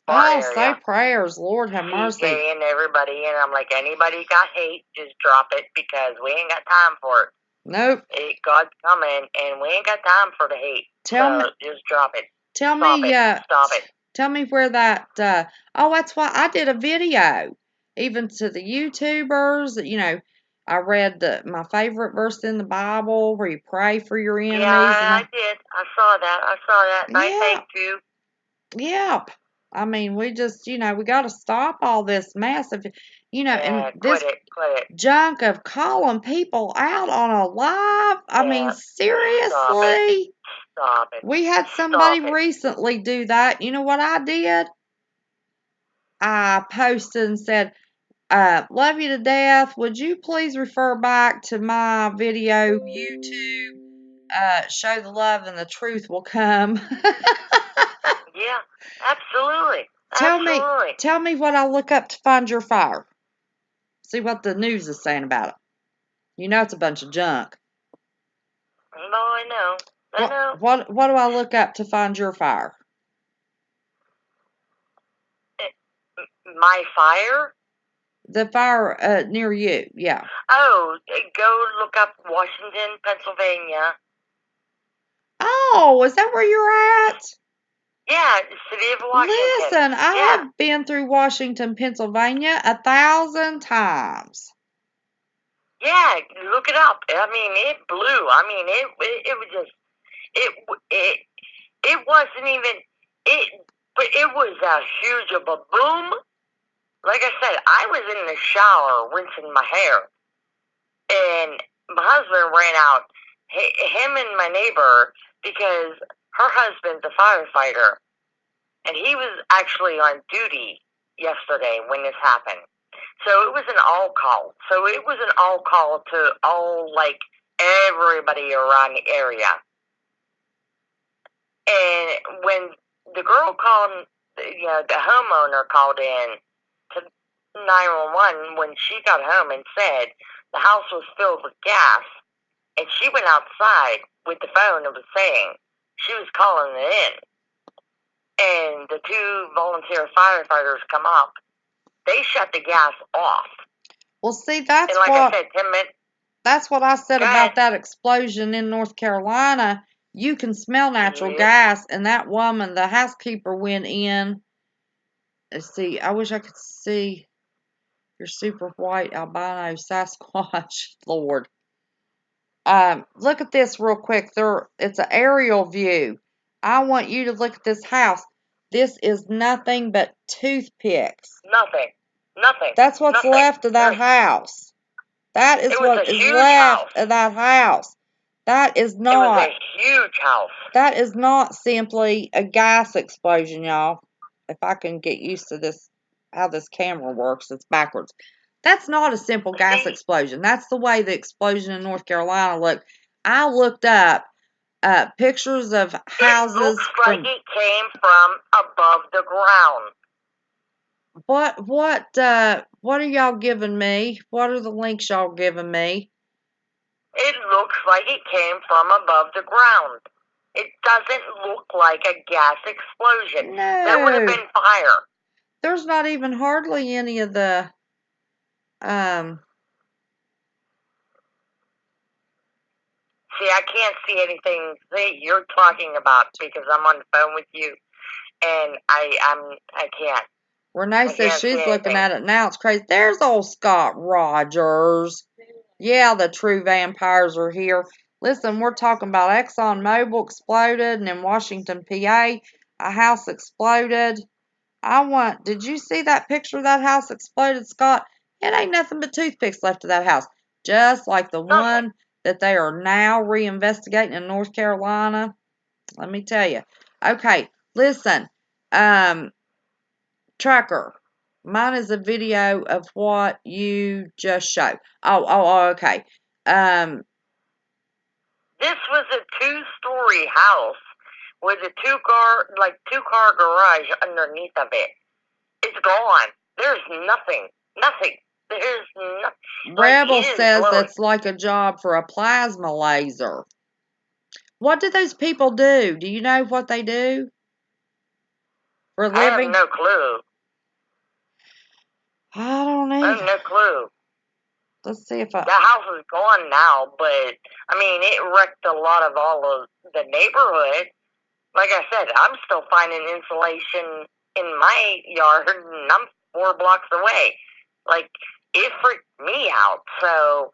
S4: our area.
S1: Say prayers. Lord have mercy.
S4: CJ and everybody. And I'm like, anybody got hate, just drop it because we ain't got time for it.
S1: Nope.
S4: God's coming and we ain't got time for the hate. Just drop it.
S1: Stop it. Tell me where that, that's why I did a video, even to the YouTubers, I read my favorite verse in the Bible where you pray for your enemies.
S4: Yeah, I did. I saw that. And I thank you.
S1: Yep. I mean, we just, we got to stop all this mess of, and this
S4: quit it.
S1: Junk of calling people out on a live. I mean, seriously.
S4: Stop it.
S1: We had somebody recently do that. You know what I did? I posted and said, love you to death. Would you please refer back to my video YouTube? Show the love and the truth will come.
S4: Yeah, absolutely.
S1: Tell me what I look up to find your fire. See what the news is saying about it. It's a bunch of junk.
S4: No, I know.
S1: What do I look up to find your fire?
S4: My fire?
S1: The fire near you, yeah.
S4: Oh, go look up Washington, Pennsylvania.
S1: Oh, is that where you're at?
S4: Yeah, the city of Washington.
S1: Listen, I have been through Washington, Pennsylvania 1,000 times. Yeah,
S4: look it up. I mean, it blew. I mean, it was just it wasn't even but it was a huge of a boom. Like I said, I was in the shower rinsing my hair, and my husband ran out. Him and my neighbor, because her husband's a firefighter, and he was actually on duty yesterday when this happened. So it was an all call. So it was an all call to all, like, everybody around the area. And when the girl called, the homeowner called in to 911 when she got home and said the house was filled with gas, and she went outside with the phone and was saying she was calling it in. And the 2 volunteer firefighters come up. They shut the gas off.
S1: Well, see, that's
S4: and like
S1: what
S4: I said, 10 minutes.
S1: That's what I said
S4: Go
S1: about
S4: ahead.
S1: that explosion in North Carolina. You can smell natural
S4: Yeah.
S1: gas, and that woman, the housekeeper, went in. Let's see, I wish I could see your super white albino Sasquatch, Lord. Look at this real quick. It's an aerial view. I want you to look at this house. This is nothing but toothpicks.
S4: Nothing.
S1: That's what's
S4: Nothing.
S1: left of that house. That is
S4: It was
S1: what
S4: a
S1: is
S4: huge
S1: left
S4: house.
S1: of that house. That is
S4: It was
S1: not.
S4: a huge house.
S1: That is not simply a gas explosion, y'all. If I can get used to this, how this camera works, it's backwards. That's not a simple gas explosion. That's the way the explosion in North Carolina looked. I looked up pictures of houses.
S4: It looks like it came from above the ground.
S1: What are y'all giving me? What are the links y'all giving me?
S4: It looks like it came from above the ground. It doesn't look like a gas explosion.
S1: No.
S4: There would have been fire.
S1: There's not even hardly any of the
S4: See, I can't see anything that you're talking about because I'm on the phone with you, and I can't.
S1: Renee says she's looking at it now. It's crazy. There's old Scott Rogers. Yeah, the true vampires are here. Listen, we're talking about ExxonMobil exploded, and in Washington, PA, a house exploded. Did you see that picture of that house exploded, Scott? It ain't nothing but toothpicks left of that house. Just like the one that they are now reinvestigating in North Carolina. Let me tell you. Okay, listen. Tracker. Mine is a video of what you just showed. Oh, okay.
S4: This was a 2-story house with a two-car garage underneath of it. It's gone. There's nothing. There's nothing.
S1: Rebel says it's like a job for a plasma laser. What do those people do? Do you know what they do for a living?
S4: I have no clue.
S1: I don't
S4: I have
S1: either.
S4: no clue.
S1: Let's see if
S4: The house is gone now, but I mean, it wrecked a lot of all of the neighborhood. Like I said, I'm still finding insulation in my yard, and I'm 4 blocks away. Like, it freaked me out. So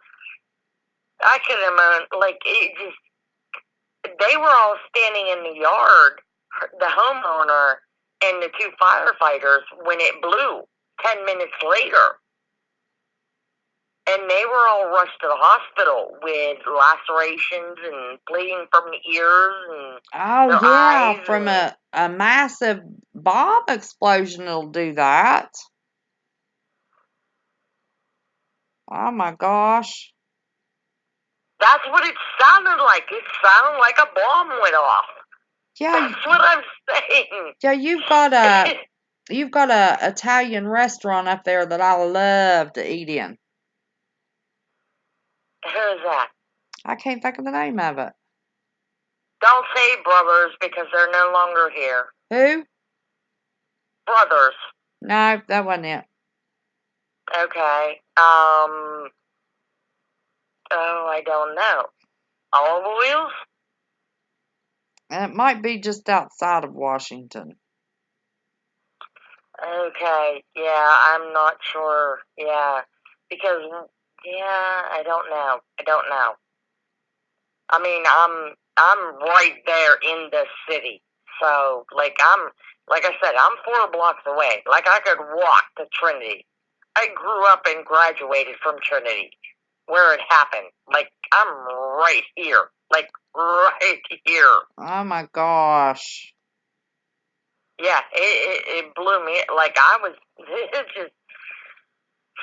S4: I could have, they were all standing in the yard, the homeowner and the 2 firefighters, when it blew 10 minutes later. And they were all rushed to the hospital with lacerations and bleeding from the ears and eyes
S1: from a massive bomb explosion it'll do that. Oh my gosh.
S4: That's what it sounded like. It sounded like a bomb went off.
S1: Yeah.
S4: That's what I'm saying.
S1: Yeah, you've got a Italian restaurant up there that I love to eat in.
S4: Who's that?
S1: I can't think of the name of it.
S4: Don't say Brothers because they're no longer here.
S1: Who?
S4: Brothers.
S1: No, that wasn't it.
S4: Okay. Oh, I don't know. Olive Wheels?
S1: It might be just outside of Washington.
S4: Okay, yeah, I'm not sure. Yeah, because I don't know. I mean, I'm right there in the city, so like I said, I'm 4 blocks away. Like I could walk to Trinity. I grew up and graduated from Trinity, where it happened. Like I'm right here. Like right here.
S1: Oh my gosh.
S4: Yeah, it blew me. Like it just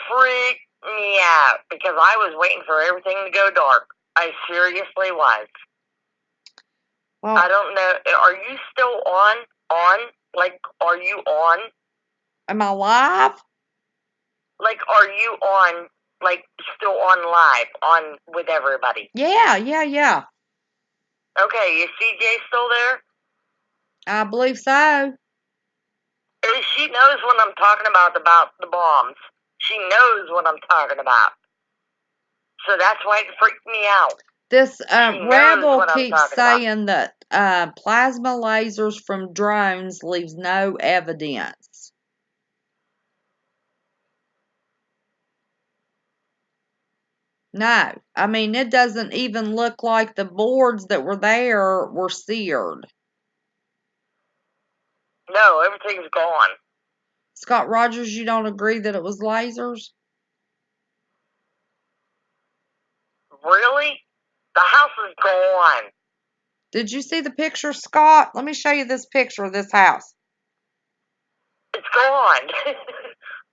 S4: freaked me out because I was waiting for everything to go dark. I seriously was.
S1: Well,
S4: I don't know. Are you still on? Like, are you on?
S1: am I live?
S4: Like, are you on? Like, still on live on with everybody?
S1: Yeah.
S4: Okay, is CJ still there?
S1: I believe so.
S4: She knows what I'm talking about the bombs. She knows what I'm talking about. So that's why it freaked me out.
S1: This
S4: knows
S1: Rebel
S4: what I'm
S1: keeps
S4: talking about.
S1: saying that plasma lasers from drones leaves no evidence. No, I mean, it doesn't even look like the boards that were there were seared.
S4: No, everything's gone.
S1: Scott Rogers, you don't agree that it was lasers?
S4: Really? The house is gone.
S1: Did you see the picture, Scott? Let me show you this picture of this house.
S4: It's gone.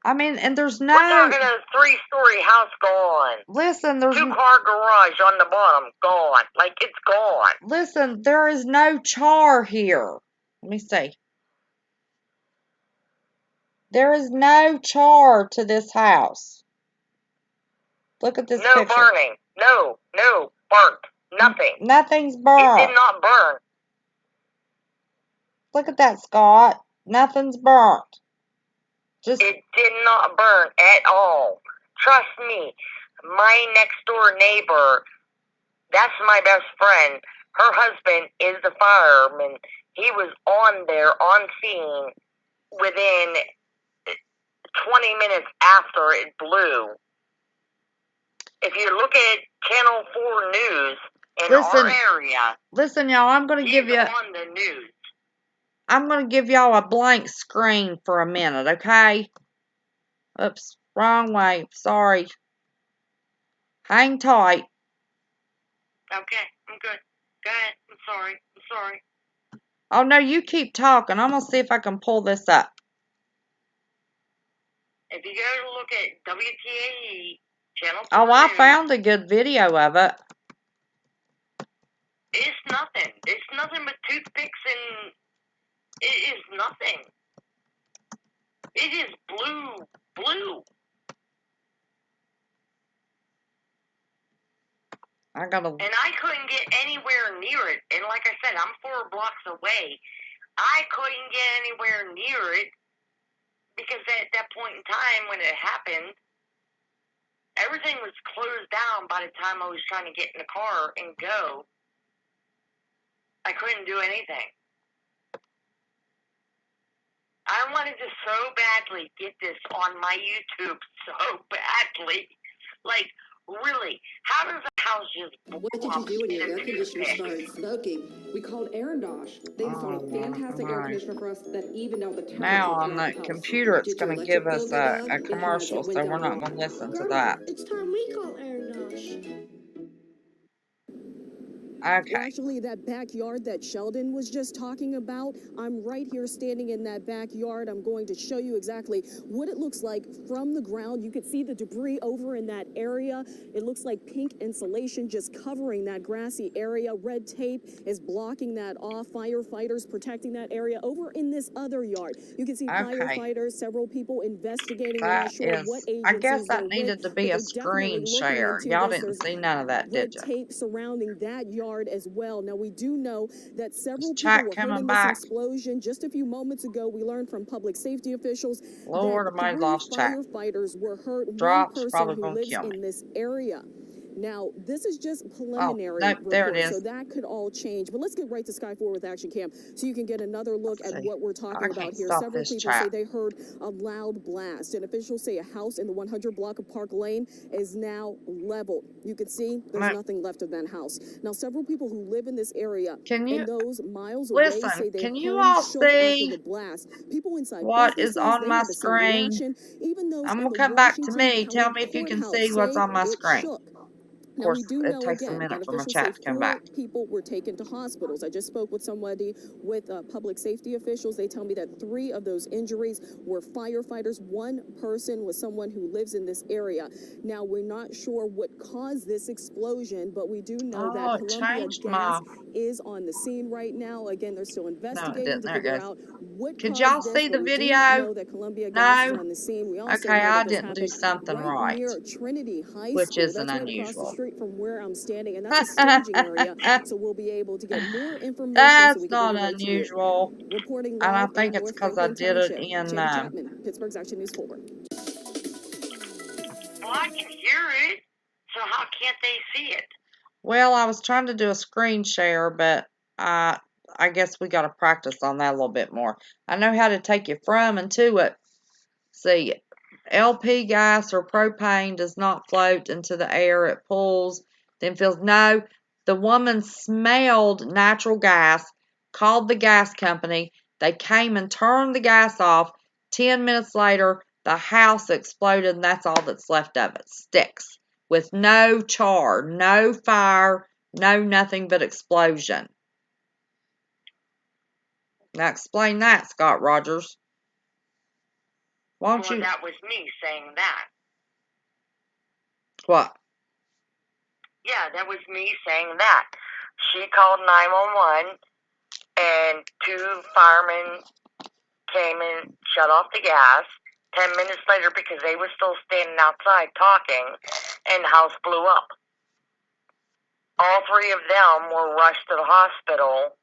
S1: I mean, and there's no...
S4: We're talking a 3-story house gone.
S1: Listen, there's...
S4: 2-car garage on the bottom gone. Like, it's gone.
S1: Listen, there is no char here. Let me see. There is no char to this house. Look at this picture.
S4: No burning. No, burnt. Nothing.
S1: Nothing's burnt.
S4: It did not burn.
S1: Look at that, Scott. Nothing's burnt.
S4: It did not burn at all. Trust me, my next door neighbor, that's my best friend. Her husband is the fireman. He was on there, on scene, within 20 minutes after it blew. If you look at Channel 4 News in our area,
S1: listen, y'all, I'm going to give you...
S4: on the news.
S1: I'm going to give y'all a blank screen for a minute, okay? Oops, wrong way. Sorry. Hang tight.
S4: Okay, I'm good. Go ahead. I'm sorry.
S1: Oh, no, you keep talking. I'm going to see if I can pull this up.
S4: If you go to look at WTAE, Channel 4
S1: Oh, I
S4: News,
S1: found a good video of it.
S4: It's nothing. It's nothing but toothpicks and... It is nothing. It is blue.
S1: I gotta...
S4: And I couldn't get anywhere near it. And like I said, I'm 4 blocks away. I couldn't get anywhere near it because at that point in time when it happened, everything was closed down by the time I was trying to get in the car and go. I couldn't do anything. I wanted to so badly get this on my YouTube so badly. Like, really, how does a house just blow
S5: What did you do when your air conditioner started smoking? We called Arandosh. They installed a fantastic air conditioner for us that evened out the temperature.
S1: Now on the computer, it's going to give us a commercial, so we're not going to listen to that.
S5: It's time we call Arandosh.
S1: Okay.
S5: Actually, that backyard that Sheldon was just talking about, I'm right here standing in that backyard. I'm going to show you exactly what it looks like from the ground. You can see the debris over in that area. It looks like pink insulation just covering that grassy area. Red tape is blocking that off. Firefighters protecting that area. Over in this other yard, you can see firefighters, several people investigating. We're not sure what agencies.
S1: I guess that needed to be a screen share. Y'all didn't see none of that, did you?
S5: Red tape surrounding that yard as well. Now we do know that several people were hurt in
S1: back.
S5: this explosion. Just a few moments ago, we learned from public safety officials
S1: Lord,
S5: that 3 firefighters were hurt. One person who lives in this area. Now, this is just preliminary report, so that could all change. But let's get right to Sky 4 with Action Cam so you can get another look at what we're talking about here. Several people say they heard a loud blast, and officials say a house in the 100 block of Park Lane is now leveled. You can see there's nothing left of that house. Now, several people who live in this area and those miles away say they
S1: can you all see
S5: after the blast. People inside
S1: what is on my screen?
S5: even those
S1: I'm going to come back to me. Tell me if you can see what's on my screen. Of course, it takes a minute for my chat to come back.
S5: People were taken to hospitals. I just spoke with somebody with public safety officials. They tell me that 3 of those injuries were firefighters. 1 person was someone who lives in this area. Now, we're not sure what caused this explosion, but we do know that Columbia Gas is on the scene right now. Again, they're still investigating to figure out what
S1: Could y'all see the video?
S5: know that Columbia Gas is on the scene. We also
S1: Okay,
S5: know that
S1: I didn't do something right,
S5: near Trinity High
S1: which
S5: School.
S1: isn't
S5: That's right
S1: unusual.
S5: across the street from where I'm standing, and that's a staging area. So we'll be able to get more information.
S1: That's
S5: so we can
S1: not
S5: bring it right
S1: unusual.
S5: Reporting
S1: And I
S5: live
S1: think
S5: in
S1: it's
S5: North
S1: because I
S5: Franklin
S1: did it
S5: Township.
S1: in.
S5: Jamie Chapman, Pittsburgh's Action News Forward.
S4: Well, I can hear it. So how can't they see it?
S1: Well, I was trying to do a screen share, but I guess we got to practice on that a little bit more. I know how to take you from and to it. See, LP gas or propane does not float into the air. It pulls, then fills. No, the woman smelled natural gas, called the gas company. They came and turned the gas off. 10 minutes later, the house exploded, and that's all that's left of it. Sticks. With no char, no fire, no nothing but explosion. Now explain that, Scott Rogers. Won't you?
S4: That was me saying that.
S1: What?
S4: Yeah, that was me saying that. She called 911, and 2 firemen came and shut off the gas. 10 minutes later, because they were still standing outside talking, and the house blew up. All 3 of them were rushed to the hospital,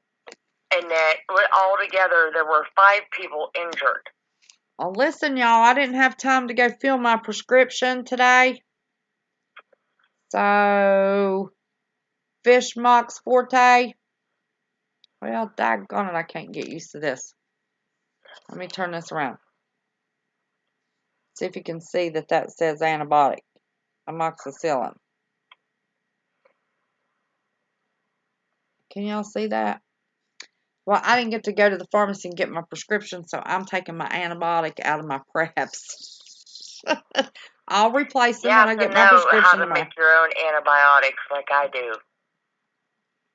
S4: and that altogether there were 5 people injured.
S1: Oh, listen, y'all, I didn't have time to go fill my prescription today. So, Fish Mox Forte. Well, daggone it, I can't get used to this. Let me turn this around. See if you can see that says antibiotic. Amoxicillin. Can y'all see that? Well, I didn't get to go to the pharmacy and get my prescription, so I'm taking my antibiotic out of my preps. I'll replace them when I get my prescription.
S4: You have to know how to make your own antibiotics like I do.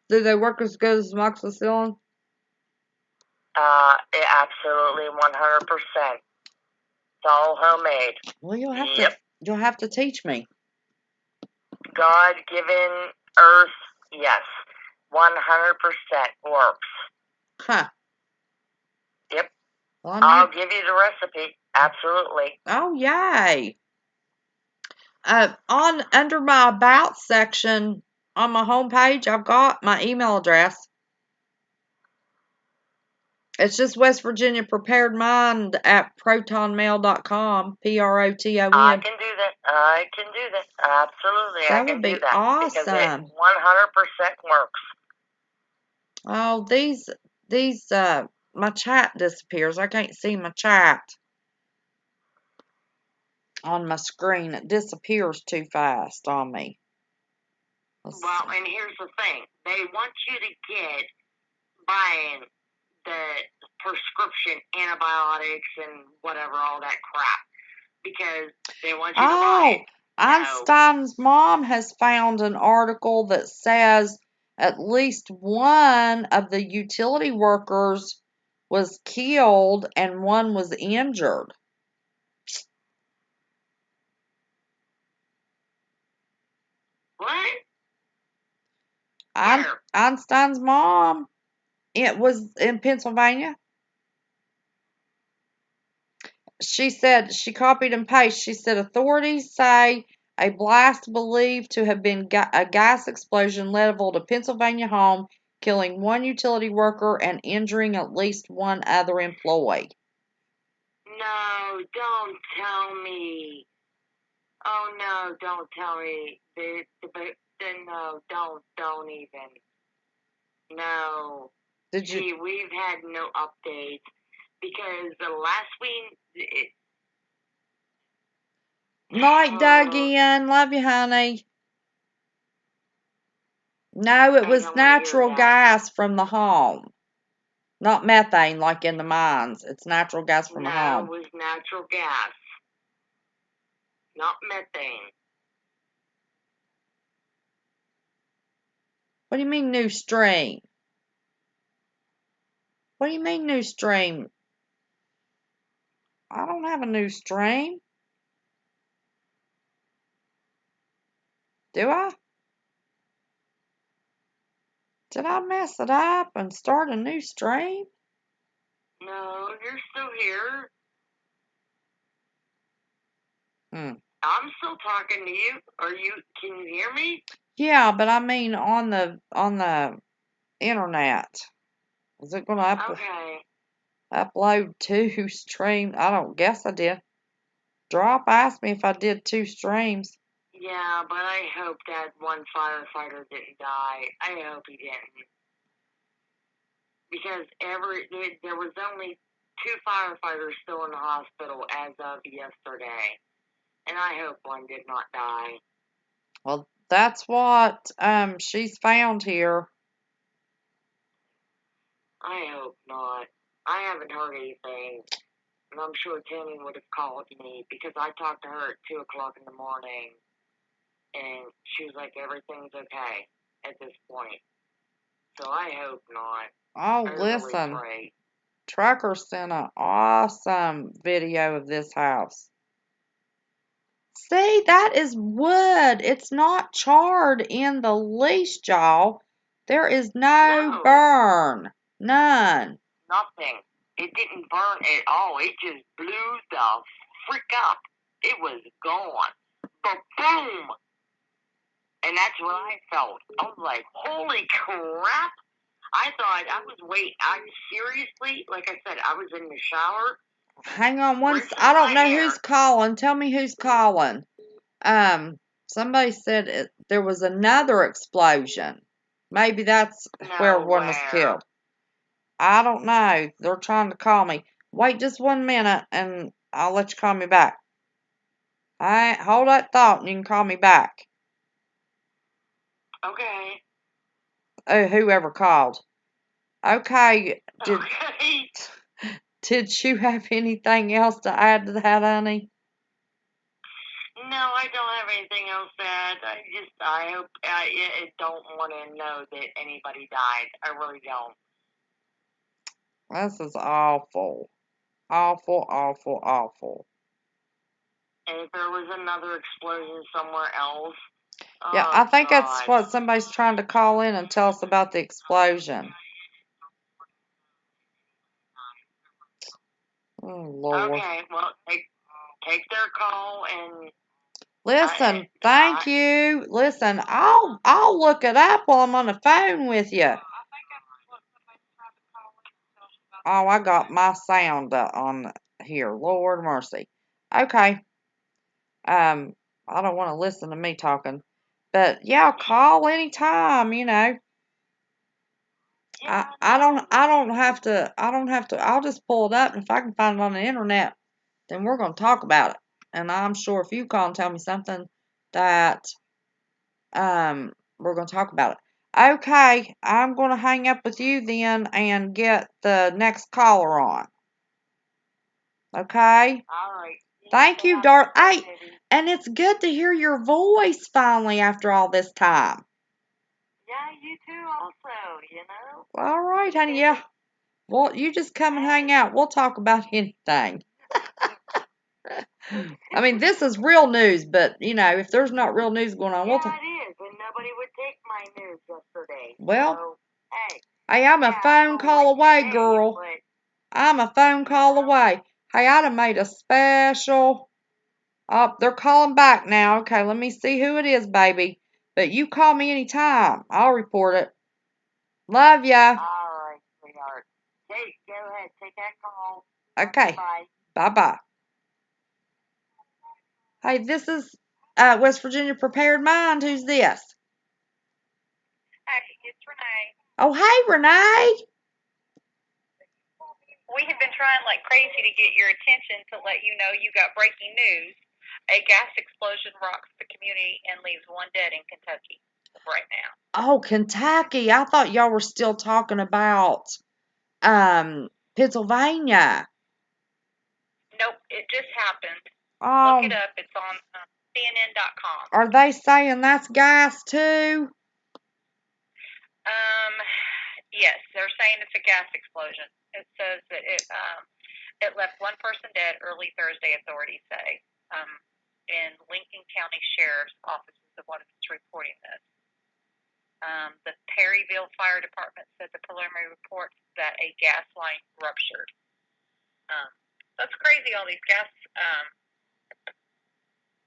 S1: Do they work as good as amoxicillin?
S4: Absolutely 100%. It's all homemade.
S1: Well, you'll have to teach me.
S4: God-given earth, yes. 100% works.
S1: Huh.
S4: Yep.
S1: Well,
S4: I'll give you the recipe. Absolutely.
S1: Oh, yay. Under my About section on my homepage, I've got my email address. It's just West Virginia Prepared Mind at protonmail.com. PROTON.
S4: I can do that. Absolutely.
S1: That would be awesome.
S4: Because it 100% works.
S1: Oh, my chat disappears. I can't see my chat on my screen. It disappears too fast on me.
S4: Well, and here's the thing. They want you to get buying the prescription antibiotics and whatever, all that crap. Because they want you to buy it.
S1: Einstein's mom has found an article that says at least one of the utility workers was killed and one was injured.
S4: What?
S1: Einstein's mom. It was in Pennsylvania. She said, she copied and pasted. She said, authorities say a blast believed to have been a gas explosion leveled a Pennsylvania home, killing 1 utility worker and injuring at least 1 other employee.
S4: No, don't tell me. Oh, no, don't tell me. No, don't even. No. See, we've had no updates because the last week.
S1: Night, Dougie. Love you, honey. No, it was natural gas from the home. Not methane like in the mines. It's natural gas from the home.
S4: No, it was natural gas. Not methane.
S1: What do you mean new stream? What do you mean new stream? I don't have a new stream. Do I? Did I mess it up and start a new stream?
S4: No, you're still here. I'm still talking to you. Can you hear me?
S1: Yeah, but I mean on the internet. Is it gonna upload 2 streams? I don't guess I did. Drop asked me if I did 2 streams.
S4: Yeah, but I hope that one firefighter didn't die. I hope he didn't. Because there was only 2 firefighters still in the hospital as of yesterday. And I hope one did not die.
S1: Well, that's what she's found here.
S4: I hope not. I haven't heard anything. And I'm sure Tammy would have called me because I talked to her at 2 o'clock in the morning. And she was like, everything's okay at this point. So I hope not.
S1: Oh, listen. Really Trucker sent an awesome video of this house. See, that is wood. It's not charred in the least, y'all. There is no burn. None.
S4: Nothing. It didn't burn at all. It just blew the frick up. It was gone. But boom! And that's what I felt. I was like, holy crap! I thought, seriously, like I said, I was in the shower.
S1: Hang on I don't know who's calling. Tell me who's calling. Somebody said there was another explosion. Maybe that's where one was killed. I don't know. They're trying to call me. Wait just 1 minute and I'll let you call me back. Alright, hold that thought and you can call me back.
S4: Okay.
S1: Oh, whoever called. Okay. Did you have anything else to add to that, honey?
S4: No, I don't have anything else to add. I hope, I don't want to know that anybody died. I really don't.
S1: This is awful. Awful, awful, awful.
S4: And if there was another explosion somewhere else.
S1: Yeah, I think that's what somebody's trying to call in and tell us about the explosion. Oh, Lord.
S4: Okay, well, take their call and...
S1: Listen, thank you. Listen, I'll look it up while I'm on the phone with you. Oh, I got my sound on here. Lord mercy. Okay. I don't want to listen to me talking. But yeah, call anytime, you know. I don't have to I'll just pull it up, and if I can find it on the internet, then we're gonna talk about it. And I'm sure if you call and tell me something that we're gonna talk about it. Okay, I'm gonna hang up with you then and get the next caller on. Okay?
S4: Alright.
S1: Thank you, Dark. Hey, and it's good to hear your voice finally after all this time.
S4: Yeah, you too also, you know?
S1: All right, honey, yeah. Well, you just come and hang out. We'll talk about anything. I mean, this is real news, but, you know, if there's not real news going on, we'll talk.
S4: Yeah, it is, and nobody would take my news yesterday.
S1: Well,
S4: so,
S1: hey, I'm a phone call away, girl. I'm a phone call away. Hey, I'd have made a special. Oh, they're calling back now. Okay, let me see who it is, baby. But you call me anytime. I'll report it. Love ya.
S4: All right, sweetheart. Hey, go ahead. Take that call.
S1: Okay.
S4: Bye.
S1: Bye-bye. Hey, this is West Virginia Prepared Mind. Who's this?
S6: Hi, it's Renee.
S1: Oh, hey, Renee.
S6: We have been trying like crazy to get your attention to let you know you got breaking news. A gas explosion rocks the community and leaves 1 dead in Kentucky right now.
S1: Oh, Kentucky. I thought y'all were still talking about Pennsylvania.
S6: Nope, it just happened.
S1: Oh.
S6: Look it up. It's on CNN.com.
S1: Are they saying that's gas too?
S6: Yes, they're saying it's a gas explosion. It says that it left one person dead early Thursday, authorities say. In Lincoln County Sheriff's Office is the one that's reporting this. The Perryville Fire Department said the preliminary report that a gas line ruptured. That's crazy, all these gas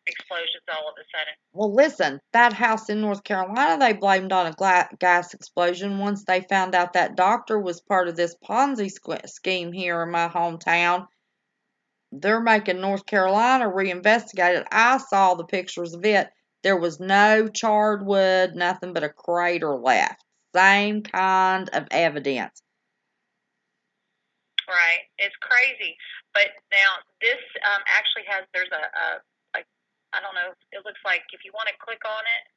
S6: explosions all of a sudden.
S1: Well, listen, that house in North Carolina, they blamed on a gas explosion once they found out that doctor was part of this Ponzi scheme here in my hometown. They're making North Carolina reinvestigate it. I saw the pictures of it. There was no charred wood, nothing but a crater left. Same kind of evidence.
S6: Right. It's crazy. But now this actually has, there's a I don't know, it looks like if you want to click on it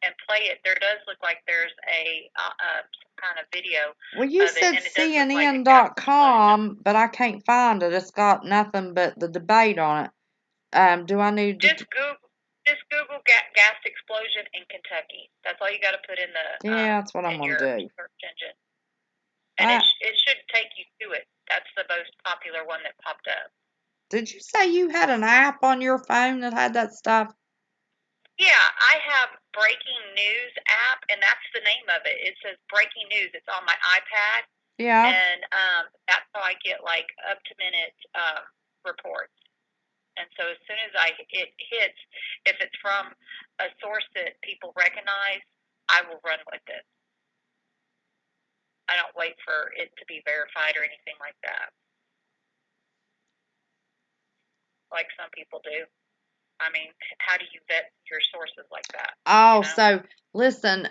S6: and play it, there does look like there's some kind of video.
S1: Well, you said CNN.com, but I can't find it. It's got nothing but the debate on it. Do I need to...
S6: Just Google gas explosion in Kentucky. That's all you got to put in the...
S1: Yeah, that's what I'm going to do.
S6: Search engine. And it should take you to it. That's the most popular one that popped up.
S1: Did you say you had an app on your phone that had that stuff?
S6: Yeah, I have Breaking News app, and that's the name of it. It says Breaking News. It's on my iPad.
S1: Yeah.
S6: And that's how I get, like, up-to-minute reports. And so as soon as it hits, if it's from a source that people recognize, I will run with it. I don't wait for it to be verified or anything like that, like some people do. I mean, how do you vet your sources like that?
S1: Oh, so listen,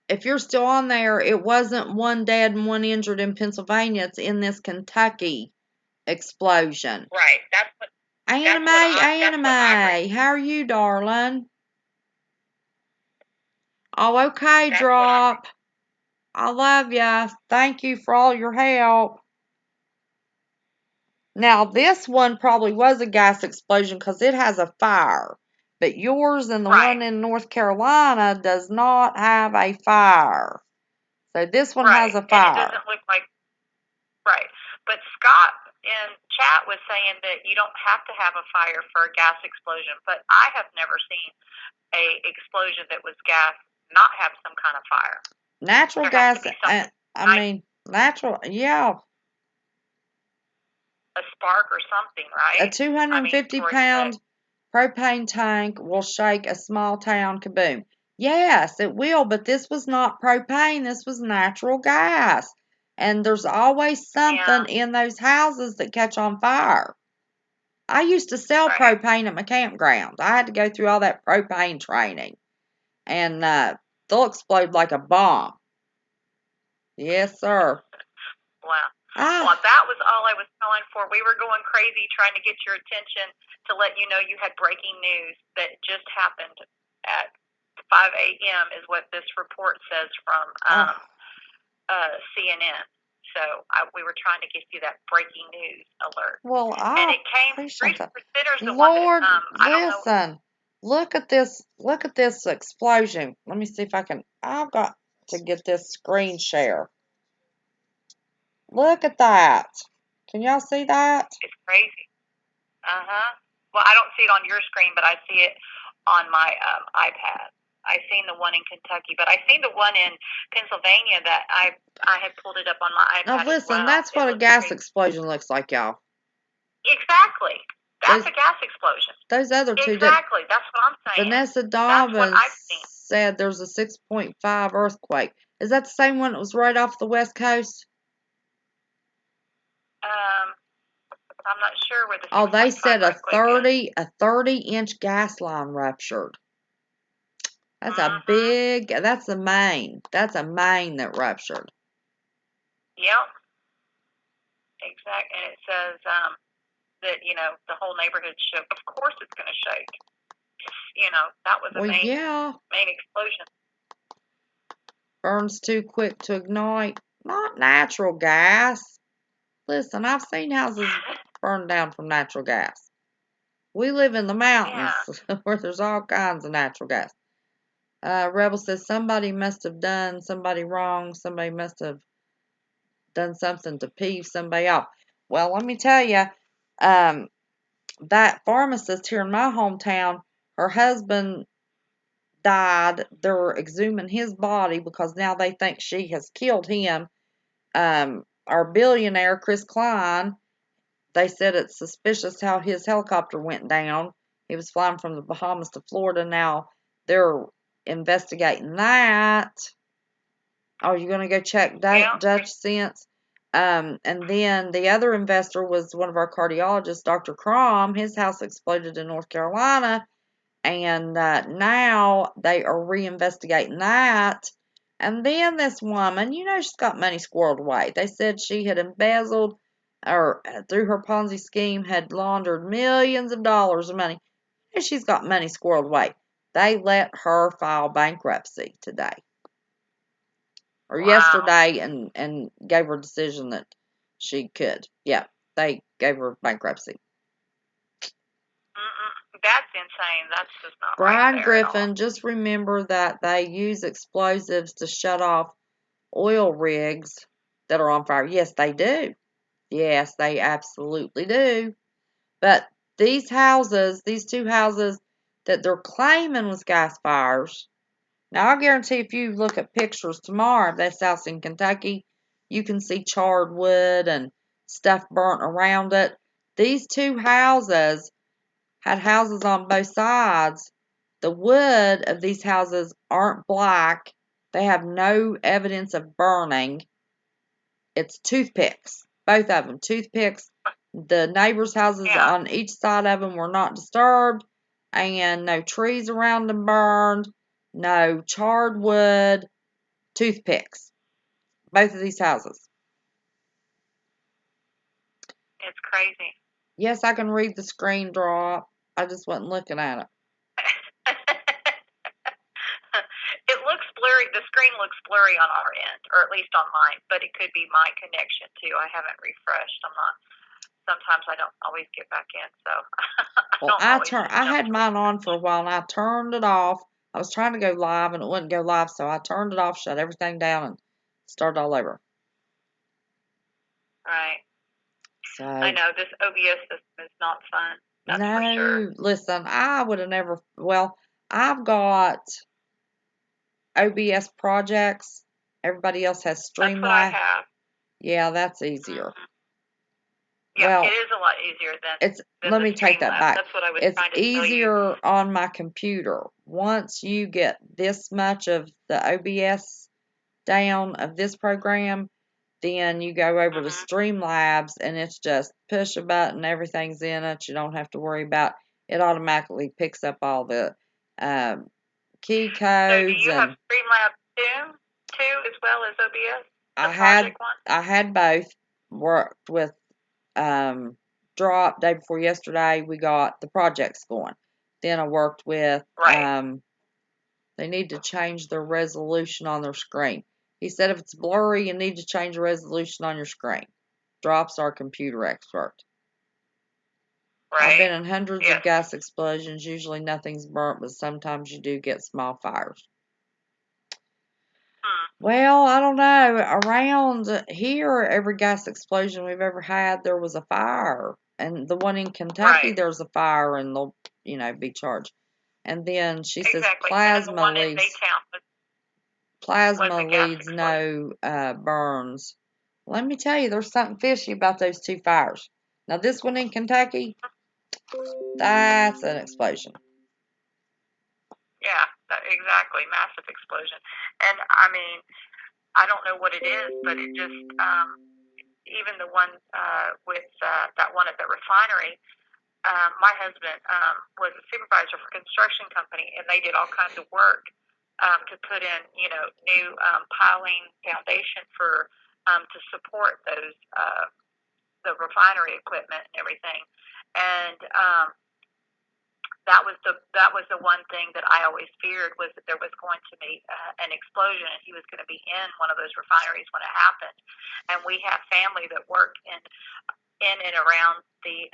S1: if you're still on there, it wasn't one dead and one injured in Pennsylvania. It's in this Kentucky explosion.
S6: Right. That's what.
S1: Anime. How are you, darling? Oh, okay, Drop. I love ya. Thank you for all your help. Now, this one probably was a gas explosion because it has a fire. But yours and the one in North Carolina does not have a fire. So this one has a fire.
S6: And it doesn't look like... Right. But Scott in chat was saying that you don't have to have a fire for a gas explosion. But I have never seen a explosion that was gas not have some kind of fire.
S1: Natural gas, natural, yeah.
S6: A spark or something, right?
S1: A 250-pound propane tank will shake a small town kaboom. Yes, it will, but this was not propane. This was natural gas. And there's always something in those houses that catch on fire. I used to sell propane at my campground. I had to go through all that propane training. And they'll explode like a bomb. Yes, sir.
S6: Wow. Well, that was all I was calling for. We were going crazy trying to get your attention to let you know you had breaking news that just happened at 5 a.m. is what this report says from CNN. So we were trying to give you that breaking news alert.
S1: Well,
S6: and it came.
S1: Lord, listen. Look at this. Look at this explosion. Let me see if I can. I've got to get this screen share. Look at that. Can y'all see that?
S6: It's crazy. Well, I don't see it on your screen, but I see it on my iPad. I've seen the one in Kentucky, but I've seen the one in Pennsylvania that I had pulled it up on my iPad.
S1: Now listen, that's what a gas explosion looks like, y'all.
S6: Exactly. That's a gas explosion.
S1: Those other two.
S6: Exactly. That's what I'm saying.
S1: Vanessa Dobbins said there's a 6.5 earthquake. Is that the same one that was right off the West Coast?
S6: I'm not sure where the...
S1: Oh, they said a 30-inch gas line ruptured. That's a big... That's a main. That's a main that ruptured.
S6: Yep. Exactly. And it says that, you know, the whole neighborhood shook. Of course it's going to shake. You know, that was a main explosion.
S1: Burns too quick to ignite. Not natural gas. Listen, I've seen houses burned down from natural gas. We live in the mountains where there's all kinds of natural gas. Rebel says somebody must have done somebody wrong. Somebody must have done something to peeve somebody off. Well, let me tell you, that pharmacist here in my hometown, her husband died. They're exhuming his body because now they think she has killed him. Our billionaire, Chris Klein, they said it's suspicious how his helicopter went down. He was flying from the Bahamas to Florida. Now they're investigating that. Oh, you're going to go check Dutch Sense? And then the other investor was one of our cardiologists, Dr. Crom. His house exploded in North Carolina. And now they are reinvestigating that. And then this woman, she's got money squirreled away. They said she had embezzled or through her Ponzi scheme had laundered millions of dollars of money. And she's got money squirreled away. They let her file bankruptcy today. Or yesterday and gave her a decision that she could. Yeah, they gave her bankruptcy.
S6: That's insane. That's just not
S1: Brian
S6: right
S1: Griffin, just remember that they use explosives to shut off oil rigs that are on fire. Yes, they do. Yes, they absolutely do. But these houses, these two houses that they're claiming was gas fires. Now, I guarantee if you look at pictures tomorrow of this house in Kentucky, you can see charred wood and stuff burnt around it. These two houses had houses on both sides. The wood of these houses aren't black. They have no evidence of burning. It's toothpicks. Both of them, toothpicks. The neighbors' houses on each side of them were not disturbed, and no trees around them burned, no charred wood, toothpicks. Both of these houses.
S6: It's crazy.
S1: Yes, I can read the screen drop. I just wasn't looking at it.
S6: It looks blurry. The screen looks blurry on our end, or at least on mine, but it could be my connection too. I haven't refreshed. Sometimes I don't always get back in, so
S1: I had mine on for a while and I turned it off. I was trying to go live and it wouldn't go live, so I turned it off, shut everything down, and started all over.
S6: Right.
S1: So
S6: I know this OBS system is not fun. That's for sure.
S1: Listen, I would have never. Well, I've got OBS projects. Everybody else has Streamlabs.
S6: That's what I have.
S1: Yeah, that's easier.
S6: Mm-hmm. Yeah, well, it is a lot easier than
S1: let me take that back.
S6: That's what I was
S1: trying to tell you. It's easier on my computer. Once you get this much of the OBS down of this program, then you go over to Streamlabs and it's just push a button, everything's in it. You don't have to worry about it. Automatically picks up all the key codes. So do
S6: you have Streamlabs too, as well as OBS?
S1: I had both. Worked with Drop day before yesterday. We got the projects going. Then I worked with they need to change their resolution on their screen. He said if it's blurry, you need to change the resolution on your screen. Drop's our computer expert. Right. I've been in hundreds of gas explosions. Usually nothing's burnt, but sometimes you do get small fires. Well, I don't know. Around here, every gas explosion we've ever had, there was a fire. And the one in Kentucky, there's a fire and they'll, be charged. And then she says plasma leads no burns. Let me tell you, there's something fishy about those two fires. Now, this one in Kentucky, that's an explosion.
S6: Yeah, exactly. Massive explosion. And, I don't know what it is, but it just, even the one with that one at the refinery, my husband was a supervisor for a construction company, and they did all kinds of work to put in, new piling foundation for to support those the refinery equipment and everything. And that was the one thing that I always feared, was that there was going to be an explosion and he was going to be in one of those refineries when it happened. And we have family that work in and around the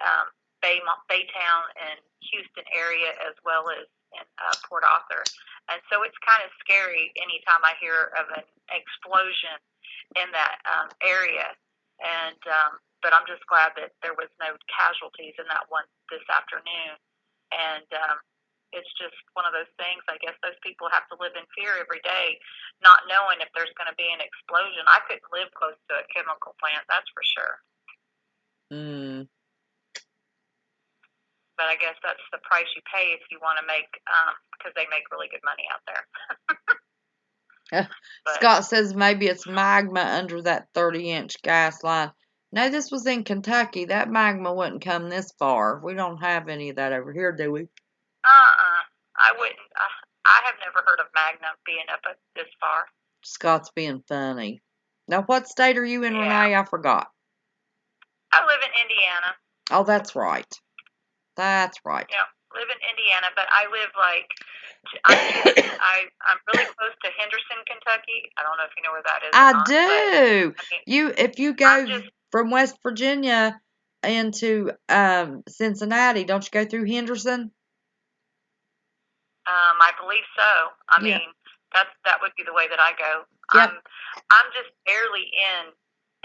S6: Baytown and Houston area, as well as in Port Arthur. And so it's kind of scary anytime I hear of an explosion in that area. And but I'm just glad that there was no casualties in that one this afternoon. And it's just one of those things. I guess those people have to live in fear every day, not knowing if there's going to be an explosion. I couldn't live close to a chemical plant, that's for sure. But I guess that's the price you pay if you want to make, because they make really good money out there.
S1: Scott says maybe it's magma under that 30-inch gas line. No, this was in Kentucky. That magma wouldn't come this far. We don't have any of that over here, do we?
S6: I wouldn't. I have never heard of magma being up this far.
S1: Scott's being funny. Now, what state are you in, Renee? I forgot.
S6: I live in Indiana.
S1: Oh, that's right. That's right.
S6: Yeah, live in Indiana, but I live I'm really close to Henderson, Kentucky. I don't know if you know where that is.
S1: I do. If you go from West Virginia into Cincinnati, don't you go through Henderson?
S6: I believe so. I mean, that would be the way that I go. Yep. I'm just barely in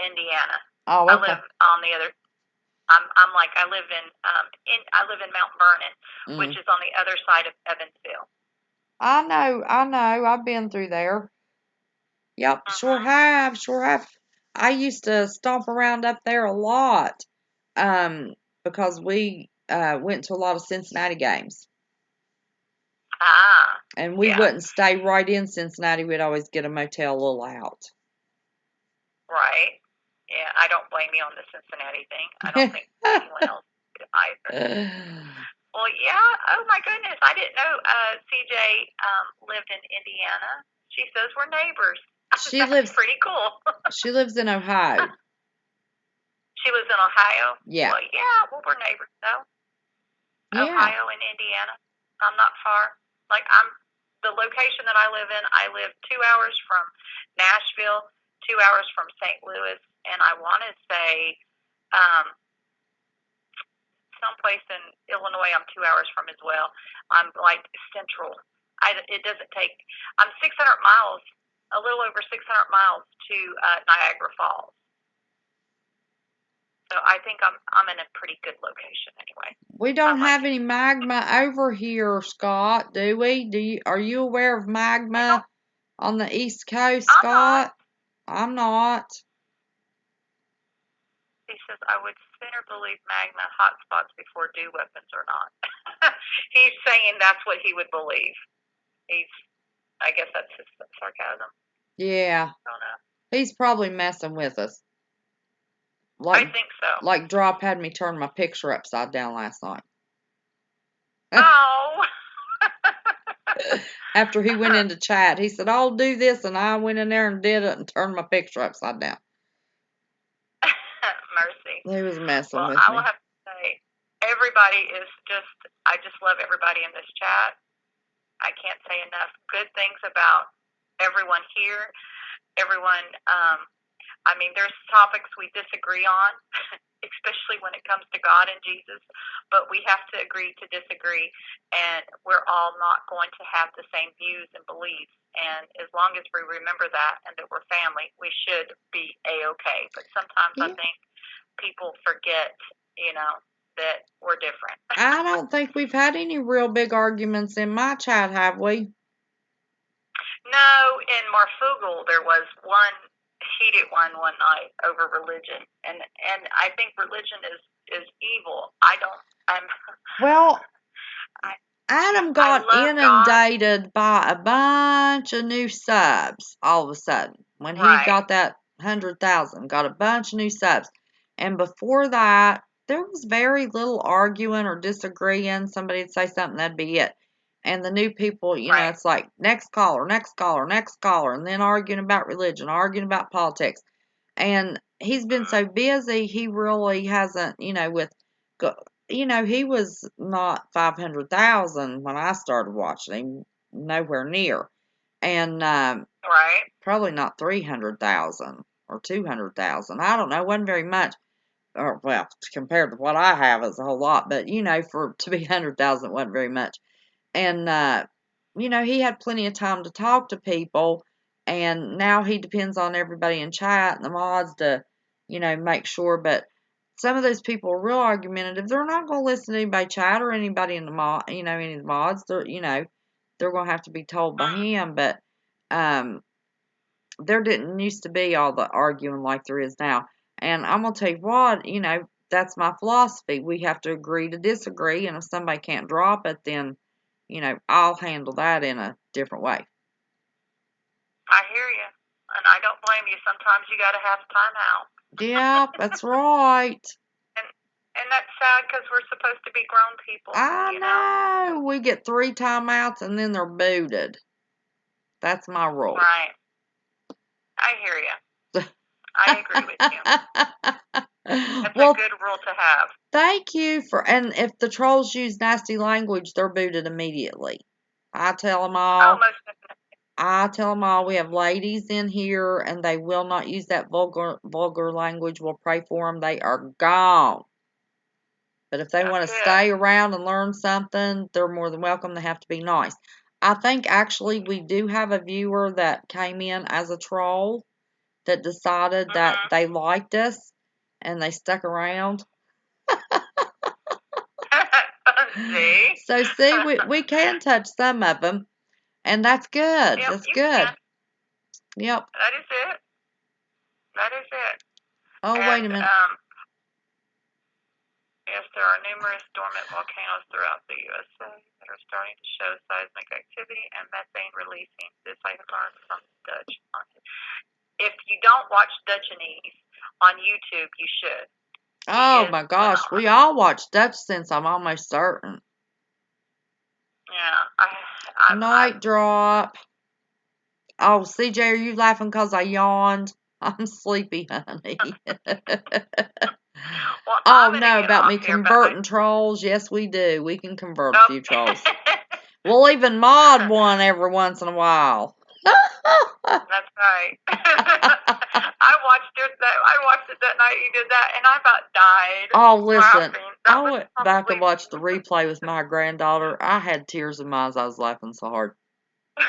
S6: Indiana.
S1: Oh, okay.
S6: I live on the other. I live in Mount Vernon, which is on the other side of Evansville.
S1: I know. I've been through there. Yep, sure have. I used to stomp around up there a lot, because we went to a lot of Cincinnati games. And we wouldn't stay right in Cincinnati. We'd always get a motel a little out.
S6: Right. Yeah, I don't blame you on the Cincinnati thing. I don't think anyone else did either. Well, yeah. Oh, my goodness. I didn't know CJ lived in Indiana. She says we're neighbors. That's pretty cool.
S1: She lives in Ohio.
S6: She lives in Ohio?
S1: Yeah.
S6: Well, yeah. Well, we're neighbors, though. Yeah. Ohio and Indiana. I'm not far. The location that I live 2 hours from Nashville, 2 hours from St. Louis, and I want to say someplace in Illinois I'm 2 hours from as well. I'm central. It doesn't take, I'm 600 miles, a little over 600 miles to Niagara Falls. So I think I'm in a pretty good location anyway.
S1: We don't have any magma over here, Scott, do we? Are you aware of magma on the East Coast, Scott? I'm not.
S6: He says, I would sooner believe magma hotspots before dew weapons or not. He's saying that's what he would believe. I guess that's his sarcasm.
S1: Yeah.
S6: I don't know.
S1: He's probably messing with us.
S6: I think so.
S1: Like Drop had me turn my picture upside down last night.
S6: Oh.
S1: After he went into chat, he said, I'll do this, and I went in there and did it and turned my picture upside down.
S6: Mercy.
S1: He was messing with me.
S6: I will have to say, I just love everybody in this chat. I can't say enough good things about everyone here. Everyone, there's topics we disagree on, especially when it comes to God and Jesus, but we have to agree to disagree, and we're all not going to have the same views and beliefs, and as long as we remember that and that we're family, we should be A-okay, but sometimes I think people forget, that we're different.
S1: I don't think we've had any real big arguments in my chat, have we?
S6: No, in Marfugal there was one heated one night over religion, and I think religion is evil.
S1: Adam got inundated by a bunch of new subs all of a sudden when he got that 100,000. Got a bunch of new subs, and before that there was very little arguing or disagreeing. Somebody'd say something, that'd be it. And the new people, it's like next caller, and then arguing about religion, arguing about politics. And he's been so busy, he really hasn't, he was not 500,000 when I started watching him, nowhere near. And probably not 300,000 or 200,000. I don't know, wasn't very much. Or, well, compared to what I have, it's a whole lot. But, to be 100,000 wasn't very much. And he had plenty of time to talk to people, and now he depends on everybody in chat and the mods to, make sure. But some of those people are real argumentative. They're not going to listen to anybody chat or anybody in the any of the mods. They're, they're going to have to be told by him. But there didn't used to be all the arguing like there is now. And I'm going to tell you what, that's my philosophy. We have to agree to disagree, and if somebody can't drop it, then, I'll handle that in a different way.
S6: I hear you, and I don't blame you. Sometimes you got to have time out.
S1: Yeah, that's right.
S6: And that's sad because we're supposed to be grown people.
S1: I know. We get 3 timeouts and then they're booted. That's my rule.
S6: Right. I hear you. I agree with you. That's a good rule to have.
S1: Thank you and if the trolls use nasty language, they're booted immediately. I tell them all.
S6: Oh, most definitely.
S1: I tell them all, we have ladies in here and they will not use that vulgar language. We'll pray for them. They are gone. But if they want to stay around and learn something, they're more than welcome. They have to be nice. I think actually we do have a viewer that came in as a troll that decided that they liked us and they stuck around.
S6: See?
S1: So see, we can touch some of them, and that's good.
S6: Yep,
S1: that's good.
S6: Can.
S1: Yep.
S6: That is it. That is it.
S1: Oh, wait a minute.
S6: Yes, there are numerous dormant volcanoes throughout the USA that are starting to show seismic activity and methane releasing. This I have learned from Dutch. If you don't watch Dutchanese on YouTube, you should.
S1: Oh my gosh, we all watch Dutch since I'm almost certain.
S6: Yeah,
S1: Night drop. Oh, CJ, are you laughing because I yawned? I'm sleepy, honey.
S6: Well,
S1: no, about me converting trolls. Yes, we do. We can convert a few trolls. We'll even mod one every once in a while.
S6: That's right. I watched it that night you did that, and I about died.
S1: Oh, listen.
S6: I
S1: went back and watched the replay with my granddaughter. I had tears in my eyes. I was laughing so hard.
S6: That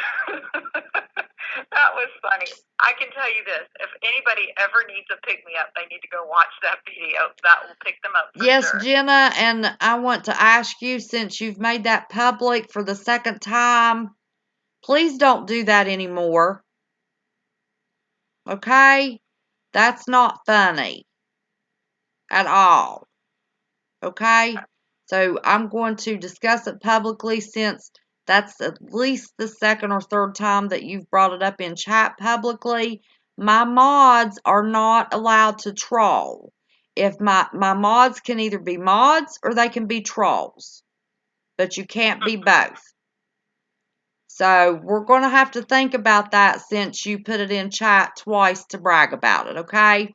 S6: was funny. I can tell you this. If anybody ever needs a pick-me-up, they need to go watch that video. That will pick them up for
S1: yes,
S6: sure.
S1: Jenna, and I want to ask you, since you've made that public for the second time, please don't do that anymore. Okay? That's not funny at all. Okay? So I'm going to discuss it publicly since that's at least the second or third time that you've brought it up in chat publicly. My mods are not allowed to troll. If my mods can either be mods or they can be trolls. But you can't be both. So we're going to have to think about that since you put it in chat twice to brag about it, okay?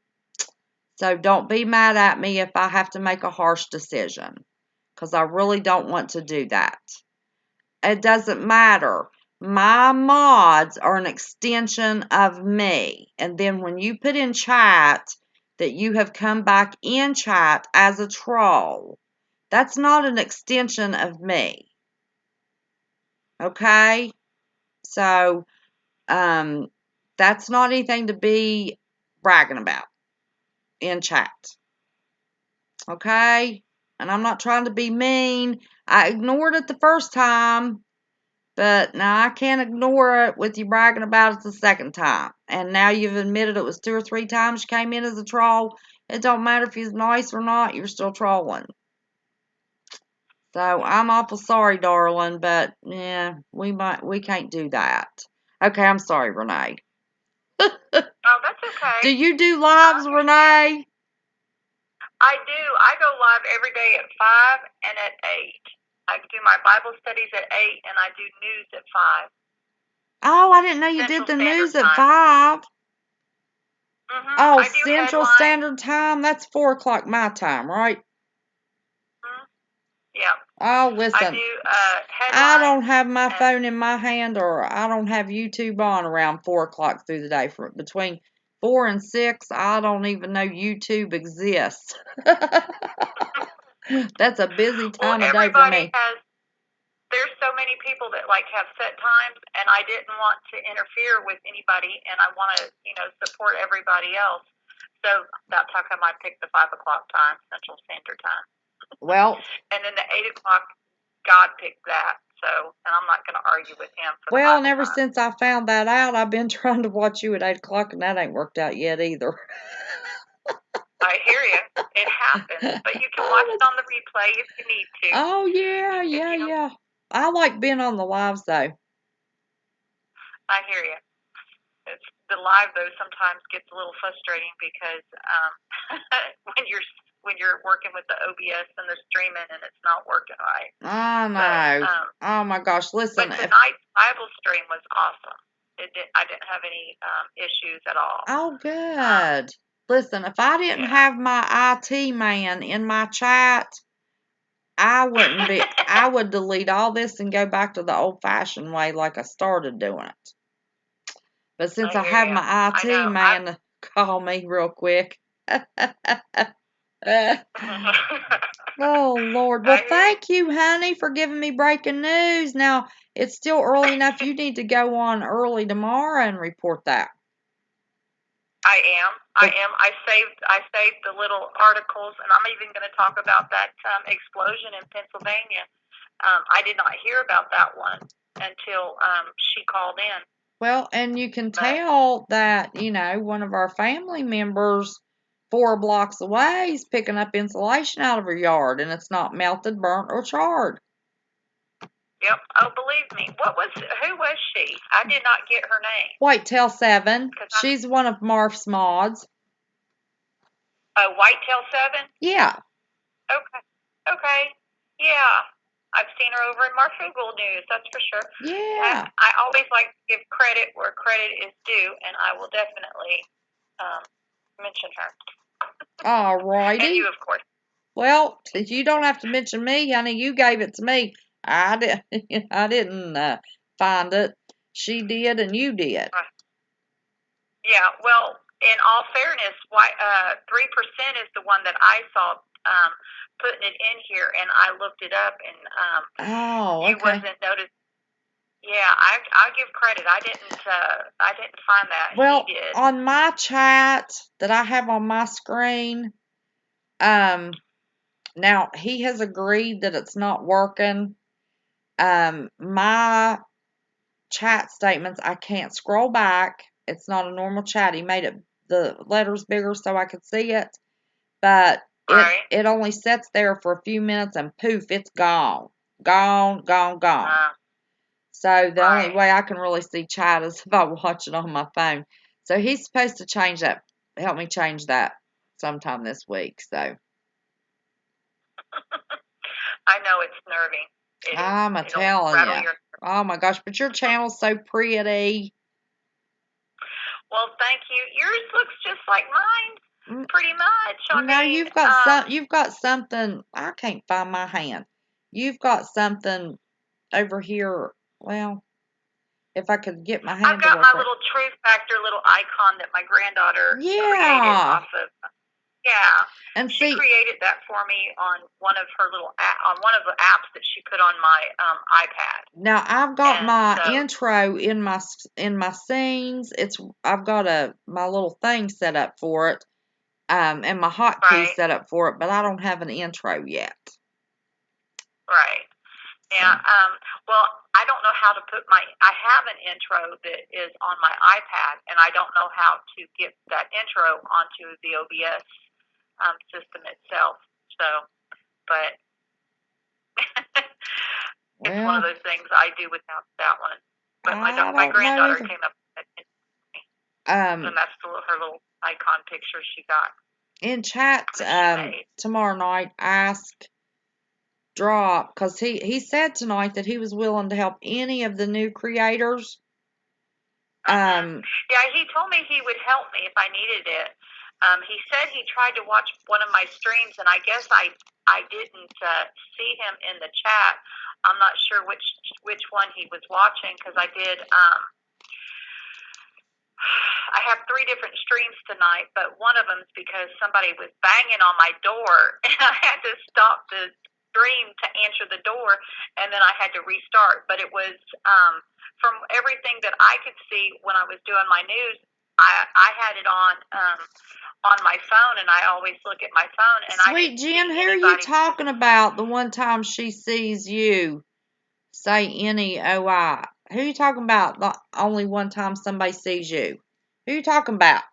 S1: So don't be mad at me if I have to make a harsh decision, because I really don't want to do that. It doesn't matter. My mods are an extension of me. And then when you put in chat that you have come back in chat as a troll, that's not an extension of me. Okay? So, that's not anything to be bragging about in chat. Okay? And I'm not trying to be mean. I ignored it the first time, but now I can't ignore it with you bragging about it the second time. And now you've admitted it was 2 or 3 times you came in as a troll. It don't matter if he's nice or not, you're still trolling. So I'm awful sorry, darling, but yeah, we can't do that. Okay, I'm sorry, Renee.
S6: Oh, that's okay.
S1: Do you do lives, Renee?
S6: I do. I go live every day at 5 and at 8. I do my Bible studies at 8, and I do news at 5.
S1: Oh, I didn't know you did the news at 5.
S6: Mm-hmm.
S1: Oh, Central Standard Time? That's 4 o'clock my time, right?
S6: Mm-hmm. Yeah.
S1: Oh, listen.
S6: I do
S1: I don't have my phone in my hand, or I don't have YouTube on around 4 o'clock through the day. Between 4 and 6, I don't even know YouTube exists. That's a busy time of day for me.
S6: there's so many people that like have set times, and I didn't want to interfere with anybody, and I want to, support everybody else. So that's how come I picked the 5 o'clock time, Central Standard Time.
S1: Well,
S6: and then the 8 o'clock, God picked that. So, and I'm not going to argue with him.
S1: Well, and ever since I found that out, I've been trying to watch you at 8 o'clock, and that ain't worked out yet either.
S6: I hear you. It happens, but you can watch it on the replay if you need to.
S1: Oh yeah. I like being on the lives though.
S6: I hear you. The live though sometimes gets a little frustrating because when you're working with the OBS and the streaming and it's not working right.
S1: I know. But, oh my gosh! Listen.
S6: But tonight's Bible stream was awesome. I didn't have any issues at all.
S1: Oh, good. Listen, if I didn't have my IT man in my chat, I wouldn't be. I would delete all this and go back to the old-fashioned way, like I started doing it. But since I have my IT man to call me real quick. Oh, Lord. Well, thank you, honey, for giving me breaking news. Now, it's still early enough. You need to go on early tomorrow and report that.
S6: I am. I saved the little articles, and I'm even going to talk about that explosion in Pennsylvania. I did not hear about that one until she called in.
S1: Well, and you can tell that, one of our family members 4 blocks away is picking up insulation out of her yard, and it's not melted, burnt, or charred.
S6: Yep. Oh, believe me. Who was she? I did not get her name.
S1: Whitetail 7. She's one of Marf's mods.
S6: Oh, Whitetail 7?
S1: Yeah.
S6: Okay. Yeah. I've seen her over in Marfoogle News, that's for sure.
S1: Yeah.
S6: I always like to give credit where credit is due, and I will definitely mention her.
S1: All righty.
S6: And you, of course.
S1: Well, you don't have to mention me, honey. You gave it to me. I didn't find it. She did, and you did.
S6: Yeah. Well, in all fairness, 3% is the one that I saw putting it in here, and I looked it up, and you wasn't noticed. Yeah, I'll give credit. I didn't find that.
S1: Well,
S6: he did.
S1: On my chat that I have on my screen, now he has agreed that it's not working. My chat statements, I can't scroll back. It's not a normal chat. He made the letters bigger so I could see it, but it only sits there for a few minutes and poof, it's gone. Gone. So the only way I can really see chat is if I watch it on my phone. So he's supposed to change that, help me change that sometime this week. So
S6: I know it's nerving.
S1: I'm telling you. Oh my gosh, but your channel's so pretty.
S6: Well, thank you. Yours looks just like mine, pretty much. I mean,
S1: you've got something. I can't find my hand. You've got something over here. Well, if I could get my hand.
S6: I've got my little Truth Factor little icon that my granddaughter created off of. Yeah,
S1: and
S6: she created that for me on one of her little on one of the apps that she put on my iPad.
S1: Now I've got my intro in my scenes. I've got my little thing set up for it, and my hotkey set up for it, but I don't have an intro yet.
S6: Right. Yeah. Well, I don't know how to put I have an intro that is on my iPad, and I don't know how to get that intro onto the OBS system itself. So, but it's one of those things I do without that one. But my granddaughter came up with it. And that's her little icon picture she got.
S1: In chat tomorrow night, ask Drop, because he said tonight that he was willing to help any of the new creators.
S6: Yeah, he told me he would help me if I needed it. He said he tried to watch one of my streams, and I guess I didn't see him in the chat. I'm not sure which one he was watching, because I did. I have 3 different streams tonight, but one of them is because somebody was banging on my door, and I had to stop the screen to answer the door, and then I had to restart. But it was from everything that I could see when I was doing my news, I had it on my phone, and I always look at my phone. And
S1: Sweet Jen, who are you talking about? The one time she sees you say NEOI. Who are you talking about? The only one time somebody sees you. Who are you talking about?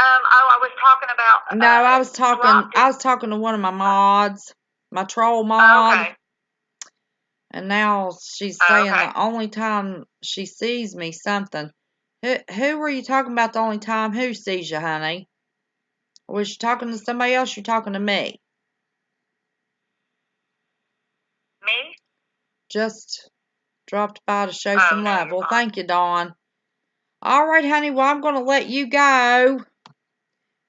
S6: I was talking about.
S1: No, I was talking to one of my mods, my troll mod.
S6: Okay.
S1: And now she's saying the only time she sees me something. Who were you talking about the only time who sees you, honey? Was you talking to somebody else? You talking to me?
S6: Me?
S1: Just dropped by to show some love. Well, thank you, Dawn. All right, honey. Well, I'm going to let you go.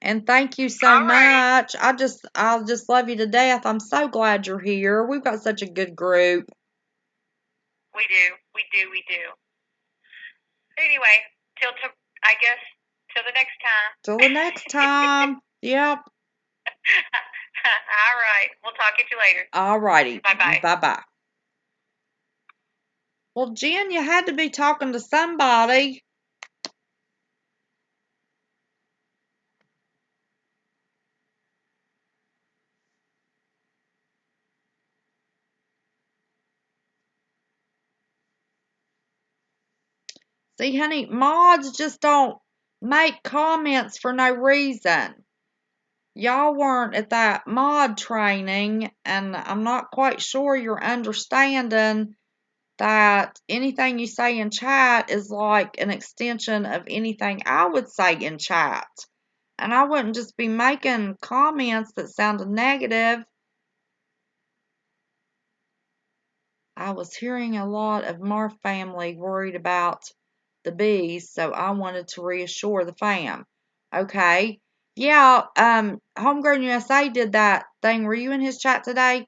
S1: And thank you so much. I'll just love you to death. I'm so glad you're here. We've got such a good group.
S6: We do. Anyway, I guess till the next time.
S1: Till the next time. Yep.
S6: All right. We'll talk to you later.
S1: All righty.
S6: Bye-bye.
S1: Bye-bye. Well, Jen, you had to be talking to somebody. See, honey, mods just don't make comments for no reason. Y'all weren't at that mod training, and I'm not quite sure you're understanding that anything you say in chat is like an extension of anything I would say in chat. And I wouldn't just be making comments that sounded negative. I was hearing a lot of my family worried about the bees, so I wanted to reassure the fam. Okay. Yeah, Homegrown USA did that thing. Were you in his chat today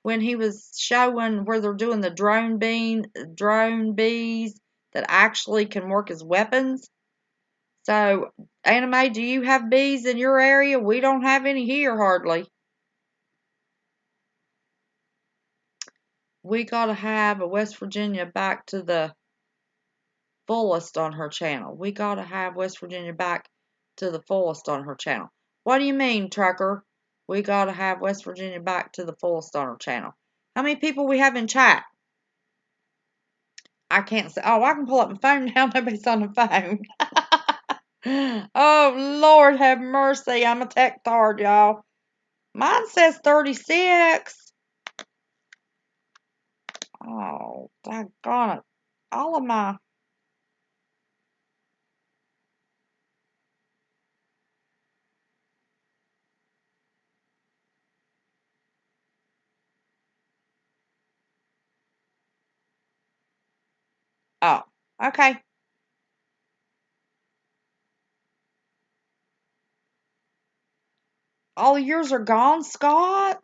S1: when he was showing where they're doing the drone bees that actually can work as weapons? So, Anime, do you have bees in your area? We don't have any here hardly. We gotta have a West Virginia back to the fullest on her channel. We gotta have West Virginia back to the fullest on her channel. What do you mean, Trucker? We gotta have West Virginia back to the fullest on her channel. How many people we have in chat? I can't say. Oh, I can pull up my phone now. Nobody's on the phone. Oh, Lord have mercy. I'm a tech tard, y'all. Mine says 36. Oh, doggone it. All of my... Oh, okay. All of yours are gone, Scott?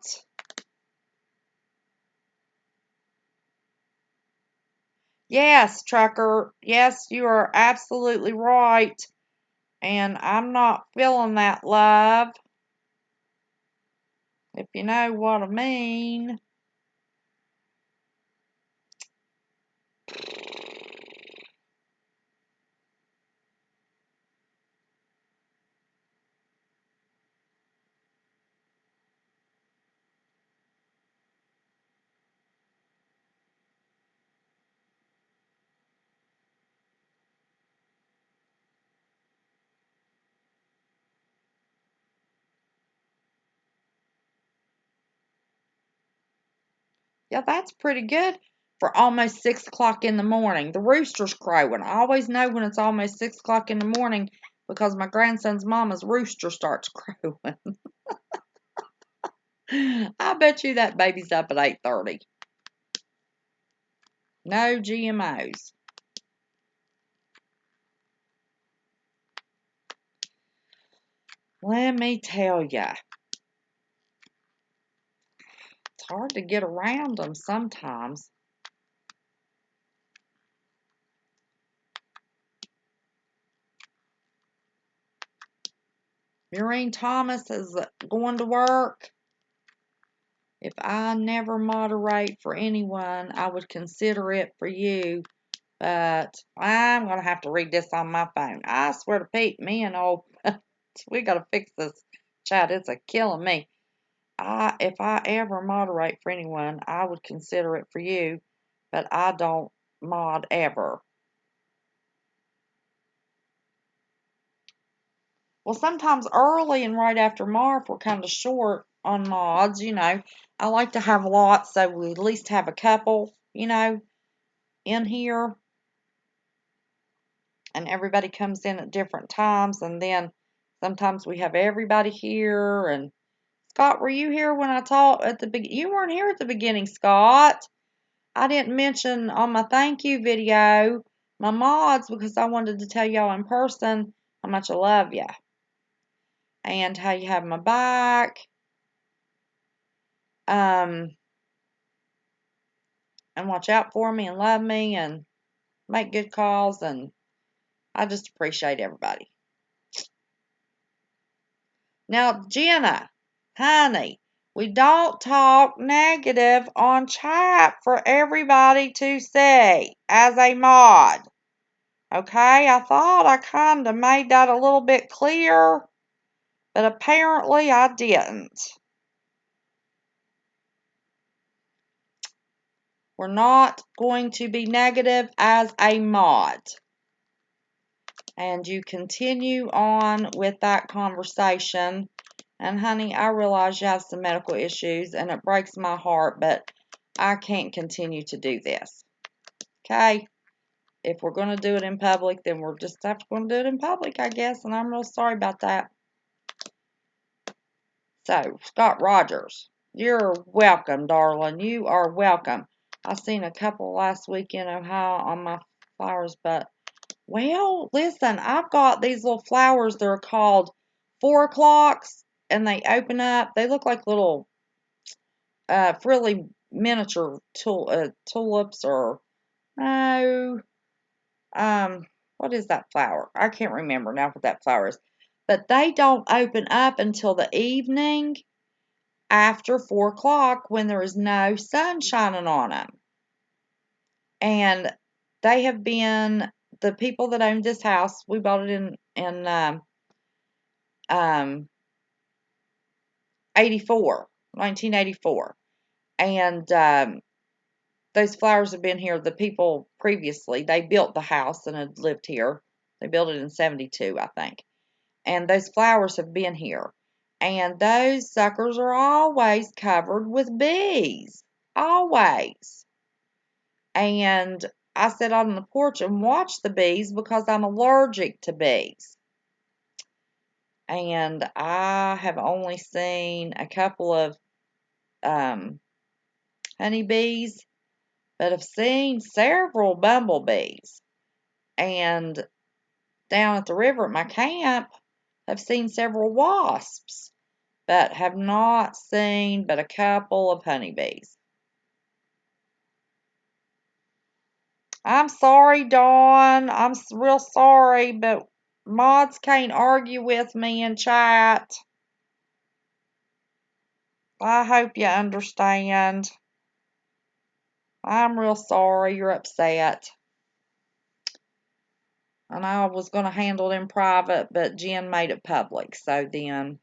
S1: Yes, Trucker. Yes, you are absolutely right. And I'm not feeling that love. If you know what I mean. Yeah, that's pretty good for almost 6 o'clock in the morning. The rooster's crowing. I always know when it's almost 6 o'clock in the morning because my grandson's mama's rooster starts crowing. I bet you that baby's up at 8:30. No GMOs. Let me tell ya. It's hard to get around them sometimes. Maureen Thomas is going to work. If I never moderate for anyone, I would consider it for you. But I'm going to have to read this on my phone. I swear to Pete, me and old, we got to fix this chat. It's a killing me. If I ever moderate for anyone, I would consider it for you. But I don't mod ever. Well, sometimes early and right after Marv, we're kind of short on mods, you know. I like to have lots, so we at least have a couple, you know, in here. And everybody comes in at different times, and then sometimes we have everybody here. And Scott, were you here when I talked at the beginning? You weren't here at the beginning, Scott. I didn't mention on my thank you video my mods because I wanted to tell y'all in person how much I love you and how you have my back. And watch out for me and love me and make good calls, and I just appreciate everybody. Now, Jenna, honey, we don't talk negative on chat for everybody to see as a mod. Okay, I thought I kind of made that a little bit clear, but apparently I didn't. We're not going to be negative as a mod. And you continue on with that conversation. And honey, I realize you have some medical issues and it breaks my heart, but I can't continue to do this. Okay? If we're going to do it in public, then we're just going to do it in public, I guess. And I'm real sorry about that. So, Scott Rogers, you're welcome, darling. You are welcome. I seen a couple last week in Ohio on my flowers, but well, listen, I've got these little flowers. They're called 4 o'clocks, and they open up. They look like little frilly miniature tulips, or no, what is that flower? I can't remember now what that flower is. But they don't open up until the evening after 4 o'clock when there is no sun shining on them. And they have been, the people that owned this house, we bought it in 1984. And those flowers have been here. The people previously, they built the house and had lived here. They built it in 72, I think. And those flowers have been here. And those suckers are always covered with bees. Always. And I sit on the porch and watch the bees because I'm allergic to bees. And I have only seen a couple of honeybees, but I've seen several bumblebees. And down at the river at my camp, I've seen several wasps, but have not seen but a couple of honeybees. I'm sorry, Dawn. I'm real sorry, but mods can't argue with me in chat. I hope you understand. I'm real sorry you're upset. And I was going to handle it in private, but Jen made it public. So then,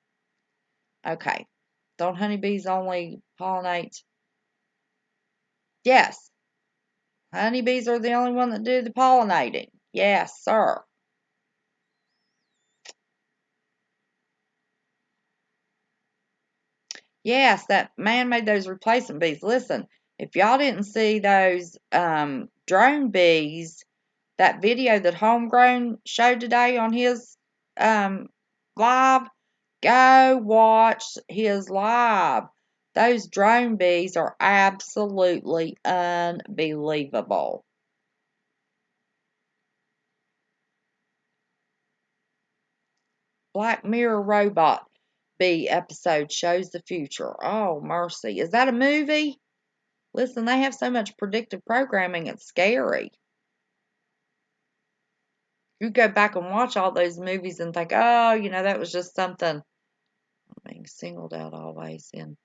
S1: okay. Don't honeybees only pollinate? Yes. Honeybees are the only one that do the pollinating. Yes, sir. Yes, that man made those replacement bees. Listen, if y'all didn't see those drone bees, that video that Homegrown showed today on his live, go watch his live. Those drone bees are absolutely unbelievable. Black Mirror robot bee episode shows the future. Oh, mercy. Is that a movie? Listen, they have so much predictive programming, it's scary. You go back and watch all those movies and think, oh, you know, that was just something. I'm being singled out always in.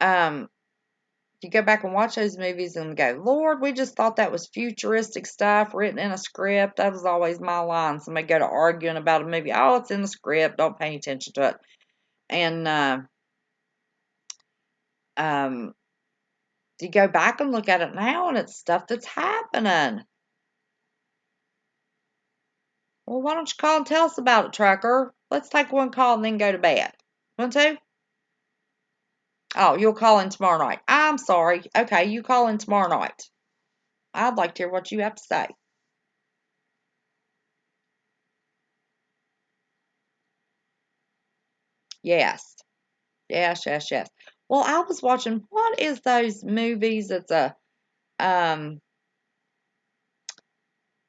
S1: you go back and watch those movies and go, Lord, we just thought that was futuristic stuff written in a script. That was always my line. Somebody go to arguing about a movie. Oh, it's in the script. Don't pay any attention to it. And you go back and look at it now, and it's stuff that's happening. Well, why don't you call and tell us about it, Trucker? Let's take one call and then go to bed. Want to? Oh, you'll call in tomorrow night. I'm sorry. Okay, you call in tomorrow night. I'd like to hear what you have to say. Yes. Yes, yes, yes. Well, I was watching, what is those movies? It's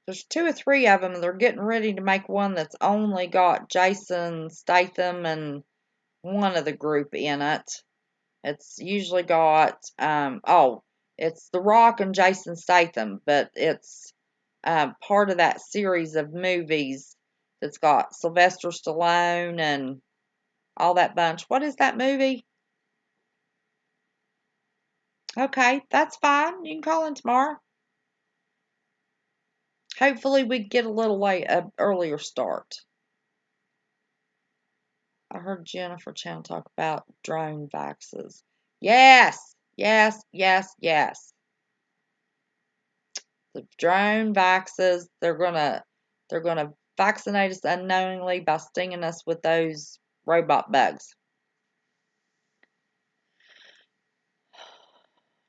S1: there's 2 or 3 of them, and they're getting ready to make one that's only got Jason Statham and one of the group in it. It's usually got, it's The Rock and Jason Statham, but it's part of that series of movies that's got Sylvester Stallone and all that bunch. What is that movie? Okay, that's fine. You can call in tomorrow. Hopefully we get a little earlier start. I heard Jennifer Chan talk about drone vaxes. Yes, yes, yes, yes. The drone vaxes, they're gonna vaccinate us unknowingly by stinging us with those robot bugs.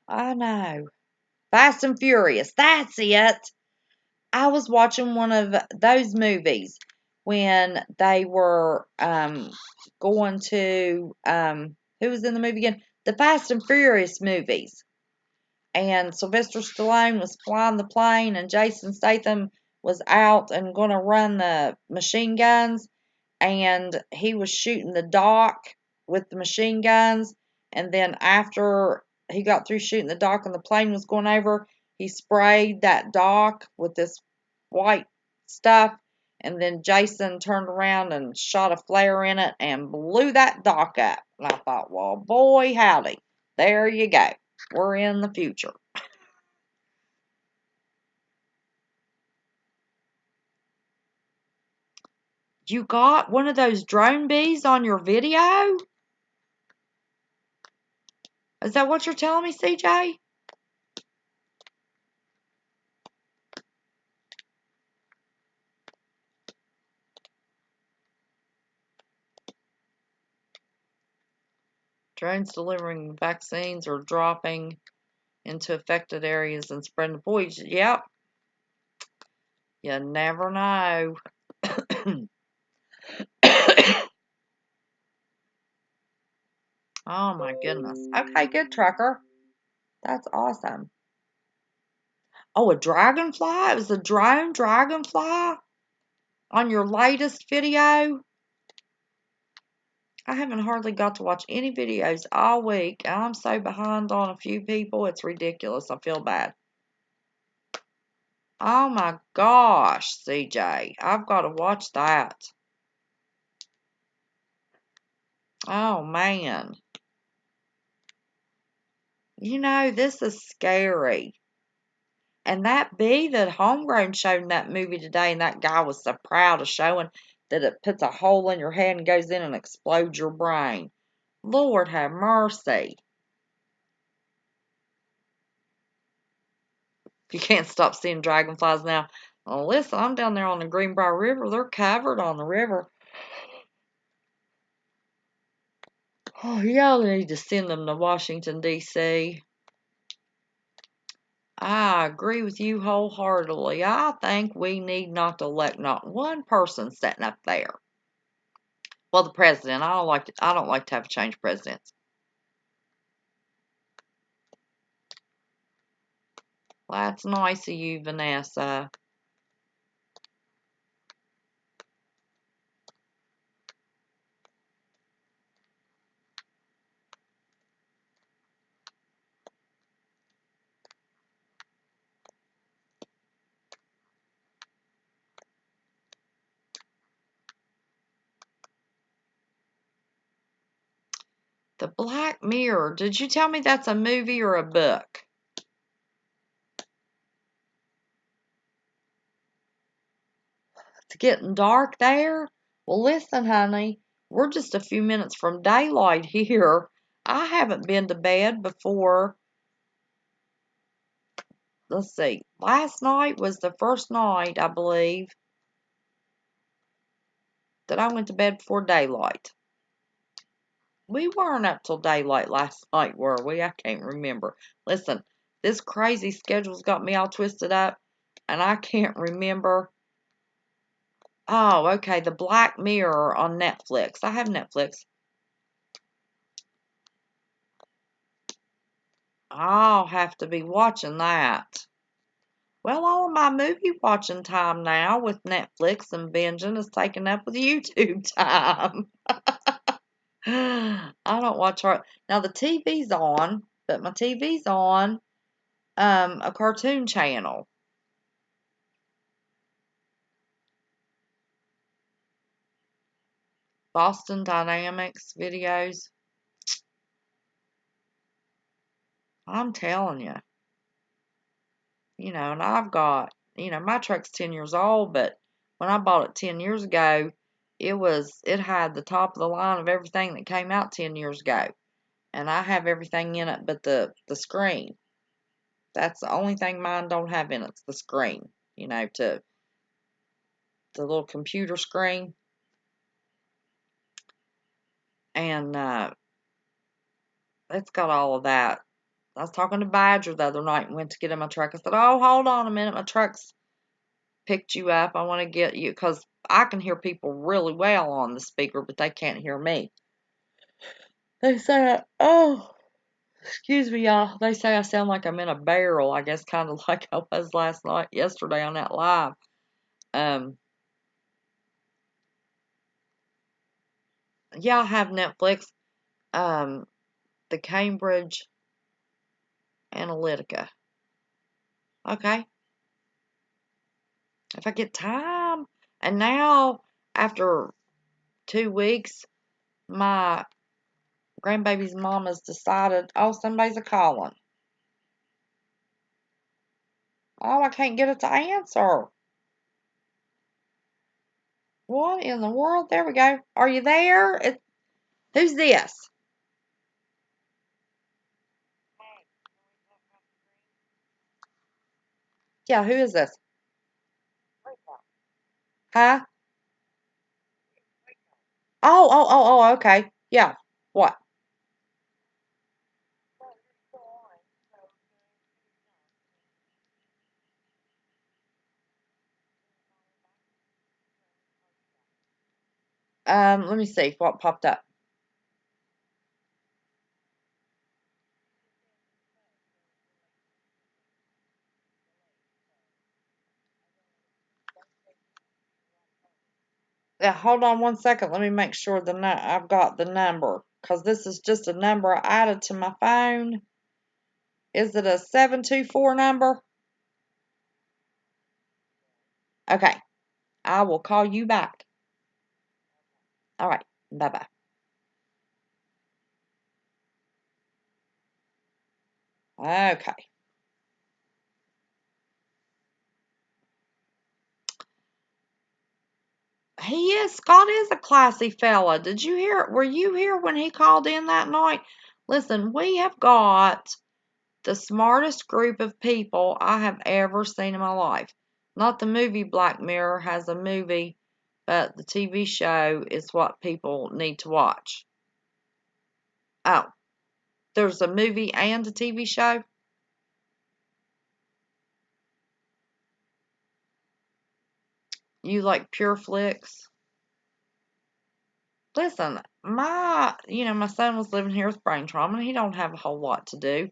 S1: I know. Fast and Furious, that's it. I was watching one of those movies when they were going to who was in the movie again? The Fast and Furious movies. And Sylvester Stallone was flying the plane, and Jason Statham was out and going to run the machine guns, and he was shooting the dock with the machine guns, and then after he got through shooting the dock and the plane was going over, he sprayed that dock with this white stuff, and then Jason turned around and shot a flare in it and blew that dock up. And I thought, well, boy, howdy, there you go. We're in the future. You got one of those drone bees on your video? Is that what you're telling me, CJ? Drones delivering vaccines or dropping into affected areas and spreading the poison. Yep. You never know. Oh my goodness. Okay, good, Trucker. That's awesome. Oh, a dragonfly? It was a drone dragonfly on your latest video? I haven't hardly got to watch any videos all week. I'm so behind on a few people. It's ridiculous. I feel bad. Oh my gosh, CJ. I've got to watch that. Oh man. You know, this is scary. And that bee that Homegrown showed in that movie today, and that guy was so proud of showing that it puts a hole in your head and goes in and explodes your brain. Lord have mercy. You can't stop seeing dragonflies now. Oh, listen, I'm down there on the Greenbrier River. They're covered on the river. Oh, y'all need to send them to Washington, D.C. I agree with you wholeheartedly. I think we need not to elect not one person sitting up there. Well, the president. I don't like to have a change of presidents. Well, that's nice of you, Vanessa. The Black Mirror. Did you tell me that's a movie or a book? It's getting dark there. Well, listen, honey, we're just a few minutes from daylight here. I haven't been to bed before. Let's see. Last night was the first night, I believe, that I went to bed before daylight. We weren't up till daylight last night, were we? I can't remember. Listen, this crazy schedule's got me all twisted up, and I can't remember. Oh, okay, The Black Mirror on Netflix. I have Netflix. I'll have to be watching that. Well, all of my movie watching time now with Netflix and binging is taken up with YouTube time. I don't watch her. Now, the TV's on, but my TV's on a cartoon channel. Boston Dynamics videos. I'm telling you. You know, and I've got, my truck's 10 years old, but when I bought it 10 years ago, it had the top of the line of everything that came out 10 years ago. And I have everything in it but the screen. That's the only thing mine don't have in it's the screen, to the little computer screen. And it's got all of that. I was talking to Badger the other night and went to get in my truck. I said, oh, hold on a minute. My truck's picked you up. I want to get you because I can hear people really well on the speaker, but they can't hear me. They say, oh, excuse me, y'all. They say I sound like I'm in a barrel. I guess kind of like I was yesterday on that live. Yeah, I have Netflix. The Cambridge Analytica. Okay. If I get time. And now, after 2 weeks, my grandbaby's mom has decided, oh, somebody's a calling. Oh, I can't get it to answer. What in the world? There we go. Are you there? Who's this? Yeah, who is this? Huh? Oh, okay. Yeah. What? Let me see what popped up. Yeah, hold on 1 second. Let me make sure I've got the number, because this is just a number I added to my phone. Is it a 724 number? Okay. I will call you back. All right. Bye-bye. Okay. Scott is a classy fella. Did you hear? Were you here when he called in that night? Listen, we have got the smartest group of people I have ever seen in my life. Not the movie Black Mirror has a movie, but the TV show is what people need to watch. Oh, there's a movie and a TV show? You like pure flicks? Listen, my son was living here with brain trauma and he don't have a whole lot to do.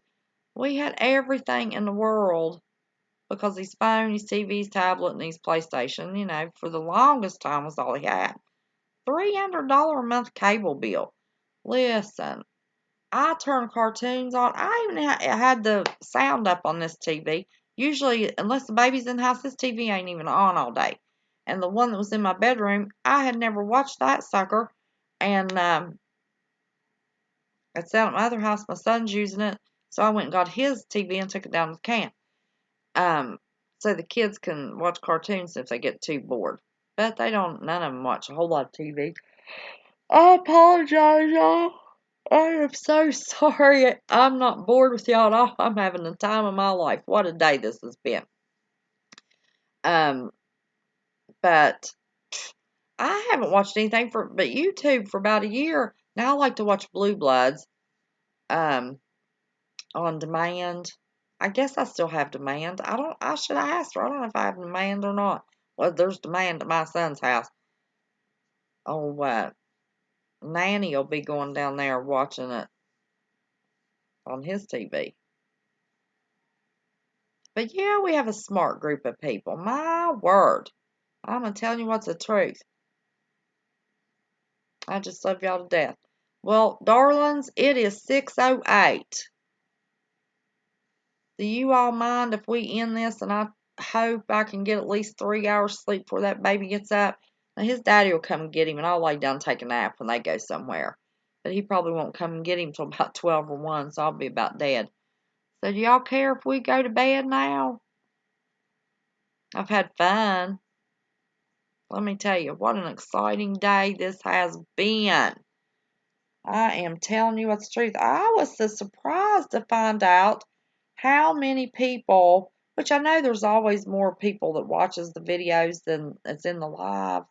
S1: We had everything in the world because his phone, his TV, his tablet, and his PlayStation, for the longest time was all he had. $300 a month cable bill. Listen, I turn cartoons on. I even had the sound up on this TV. Usually, unless the baby's in the house, this TV ain't even on all day. And the one that was in my bedroom, I had never watched that sucker. And It's down at my other house. My son's using it. So I went and got his TV and took it down to the camp. So the kids can watch cartoons if they get too bored. But they don't, none of them watch a whole lot of TV. I apologize, y'all. I am so sorry. I'm not bored with y'all at all. I'm having the time of my life. What a day this has been. But I haven't watched anything but YouTube for about a year. Now I like to watch Blue Bloods on demand. I guess I still have demand. I should have asked her. I don't know if I have demand or not. Well, there's demand at my son's house. Oh, Nanny will be going down there watching it on his TV. But yeah, we have a smart group of people. My word. I'm going to tell you what's the truth. I just love y'all to death. Well, darlings, it is 6:08. Do you all mind if we end this? And I hope I can get at least 3 hours sleep before that baby gets up. Now, his daddy will come and get him, and I'll lay down and take a nap when they go somewhere. But he probably won't come and get him till about 12 or 1, so I'll be about dead. So do y'all care if we go to bed now? I've had fun. Let me tell you, what an exciting day this has been. I am telling you what's the truth. I was so surprised to find out how many people, which I know there's always more people that watches the videos than it's in the live,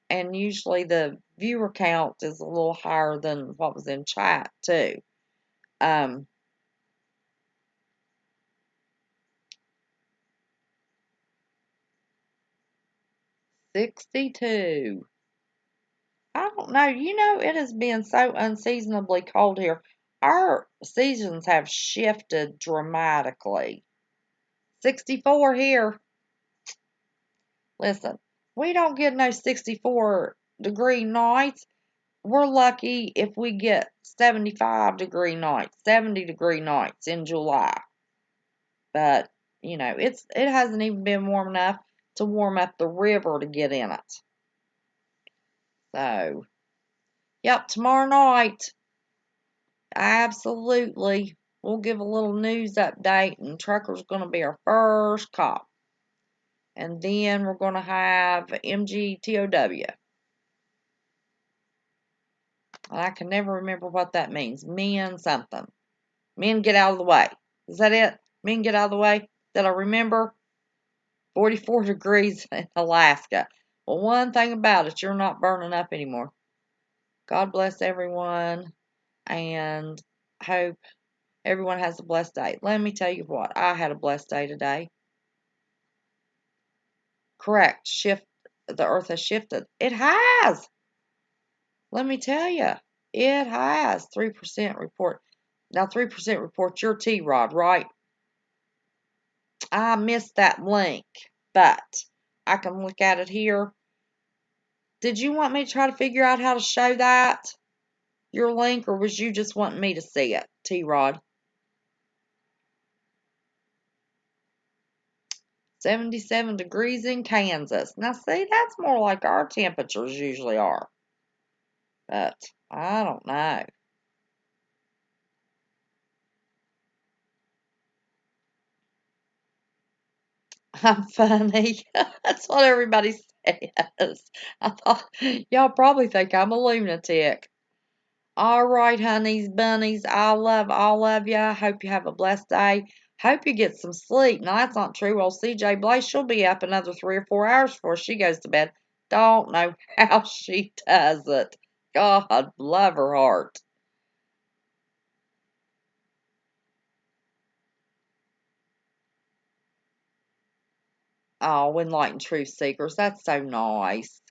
S1: and usually the viewer count is a little higher than what was in chat too. 62. I don't know. You know, it has been so unseasonably cold here. Our seasons have shifted dramatically. 64 here. Listen, we don't get no 64-degree nights. We're lucky if we get 75-degree nights, 70-degree nights in July. But, you know, it hasn't even been warm enough to warm up the river to get in it. So, yep, tomorrow night, absolutely, we'll give a little news update, and Trucker's going to be our first cop. And then we're going to have MGTOW. And I can never remember what that means. Men something. Men get out of the way. Is that it? Men get out of the way? That I remember? 44 degrees in Alaska. Well, one thing about it, you're not burning up anymore. God bless everyone, and hope everyone has a blessed day. Let me tell you what, I had a blessed day today. Correct. The earth has shifted. It has. Let me tell you, it has. 3% report. Now, 3% reports your T-Rod, right? I missed that link, but I can look at it here. Did you want me to try to figure out how to show that, your link, or was you just wanting me to see it, T-Rod? 77 degrees in Kansas. Now, see, that's more like our temperatures usually are. But I don't know. I'm funny. That's what everybody says. I thought y'all probably think I'm a lunatic. All right, honeys, bunnies. I love all of ya. Hope you have a blessed day. Hope you get some sleep. Now, that's not true. Well, CJ Blaze, she'll be up another 3 or 4 hours before she goes to bed. Don't know how she does it. God, love her heart. Oh, enlightened truth seekers. That's so nice.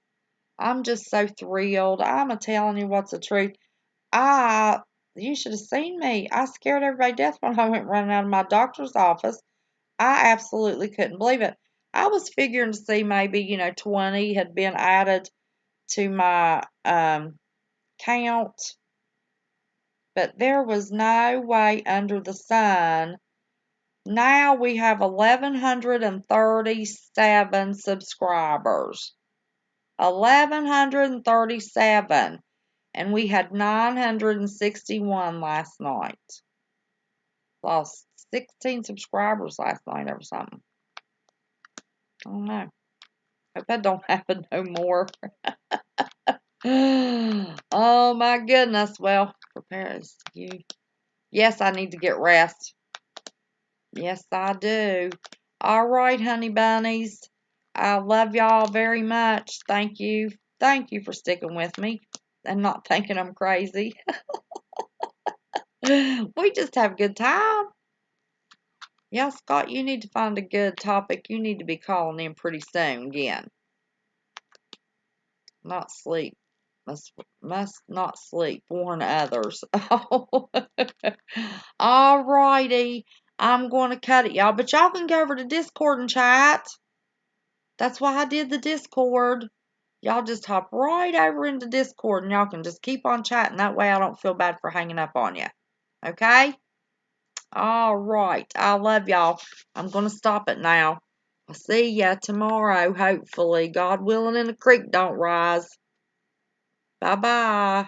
S1: I'm just so thrilled. I'm telling you what's the truth. You should have seen me. I scared everybody to death when I went running out of my doctor's office. I absolutely couldn't believe it. I was figuring to see maybe, 20 had been added to my count, but there was no way under the sun. Now we have 1,137 subscribers. 1,137. And we had 961 last night. Lost 16 subscribers last night or something. I don't know. Hope that don't happen no more. Oh my goodness. Well, prepare you. Yes, I need to get rest. Yes, I do. All right, honey bunnies. I love y'all very much. Thank you. Thank you for sticking with me and not thinking I'm crazy. We just have a good time. Yeah, Scott, you need to find a good topic. You need to be calling in pretty soon again. Not sleep. Must not sleep. Warn others. All righty. I'm going to cut it, y'all. But y'all can go over to Discord and chat. That's why I did the Discord. Y'all just hop right over into Discord and y'all can just keep on chatting. That way I don't feel bad for hanging up on you. Okay? All right. I love y'all. I'm going to stop it now. I'll see ya tomorrow, hopefully. God willing, and the creek don't rise. Bye-bye.